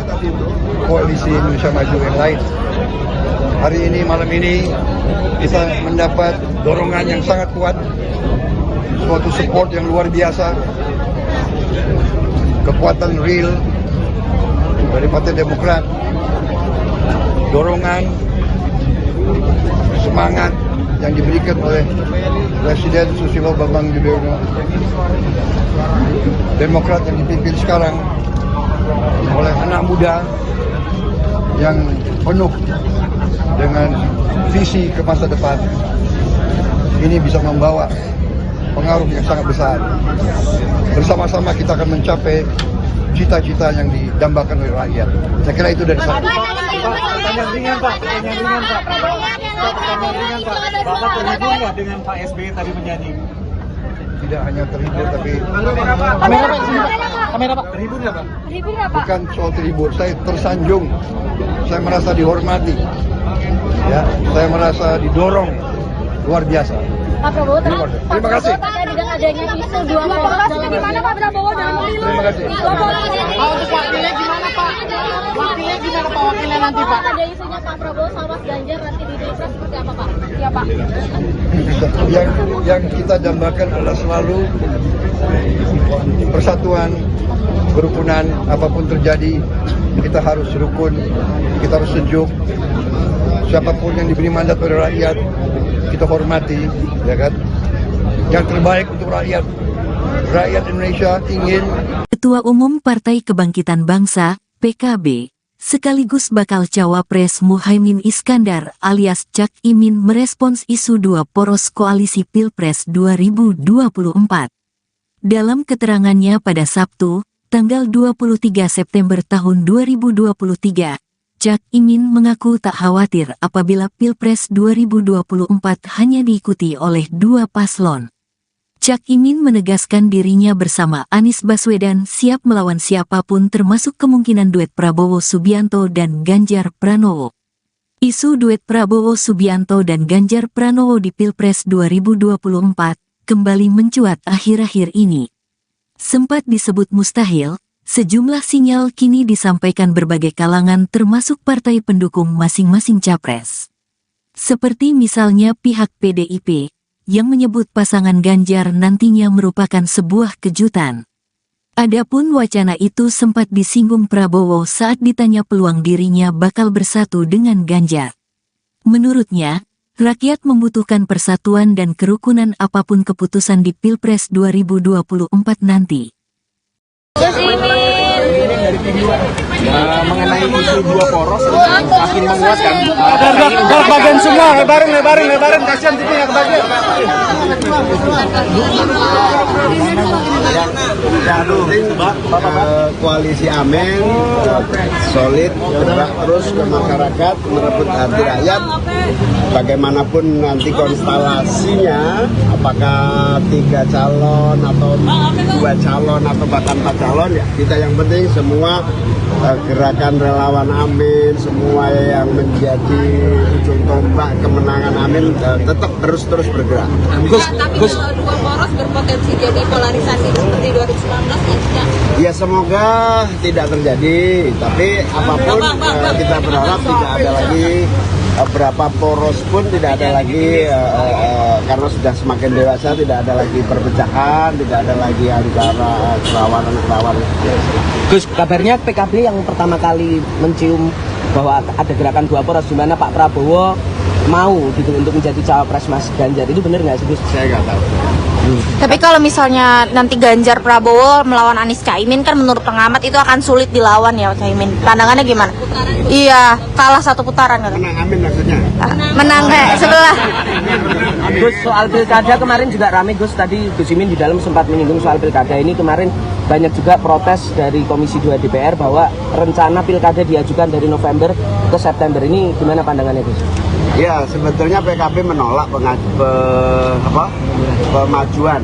S10: koalisi Indonesia Maju yang lain. Hari ini, malam ini, kita mendapat dorongan yang sangat kuat, suatu support yang luar biasa, kekuatan real dari Partai Demokrat, dorongan, semangat yang diberikan oleh Presiden Susilo Bambang Yudhoyono. Demokrat yang dipimpin sekarang oleh anak muda yang penuh dengan visi ke masa depan, ini bisa membawa pengaruh yang sangat besar. Bersama-sama kita akan mencapai cita-cita yang didambakan oleh rakyat. Saya kira itu dari saya.
S3: Pertanyaan ringan Pak. Bapak terhibur nggak dengan Pak SBY tadi menyanyi?
S10: Tidak hanya terhibur, tapi
S3: Kamera Pak. Terhibur nggak Pak?
S10: bukan soal terhibur. Saya tersanjung. Saya merasa dihormati. Ya, saya merasa didorong luar biasa.
S11: Pak Prabowo,
S10: terima kasih.
S11: dengan adanya isu dua poros di mana Pak Prabowo dalam pemilu?
S10: Terima kasih.
S3: Pak, untuk wakilnya gimana Pak? Wakilnya gimana Pak? Wakilnya nanti Pak?
S11: Ada isunya Pak Prabowo sama Mas Ganjar nanti di Pilpres seperti apa Pak? Iya Pak.
S10: Yang kita dambakan adalah selalu persatuan, kerukunan. Apapun terjadi, kita harus rukun, kita harus sejuk. Siapapun yang diberi mandat oleh rakyat, kita hormati, ya kan? Yang terbaik untuk rakyat. Rakyat Indonesia ingin.
S1: Ketua Umum Partai Kebangkitan Bangsa, PKB, sekaligus bakal cawapres Muhaimin Iskandar alias Cak Imin merespons isu dua poros koalisi Pilpres 2024. Dalam keterangannya pada Sabtu, tanggal 23 September tahun 2023, Cak Imin mengaku tak khawatir apabila Pilpres 2024 hanya diikuti oleh dua paslon. Cak Imin menegaskan dirinya bersama Anies Baswedan siap melawan siapapun termasuk kemungkinan duet Prabowo Subianto dan Ganjar Pranowo. Isu duet Prabowo Subianto dan Ganjar Pranowo di Pilpres 2024 kembali mencuat akhir-akhir ini. Sempat disebut mustahil, sejumlah sinyal kini disampaikan berbagai kalangan termasuk partai pendukung masing-masing capres. Seperti misalnya pihak PDIP, yang menyebut pasangan Ganjar nantinya merupakan sebuah kejutan. Adapun wacana itu sempat disinggung Prabowo saat ditanya peluang dirinya bakal bersatu dengan Ganjar. Menurutnya, rakyat membutuhkan persatuan dan kerukunan apapun keputusan di Pilpres 2024 nanti.
S5: Mengenai isu dua poros makin menguatkan.
S3: Bagian semua, lebarin, kasihan titiknya kebagian.
S2: penting koalisi Amin solid, gerak terus ke masyarakat, merebut hati rakyat. Bagaimanapun nanti konstelasinya, apakah 3 calon atau 2 calon atau bahkan 4 calon, ya kita yang penting semua gerakan relawan Amin, semua yang menjadi ujung tombak kemenangan Amin tetap terus bergerak.
S8: Tapi kalau dua poros berpotensi jadi polarisasi seperti 2019
S2: ya semoga tidak terjadi, tapi apapun kita berharap tidak ada lagi berapa poros pun tidak ada lagi karena sudah semakin dewasa, tidak ada lagi perpecahan, tidak ada lagi antara kerawanan.
S5: Gus, kabarnya PKB yang pertama kali mencium bahwa ada gerakan 2 poros di mana Pak Prabowo mau gitu untuk menjadi cawapres Mas Ganjar, itu benar nggak sih Gus?
S2: Saya nggak tahu.
S4: Tapi kalau misalnya nanti Ganjar Prabowo melawan Anies Caimin, kan menurut pengamat itu akan sulit dilawan ya Caimin. Pandangannya gimana? Iya, kalah 1 putaran kan?
S2: Menang Amin maksudnya?
S4: Menang sebelah.
S5: Gus, soal pilkada kemarin juga ramai Gus, tadi Gus Imin di dalam sempat menyinggung soal pilkada ini. Kemarin banyak juga protes dari Komisi 2 DPR bahwa rencana pilkada diajukan dari November ke September. Ini gimana pandangannya Gus?
S2: Ya, sebetulnya PKB menolak pemajuan.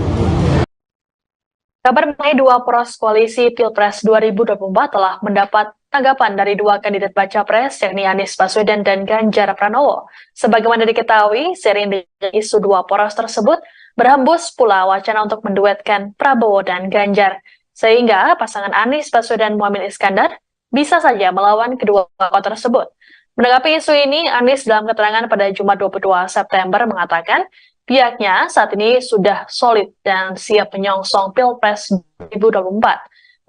S6: Kabar mengenai 2 poros koalisi Pilpres 2024 telah mendapat tanggapan dari 2 kandidat baca pres, yakni Anies Baswedan dan Ganjar Pranowo. Sebagaimana diketahui, seiring dengan isu 2 poros tersebut, berhembus pula wacana untuk menduetkan Prabowo dan Ganjar. Sehingga pasangan Anies Baswedan Muhaimin Iskandar bisa saja melawan kedua tokoh tersebut. Menanggapi isu ini, Anies dalam keterangan pada Jumat 22 September mengatakan pihaknya saat ini sudah solid dan siap menyongsong Pilpres 2024.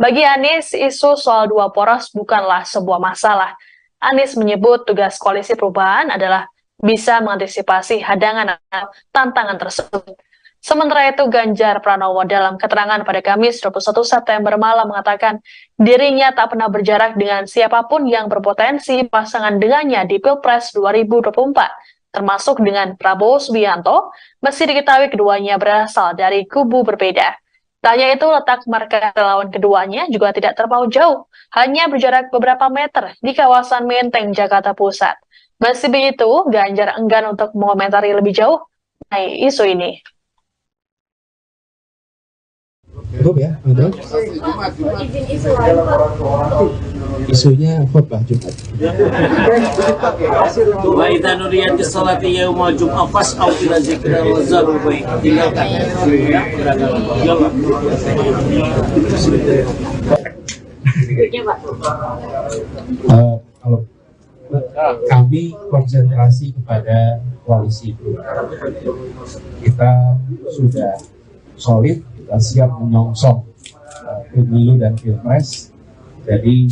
S6: Bagi Anies, isu soal 2 poros bukanlah sebuah masalah. Anies menyebut tugas koalisi perubahan adalah bisa mengantisipasi hadangan atau tantangan tersebut. Sementara itu, Ganjar Pranowo dalam keterangan pada Kamis 21 September malam mengatakan dirinya tak pernah berjarak dengan siapapun yang berpotensi pasangan dengannya di Pilpres 2024, termasuk dengan Prabowo Subianto, meski diketahui keduanya berasal dari kubu berbeda. Tak hanya itu, letak markas relawan keduanya juga tidak terpaut jauh, hanya berjarak beberapa meter di kawasan Menteng, Jakarta Pusat. Meski begitu, Ganjar enggan untuk mengomentari lebih jauh mengenai isu ini.
S12: Cukup ya, betul? Isunya khutbah Jumat.
S7: Wa idza nudiyatis salati yaumul jum'ah fas'au ila dzikrillah wa zarul bai'. Tinggalkan ya
S12: Kalau kami konsentrasi kepada koalisi perubahan, kita sudah solid, kita siap menyongsong pemilu dan pilpres. Jadi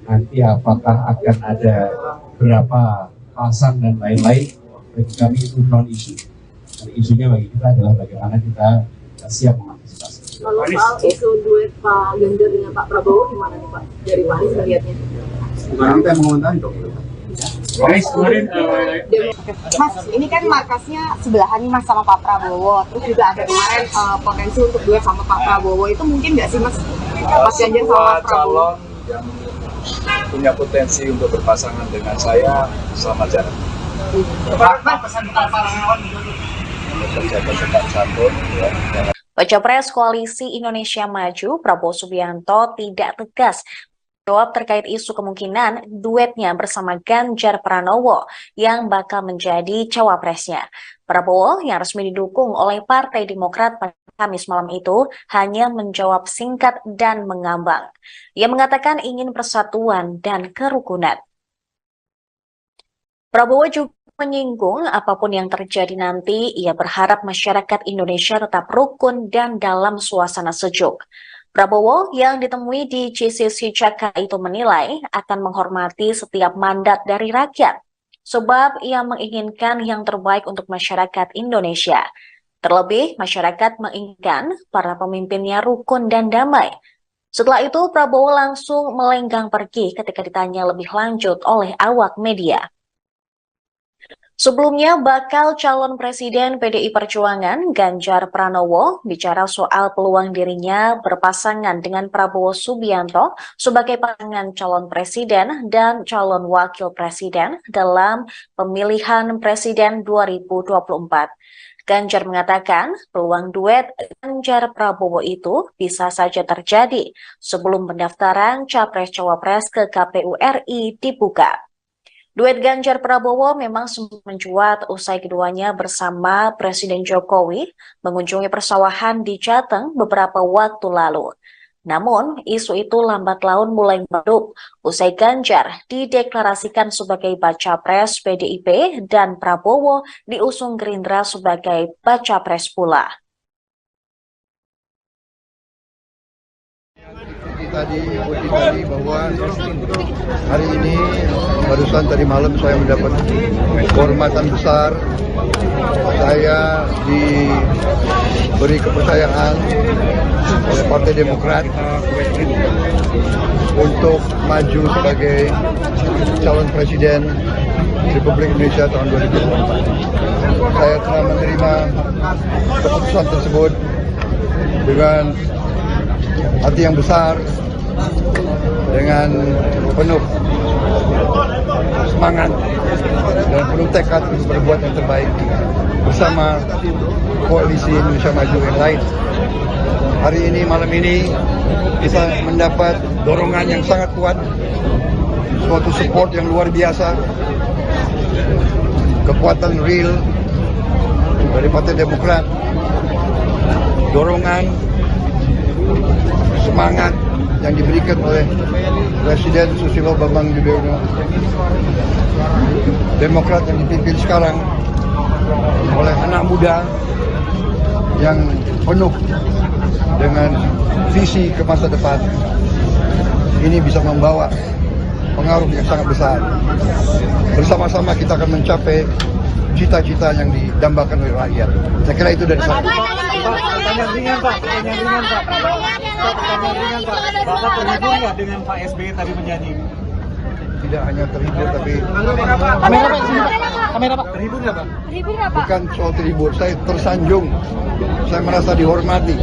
S12: nanti apakah akan ada berapa pasang dan lain-lain, bagi kami itu non isu. Isunya bagi kita adalah bagaimana kita siap mengantisipasi.
S8: Kalau soal isu duet Pak Ganjar dengan Pak Prabowo gimana nih Pak? Dari Pak Anies melihatnya?
S10: Bukan kita yang mengomentari dong.
S8: Mas, ini kan markasnya sebelahan nih Mas sama Pak Prabowo. Terus juga ada kemarin potensi untuk duet sama Pak Prabowo. Itu mungkin nggak sih Mas? Mas Ganjar sama Pak Prabowo?
S9: Yang punya potensi untuk berpasangan dengan saya sama jarak.
S13: Baca Pres Koalisi Indonesia Maju Prabowo Subianto tidak tegas jawab terkait isu kemungkinan duetnya bersama Ganjar Pranowo yang bakal menjadi cawapresnya. Prabowo yang resmi didukung oleh Partai Demokrat pada Kamis malam itu hanya menjawab singkat dan mengambang. Ia mengatakan ingin persatuan dan kerukunan. Prabowo juga menyinggung apapun yang terjadi nanti, ia berharap masyarakat Indonesia tetap rukun dan dalam suasana sejuk. Prabowo yang ditemui di GCC Jakarta itu menilai akan menghormati setiap mandat dari rakyat, sebab ia menginginkan yang terbaik untuk masyarakat Indonesia. Terlebih, masyarakat menginginkan para pemimpinnya rukun dan damai. Setelah itu, Prabowo langsung melenggang pergi ketika ditanya lebih lanjut oleh awak media. Sebelumnya, bakal calon presiden PDI Perjuangan Ganjar Pranowo bicara soal peluang dirinya berpasangan dengan Prabowo Subianto sebagai pasangan calon presiden dan calon wakil presiden dalam pemilihan presiden 2024. Ganjar mengatakan peluang duet Ganjar Prabowo itu bisa saja terjadi sebelum pendaftaran Capres-Cawapres ke KPU RI dibuka. Duet Ganjar Prabowo memang sempat mencuat usai keduanya bersama Presiden Jokowi mengunjungi persawahan di Jateng beberapa waktu lalu. Namun, isu itu lambat laun mulai meredup usai Ganjar dideklarasikan sebagai baca pres PDIP dan Prabowo diusung Gerindra sebagai baca pres pula.
S10: Tadi bahwa hari ini barusan tadi malam saya mendapat kehormatan besar. Saya diberi kepercayaan oleh Partai Demokrat untuk maju sebagai calon presiden Republik Indonesia tahun 2024. Saya telah menerima keputusan tersebut dengan hati yang besar, dengan penuh semangat dan penuh tekad untuk berbuat yang terbaik bersama koalisi Indonesia Maju yang lain. Hari ini, malam ini, kita mendapat dorongan yang sangat kuat, suatu support yang luar biasa, kekuatan real dari Partai Demokrat, dorongan, semangat yang diberikan oleh Presiden Susilo Bambang Yudhoyono. Demokrat yang dipimpin sekarang oleh anak muda yang penuh dengan visi ke masa depan, ini bisa membawa pengaruh yang sangat besar. Bersama-sama kita akan mencapai cita-cita yang didambakan oleh rakyat. Saya kira itu dari saya.
S3: Pertanyaan ringan, Pak. Bapak terhibur nggak dengan Pak SBY tadi menyanyi?
S10: Tidak hanya terhibur, tapi
S3: kamera Pak. Terhibur nggak, Pak?
S10: Bukan soal terhibur, saya tersanjung. Saya merasa dihormati.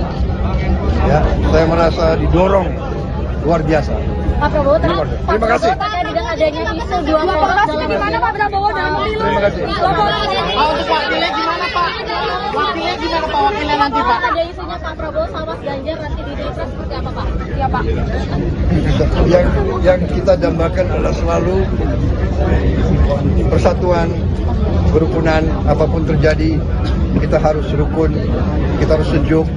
S10: Ya, saya merasa didorong luar biasa.
S11: Pak Prabowo,
S10: terima kasih.
S11: Dengan adanya isu dua poros dalam gimana Pak Prabowo dalam pemilu?
S10: Terima kasih.
S3: Untuk wakilnya gimana Pak? Wakilnya gimana Pak? Wakilnya nanti Pak?
S11: Ada isunya Pak Prabowo sama Mas Ganjar nanti di Pilpres seperti apa Pak? Iya Pak.
S10: Yang kita dambakan adalah selalu persatuan, kerukunan, apapun terjadi kita harus rukun, kita harus sejuk.